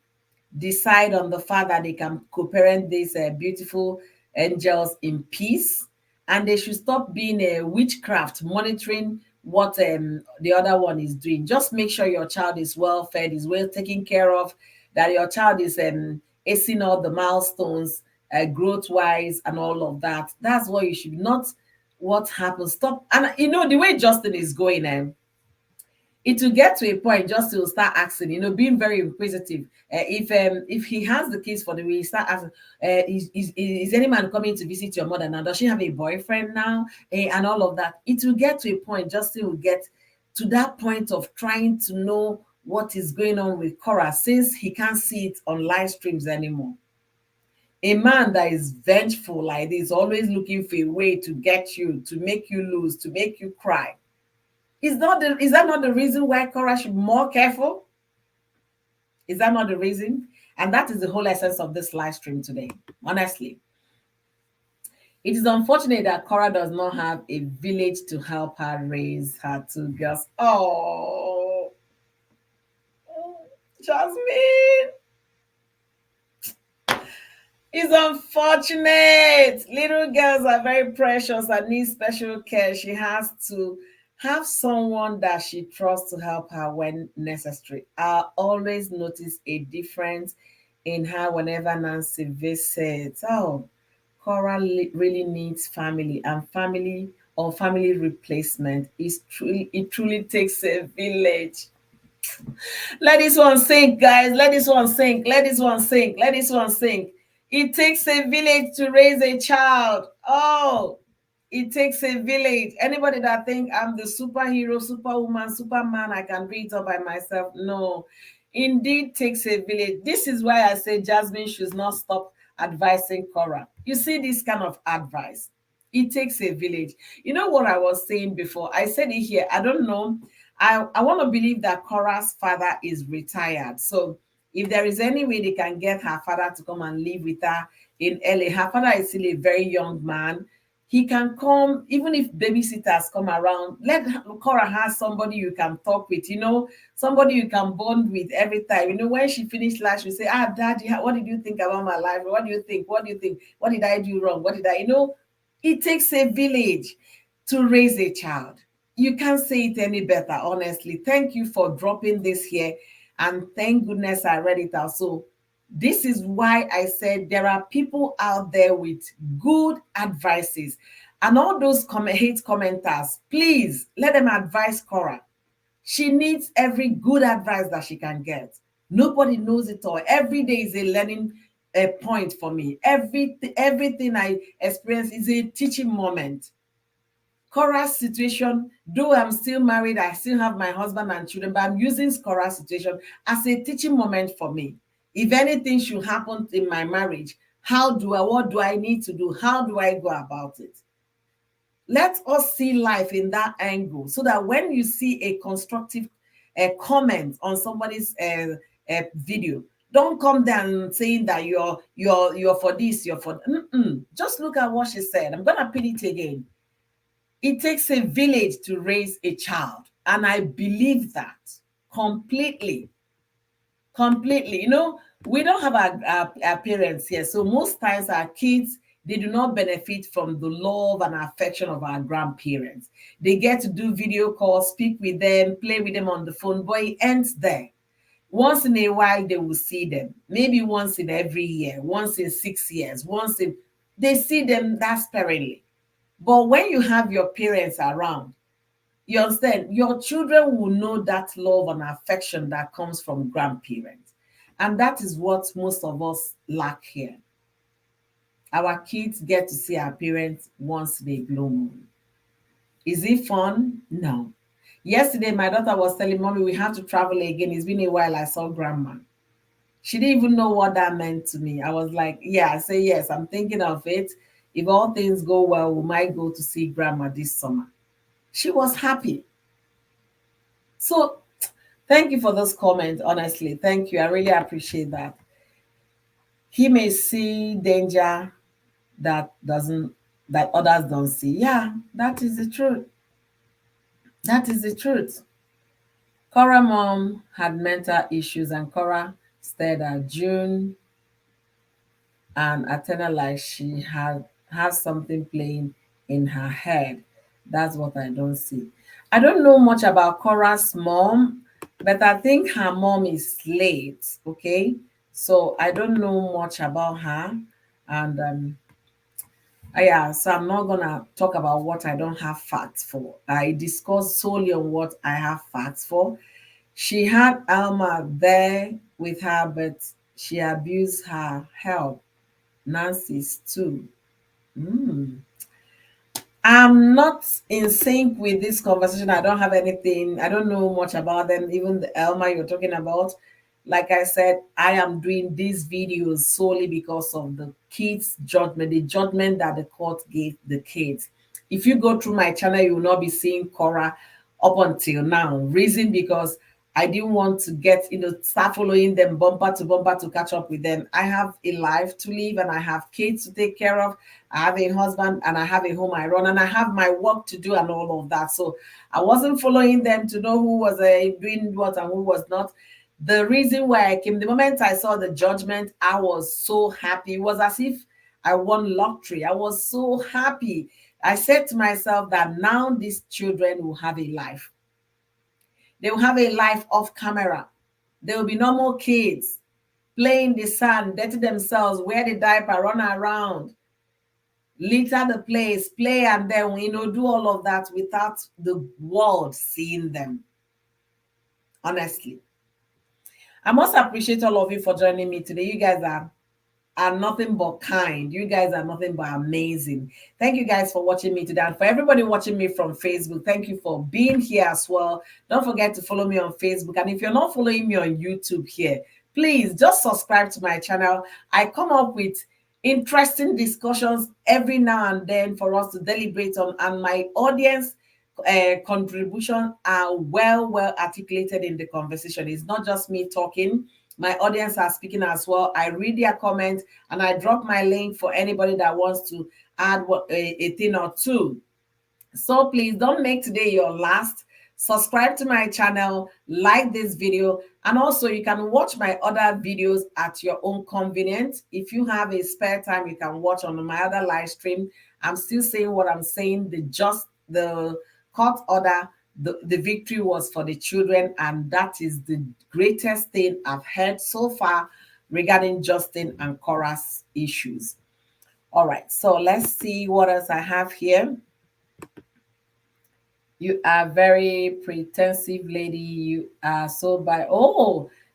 decide on the fact that they can co-parent these beautiful angels in peace, and they should stop being a witchcraft, monitoring what the other one is doing. Just make sure your child is well fed, is well taken care of, that your child is acing all the milestones, growth wise, and all of that. That's what you should, not what happens. Stop. And the way Justin is going, it will get to a point Justin will start asking, being very inquisitive. If he has the kids for the way, he start asking, is any man coming to visit your mother now? Does she have a boyfriend now? And all of that. It will get to a point, Justin will get to that point of trying to know what is going on with Korra, since he can't see it on live streams anymore. A man that is vengeful like this, always looking for a way to get you, to make you lose, to make you cry. Is that not the reason why Korra should be more careful? Is that not the reason? And that is the whole essence of this live stream today. Honestly, it is unfortunate that Korra does not have a village to help her raise her two girls. Oh, Jasmine. It's unfortunate. Little girls are very precious and need special care. She has to have someone that she trusts to help her when necessary. I always notice a difference in her whenever Nancy visits. Oh, Cora really needs family, and family or family replacement is truly, it truly takes a village. Let this one sink, guys. Let this one sink. Let this one sink. Let this one sink. It takes a village to raise a child. Oh, it takes a village. Anybody that think I'm the superhero, superwoman, superman, I can do it all by myself. No, indeed takes a village. This is why I say Jasmine should not stop advising Cora. You see this kind of advice. It takes a village. You know what I was saying before? I said it here. I don't know. I want to believe that Cora's father is retired. So if there is any way they can get her father to come and live with her in LA, her father is still a very young man. He can come, even if babysitters come around, let Cora have somebody you can talk with, somebody you can bond with every time. When she finished life, she say, Daddy, what did you think about my life? What do you think? What do you think? What did I do wrong? What did it takes a village to raise a child. You can't say it any better, honestly. Thank you for dropping this here. And thank goodness I read it out. So this is why I said there are people out there with good advices. And all those hate commenters, please let them advise Cora. She needs every good advice that she can get. Nobody knows it all. Every day is a learning point for me. Everything I experience is a teaching moment. Cora's situation, though I'm still married, I still have my husband and children, but I'm using Cora's situation as a teaching moment for me. If anything should happen in my marriage, what do I need to do? How do I go about it? Let us see life in that angle so that when you see a constructive comment on somebody's video, don't come down saying that you're for this, you're for. Just look at what she said. I'm gonna put it again. It takes a village to raise a child. And I believe that completely. Completely. We don't have our parents here. So most times our kids, they do not benefit from the love and affection of our grandparents. They get to do video calls, speak with them, play with them on the phone, but it ends there. Once in a while, they will see them. Maybe once in every year, once in 6 years, they see them that sparingly. But when you have your parents around, you understand, your children will know that love and affection that comes from grandparents. And that is what most of us lack here. Our kids get to see our parents once in a blue moon. Is it fun? No. Yesterday, my daughter was telling Mommy, we have to travel again. It's been a while I saw grandma. She didn't even know what that meant to me. I was like, yeah, I say yes, I'm thinking of it. If all things go well, we might go to see grandma this summer. She was happy. So thank you for those comments, honestly. Thank you. I really appreciate that. He may see danger that others don't see. Yeah, that is the truth. That is the truth. Cora mom had mental issues and Cora stared at June and Atena like she has something playing in her head. That's what I don't see. I don't know much about Cora's mom, but I think her mom is late. Okay, so I don't know much about her, and yeah, so I'm not gonna talk about what I don't have facts for. I discuss solely on what I have facts for. She had Alma there with her, but she abused her help. Nancy's too. Mm. I'm not in sync with this conversation. I don't have anything. I don't know much about them. Even the Elma you're talking about. Like I said, I am doing these videos solely because of the kids' judgment, the judgment that the court gave the kids. If you go through my channel, you will not be seeing Cora up until now. Reason because I didn't want to get, start following them bumper to bumper to catch up with them. I have a life to live and I have kids to take care of. I have a husband and I have a home I run and I have my work to do and all of that. So I wasn't following them to know who was doing what and who was not. The reason why I came, the moment I saw the judgment, I was so happy. It was as if I won lottery. I was so happy. I said to myself that now these children will have a life. They will have a life off camera. There will be no more kids playing the sand, dirty themselves, wear the diaper, run around, litter the place, play, and then, do all of that without the world seeing them. Honestly. I must appreciate all of you for joining me today. You guys are nothing but kind. You guys are nothing but amazing. Thank you guys for watching me today. And for everybody watching me from Facebook, thank you for being here as well. Don't forget to follow me on Facebook. And if you're not following me on YouTube here, please just subscribe to my channel. I come up with interesting discussions every now and then for us to deliberate on, and my audience contribution are well articulated in the conversation. It's not just me talking. My audience are speaking as well. I read their comments and I drop my link for anybody that wants to add a thing or two. So please don't make today your last. Subscribe to my channel, like this video, and also you can watch my other videos at your own convenience. If you have a spare time, you can watch on my other live stream. I'm still saying what I'm saying. The court order, the victory was for the children, and that is the greatest thing I've heard so far regarding Justin and Korra's issues. All right, so let's see what else I have here. You are very pretensive lady. You are so by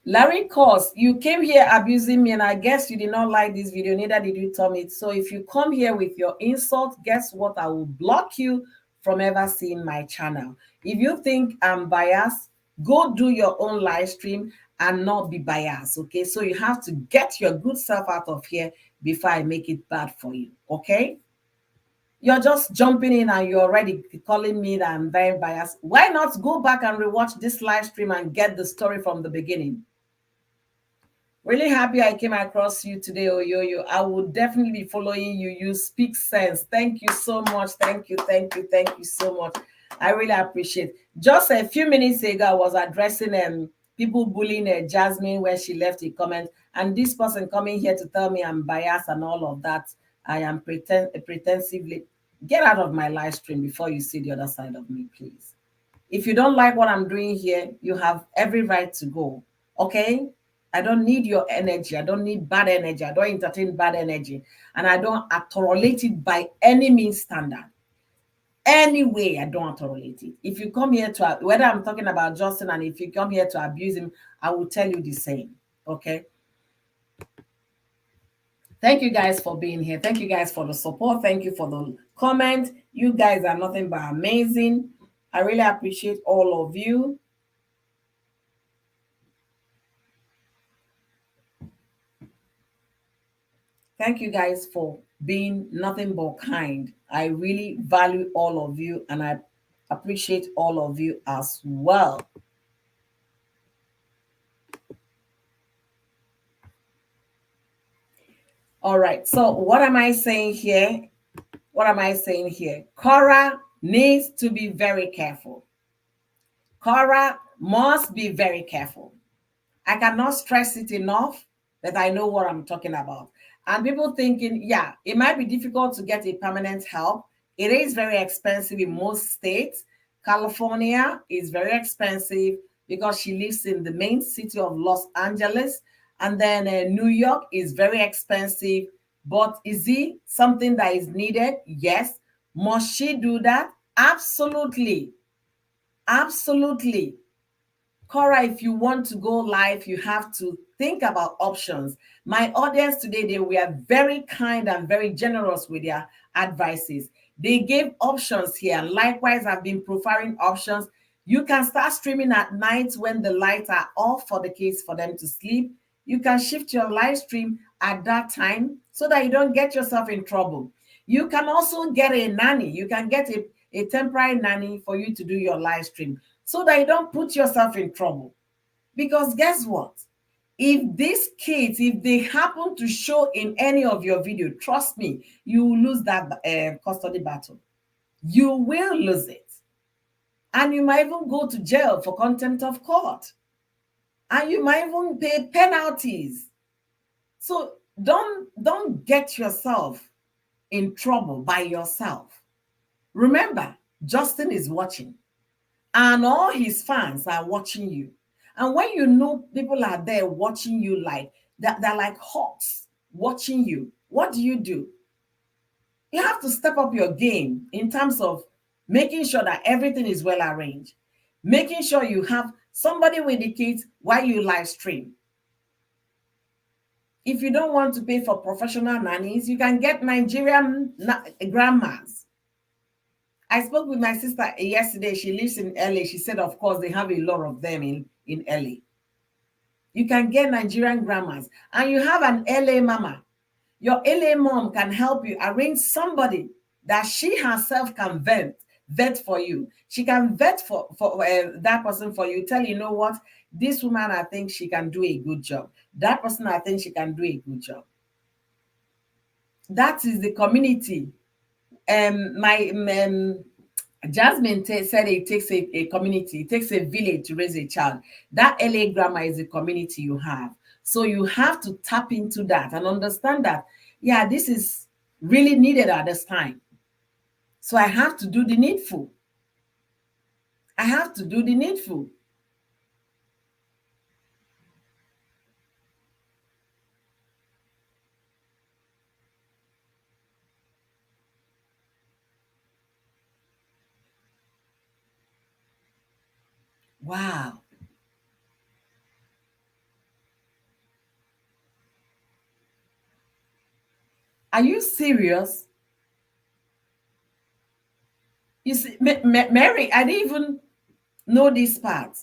Larry Cos, you came here abusing me, and I guess you did not like this video, neither did you, Tommy. So if you come here with your insult, guess what? I will block you from ever seeing my channel. If you think I'm biased, go do your own live stream and not be biased. Okay, so you have to get your good self out of here before I make it bad for you. Okay, you're just jumping in and you're already calling me that I'm very biased. Why not go back and rewatch this live stream and get the story from the beginning? Really happy I came across you today, Oyoyo. I will definitely be following you. You speak sense. Thank you so much. Thank you so much. I really appreciate it. Just a few minutes ago, I was addressing people bullying Jasmine when she left a comment, and this person coming here to tell me I'm biased and all of that. I am pretensively. Get out of my live stream before you see the other side of me, please. If you don't like what I'm doing here, you have every right to go. Okay? I don't need your energy. I don't need bad energy. I don't entertain bad energy. And I don't tolerate it by any means standard. Anyway, I don't tolerate it. If you come here to, whether I'm talking about Justin, and if you come here to abuse him, I will tell you the same. Okay? Thank you guys for being here. Thank you guys for the support. Thank you for the comment. You guys are nothing but amazing. I really appreciate all of you. Thank you guys for being nothing but kind. I really value all of you and I appreciate all of you as well. All right, so what am I saying here? Korra needs to be very careful. Korra must be very careful. I cannot stress it enough that I know what I'm talking about. And people thinking, yeah, it might be difficult to get a permanent help. It is very expensive in most states. California is very expensive because she lives in the main city of Los Angeles. And then New York is very expensive. But is it something that is needed? Yes. Must she do that? Absolutely. Absolutely. Korra, if you want to go live, you have to think about options. My audience today, they were very kind and very generous with their advices. They gave options here. Likewise, I've been profiling options. You can start streaming at night when the lights are off for the kids for them to sleep. You can shift your live stream at that time so that you don't get yourself in trouble. You can also get a nanny. You can get a a temporary nanny for you to do your live stream so that you don't put yourself in trouble. Because guess what? If these kids, if they happen to show in any of your video, trust me, you will lose that custody battle. You will lose it. And you might even go to jail for contempt of court. And you might even pay penalties. So don't get yourself in trouble by yourself. Remember, Justin is watching, and all his fans are watching you. And when you know people are there watching you, like that, they're like hawks watching you, what do? You have to step up your game in terms of making sure that everything is well arranged, making sure you have somebody with the kids while you live stream. If you don't want to pay for professional nannies, you can get Nigerian grandmas. I spoke with my sister yesterday. She lives in LA. She said, of course, they have a lot of them in LA. You can get Nigerian grandmas, and you have an LA mama. Your LA mom can help you arrange somebody that she herself can vet for you. She can vet for that person for you. Tell you know what, this woman, I think she can do a good job. That person, I think she can do a good job. That is the community. Jasmine said it takes a community, it takes a village to raise a child. That LA grandma is the community you have. So you have to tap into that and understand that, yeah, this is really needed at this time. So I have to do the needful. I have to do the needful. Wow. Are you serious? You see, Mary, I didn't even know this part.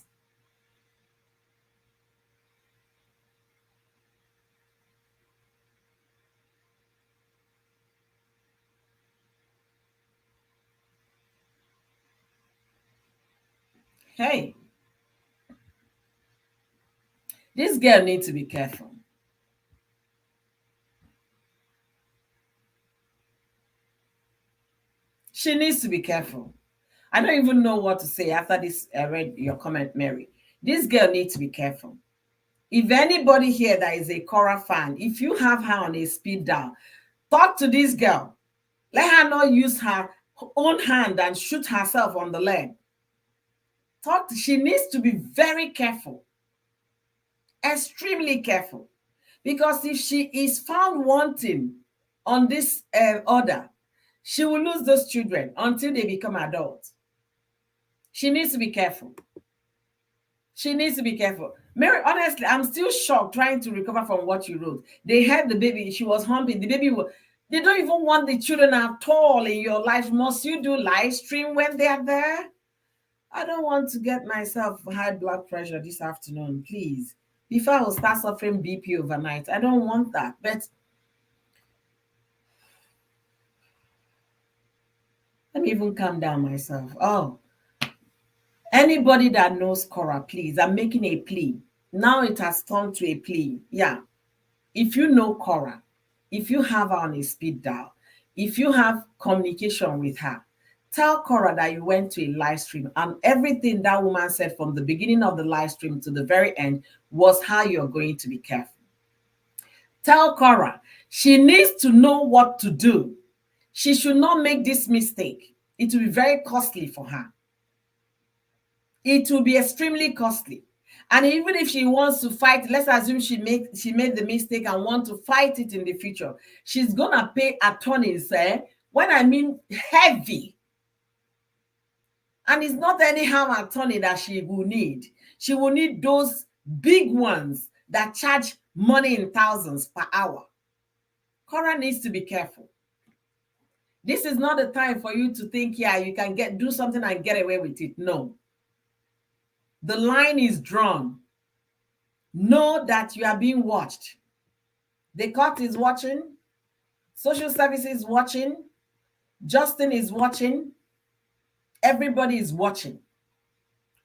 Hey, this girl needs to be careful. She needs to be careful. I don't even know what to say after this. I read your comment, Mary. This girl needs to be careful. If anybody here that is a Korra fan, if you have her on a speed dial, talk to this girl. Let her not use her own hand and shoot herself on the leg. She needs to be very careful, extremely careful, because if she is found wanting on this order, she will lose those children until they become adults. She needs to be careful. She needs to be careful. Mary, honestly, I'm still shocked trying to recover from what you wrote. They had the baby. She was humping. The baby was... They don't even want the children at all in your life. Must you do live stream when they are there? I don't want to get myself high blood pressure this afternoon, please. Before I will start suffering BP overnight. I don't want that. But let me even calm down myself. Oh, anybody that knows Korra, please, I'm making a plea. Now it has turned to a plea. Yeah. If you know Korra, if you have her on a speed dial, if you have communication with her, tell Korra that you went to a live stream and everything that woman said from the beginning of the live stream to the very end was how you're going to be careful. Tell Korra she needs to know what to do. She should not make this mistake. It will be very costly for her. It will be extremely costly. And even if she wants to fight, let's assume she made the mistake and want to fight it in the future, she's gonna pay attorneys, when I mean heavy. And it's not anyhow attorney that she will need. She will need those big ones that charge money in thousands per hour. Korra needs to be careful. This is not the time for you to think, yeah, you can do something and get away with it. No. The line is drawn. Know that you are being watched. The court is watching. Social services is watching. Justin is watching. Everybody is watching.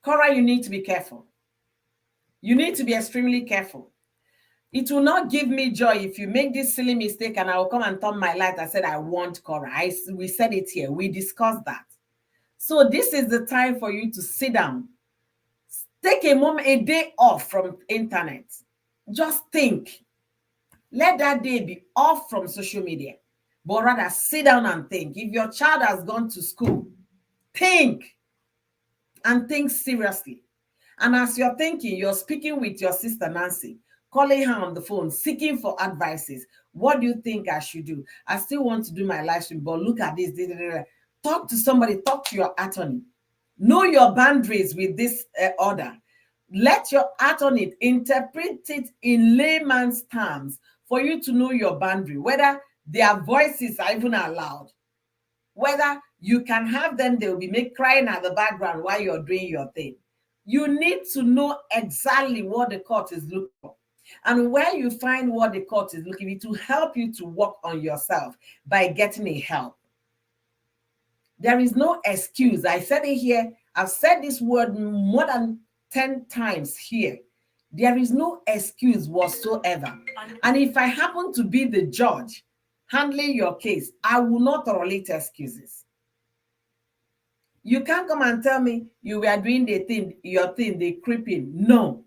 Korra, you need to be careful. You need to be extremely careful. It will not give me joy if you make this silly mistake and I will come and turn my light. I said, I want Korra. We said it here. We discussed that. So this is the time for you to sit down. Take a moment, a day off from internet. Just think. Let that day be off from social media. But rather sit down and think. If your child has gone to school, think. And think seriously. And as you're thinking, you're speaking with your sister Nancy, calling her on the phone, seeking for advices. What do you think I should do? I still want to do my live stream, but look at this. Talk to somebody, talk to your attorney. Know your boundaries with this order. Let your attorney interpret it in layman's terms for you to know your boundary, whether their voices are even allowed, whether you can have them, they will be crying at the background while you're doing your thing. You need to know exactly what the court is looking for. And where you find what the court is looking for, to help you to work on yourself by getting a help. There is no excuse. I said it here. I've said this word more than 10 times here. There is no excuse whatsoever. And if I happen to be the judge handling your case, I will not tolerate excuses. You can't come and tell me you were doing your thing, they creeping. No.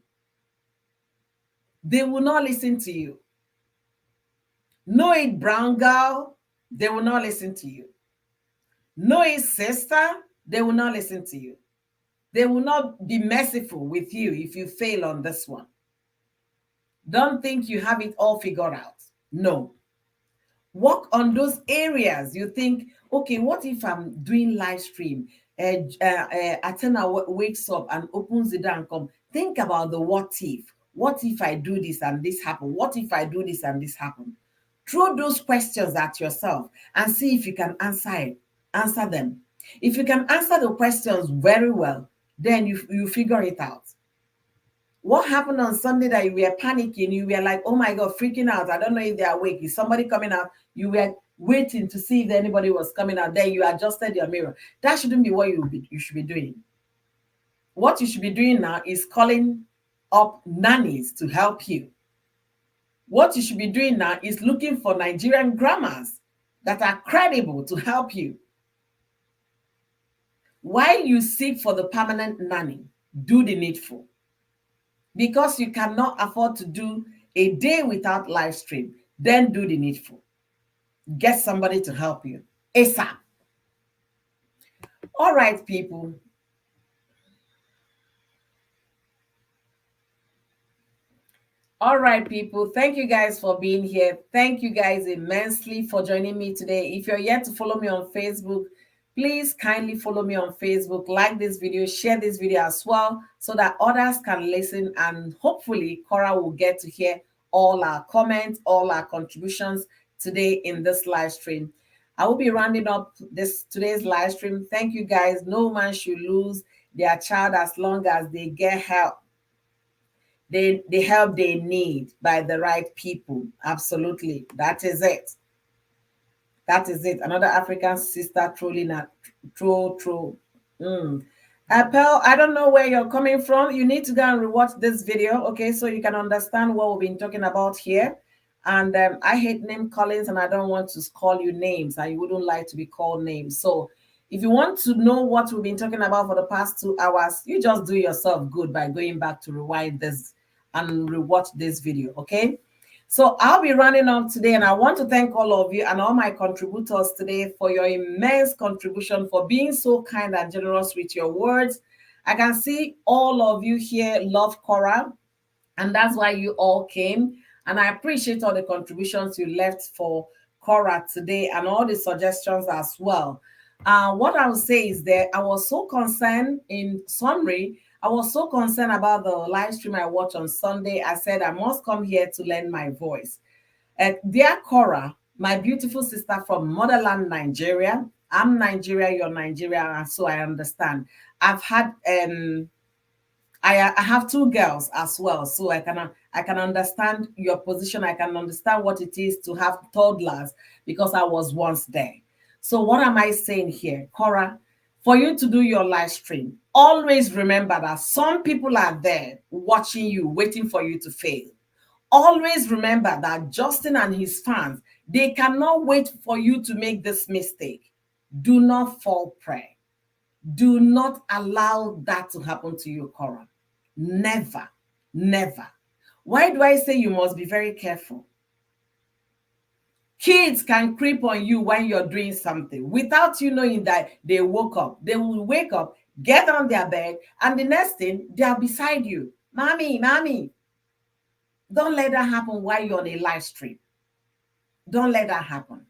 They will not listen to you. Know it, brown girl, they will not listen to you. Know it, sister, they will not listen to you. They will not be merciful with you if you fail on this one. Don't think you have it all figured out. No. Work on those areas. You think, okay, what if I'm doing live stream? Atena wakes up and opens the door and come. Think about the what if. What if I do this and this happen? What if I do this and this happen? Throw those questions at yourself and see if you can answer them. If you can answer the questions very well, then you figure it out. What happened on Sunday that you were panicking? You were like, oh my God, freaking out. I don't know if they're awake. Is somebody coming out? You were waiting to see if anybody was coming out. Then you adjusted your mirror. That shouldn't be what you should be doing. What you should be doing now is calling up nannies to help you. What you should be doing now is looking for Nigerian grandmas that are credible to help you. While you seek for the permanent nanny, do the needful. Because you cannot afford to do a day without live stream, then do the needful. Get somebody to help you ASAP. All right, people. All right, people. Thank you guys for being here. Thank you guys immensely for joining me today. If you're yet to follow me on Facebook, please kindly follow me on Facebook, like this video, share this video as well, so that others can listen, and hopefully Korra will get to hear all our comments, all our contributions today in this live stream. I will be rounding up today's live stream. Thank you guys. No man should lose their child as long as they get help. The help they need by the right people. Absolutely. That is it. That is it. Another African sister trolling at troll. Appel, I don't know where you're coming from. You need to go and rewatch this video, okay, so you can understand what we've been talking about here. And I hate name callings, and I don't want to call you names, and you wouldn't like to be called names. So if you want to know what we've been talking about for the past 2 hours, you just do yourself good by going back to rewind this and rewatch this video, okay? So I'll be running up today, and I want to thank all of you and all my contributors today for your immense contribution, for being so kind and generous with your words. I can see all of you here love Korra, and that's why you all came. And I appreciate all the contributions you left for Korra today and all the suggestions as well. What I would say is that I was so concerned, in summary, I was so concerned about the live stream I watched on Sunday. I said, I must come here to lend my voice. Dear Korra, my beautiful sister from motherland Nigeria. I'm Nigeria, you're Nigeria, and so I understand. I've had, I have 2 girls as well, so I can understand your position. I can understand what it is to have toddlers because I was once there. So what am I saying here? Korra, for you to do your live stream, always remember that some people are there watching you, waiting for you to fail. Always remember that Justin and his fans, they cannot wait for you to make this mistake. Do not fall prey. Do not allow that to happen to you, Korra. Never, never. Why do I say you must be very careful? Kids can creep on you when you're doing something without you knowing that they woke up. They will wake up, get on their bed, and the next thing, they are beside you. Mommy, mommy. Don't let that happen while you're on a live stream. Don't let that happen.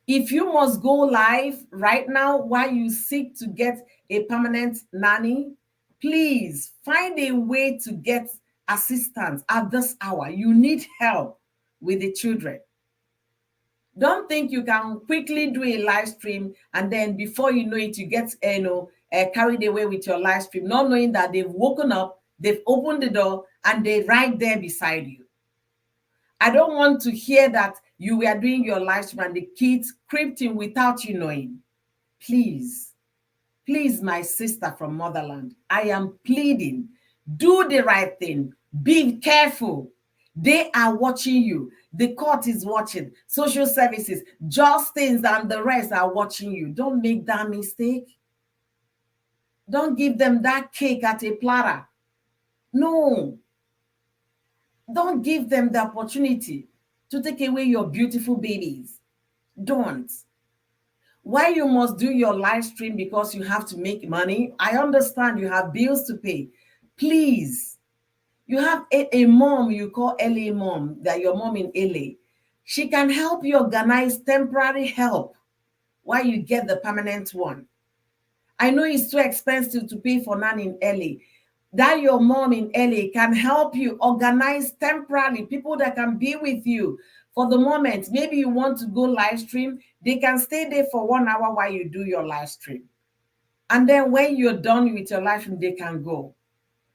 If you must go live right now while you seek to get a permanent nanny, please find a way to get assistance at this hour. You need help with the children. Don't think you can quickly do a live stream and then before you know it, you get carried away with your live stream, not knowing that they've woken up, they've opened the door, and they're right there beside you. I don't want to hear that you were doing your live stream and the kids crept in without you knowing. Please, please, my sister from motherland, I am pleading. Do the right thing. Be careful. They are watching you. The court is watching. Social services, Justins, and the rest are watching you. Don't make that mistake. Don't give them that cake at a platter. No. Don't give them the opportunity to take away your beautiful babies. Don't. Why you must do your live stream because you have to make money? I understand you have bills to pay. Please. You have a mom you call LA mom, that your mom in LA. She can help you organize temporary help while you get the permanent one. I know it's too expensive to pay for nanny in LA. That your mom in LA can help you organize temporarily people that can be with you for the moment. Maybe you want to go live stream, they can stay there for 1 hour while you do your live stream. And then when you're done with your live stream, they can go.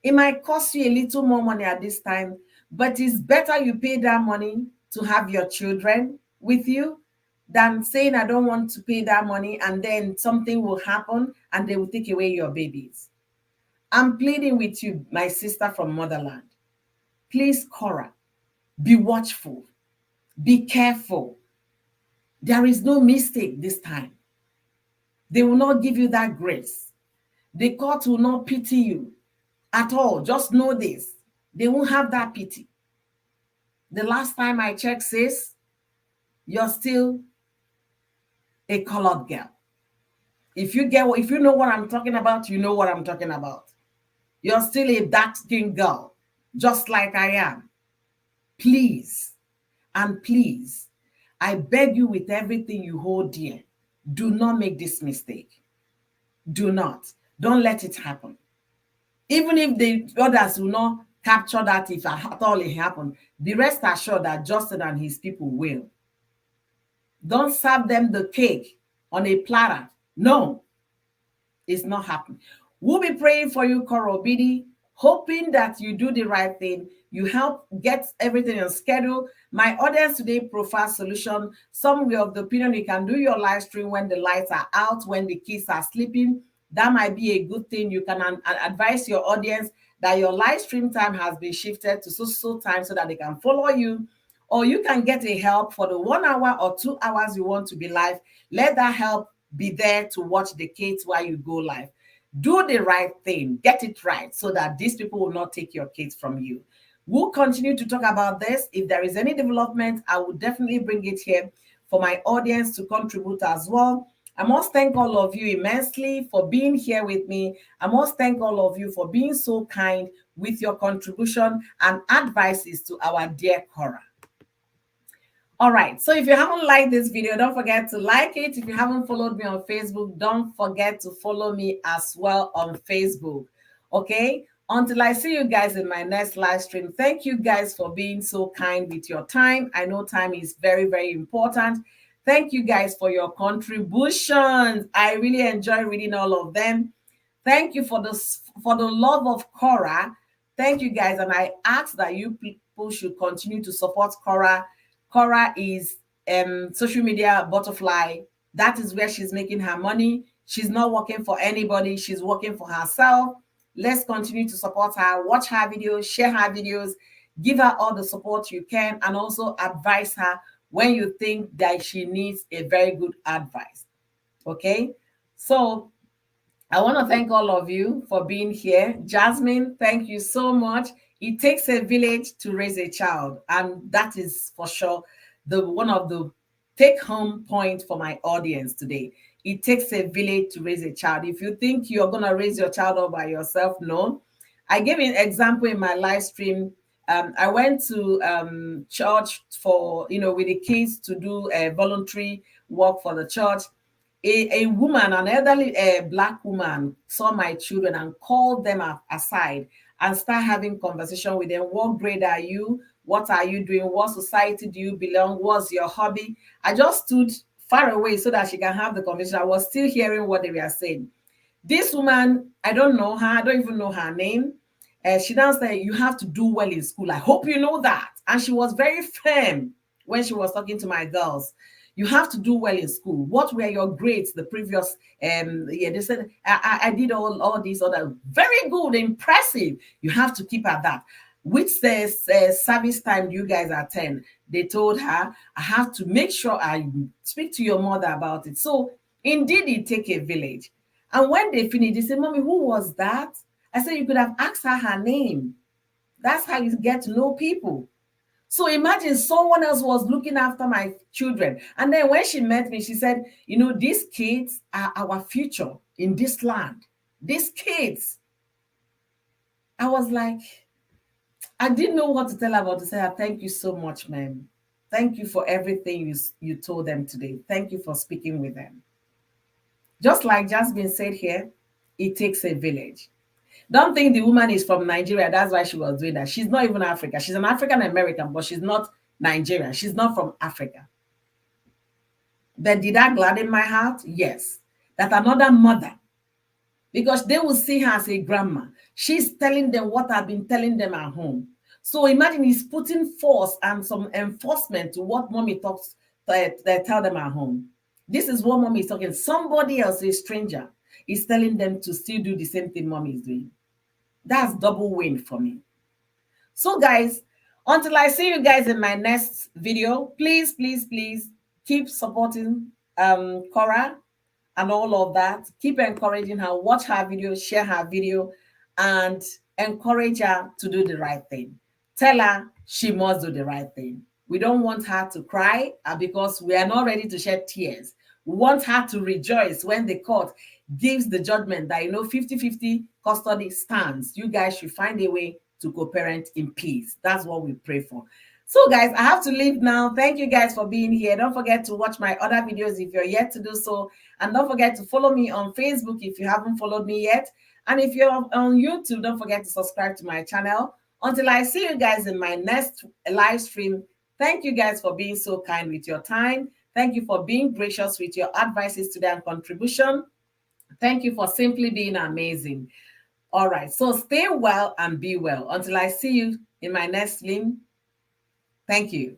It might cost you a little more money at this time, but it's better you pay that money to have your children with you than saying, I don't want to pay that money, and then something will happen and they will take away your babies. I'm pleading with you, my sister from motherland. Please, Korra, be watchful. Be careful. There is no mistake this time. They will not give you that grace. The court will not pity you at all. Just know this. They won't have that pity. The last time I checked, sis, you're still a colored girl. If you know what I'm talking about, you know what I'm talking about. You're still a dark-skinned girl, just like I am. Please, and please, I beg you with everything you hold dear, do not make this mistake. Do not. Don't let it happen. Even if the others will not capture that, if at all it happened, the rest are sure that Justin and his people will. Don't serve them the cake on a platter. No, it's not happening. We'll be praying for you, Korra Obidi, hoping that you do the right thing. You help get everything on schedule. My audience today profile solution. Some were of the opinion you can do your live stream when the lights are out, when the kids are sleeping. That might be a good thing. You can advise your audience that your live stream time has been shifted to so time so that they can follow you. Or you can get a help for the 1 hour or 2 hours you want to be live. Let that help be there to watch the kids while you go live. Do the right thing. Get it right so that these people will not take your kids from you. We'll continue to talk about this. If there is any development, I will definitely bring it here for my audience to contribute as well. I must thank all of you immensely for being here with me. I must thank all of you for being so kind with your contribution and advices to our dear Korra. All right, so if you haven't liked this video, don't forget to like it. If you haven't followed me on Facebook, don't forget to follow me as well on Facebook. Okay, until I see you guys in my next live stream, thank you guys for being so kind with your time. I know time is very, very important. Thank you guys for your contributions. I really enjoy reading all of them. Thank you for the love of Korra. Thank you guys, and I ask that you people should continue to support Korra. Korra is social media butterfly. That is where she's making her money. She's not working for anybody. She's working for herself. Let's continue to support her. Watch her videos, share her videos, give her all the support you can, and also advise her when you think that she needs a very good advice. Okay? So I want to thank all of you for being here. Jasmine, thank you so much. It takes a village to raise a child, and that is for sure the one of the take home point for my audience today. It takes a village to raise a child. If you think you're going to raise your child all by yourself, no. I gave an example in my live stream. I went to church for, with the kids to do a voluntary work for the church. A woman, an elderly black woman, saw my children and called them aside and start having conversation with them. What grade are you? What are you doing? What society do you belong? What's your hobby? I just stood far away so that she can have the conversation. I was still hearing what they were saying. This woman, I don't know her. I don't even know her name. She now said, you have to do well in school. I hope you know that. And she was very firm when she was talking to my girls. You have to do well in school. What were your grades the previous year? They said, I did all these other. Very good, impressive. You have to keep at that. Which says service time you guys attend? They told her, I have to make sure I speak to your mother about it. So indeed, it take a village. And when they finished, they said, Mommy, who was that? I said, you could have asked her name. That's how you get to know people. So imagine someone else was looking after my children. And then when she met me, she said, these kids are our future in this land. These kids. I was like, I didn't know what to tell her about to say, thank you so much, ma'am. Thank you for everything you told them today. Thank you for speaking with them. Just like Jasmine said here, it takes a village. Don't think the woman is from Nigeria. That's why she was doing that. She's not even African. She's an African American, but she's not Nigerian. She's not from Africa. But did that gladden my heart? Yes. That another mother, because they will see her as a grandma. She's telling them what I've been telling them at home. So imagine he's putting force and some enforcement to what mommy talks, they tell them at home. This is what mommy is talking. Somebody else, a stranger, is telling them to still do the same thing mommy is doing. That's double win for me. So guys, until I see you guys in my next video, please, please, please keep supporting Korra and all of that. Keep encouraging her, watch her video, share her video, and encourage her to do the right thing. Tell her she must do the right thing. We don't want her to cry because we are not ready to shed tears. We want her to rejoice when the court gives the judgment that 50-50 custody stands. You guys should find a way to co-parent in peace. That's what we pray for. So guys, I have to leave now. Thank you guys for being here. Don't forget to watch my other videos if you're yet to do so. And don't forget to follow me on Facebook if you haven't followed me yet. And if you're on YouTube, don't forget to subscribe to my channel. Until I see you guys in my next live stream, thank you guys for being so kind with your time. Thank you for being gracious with your advices today and contribution. Thank you for simply being amazing. All right, so stay well and be well. Until I see you in my next stream, thank you.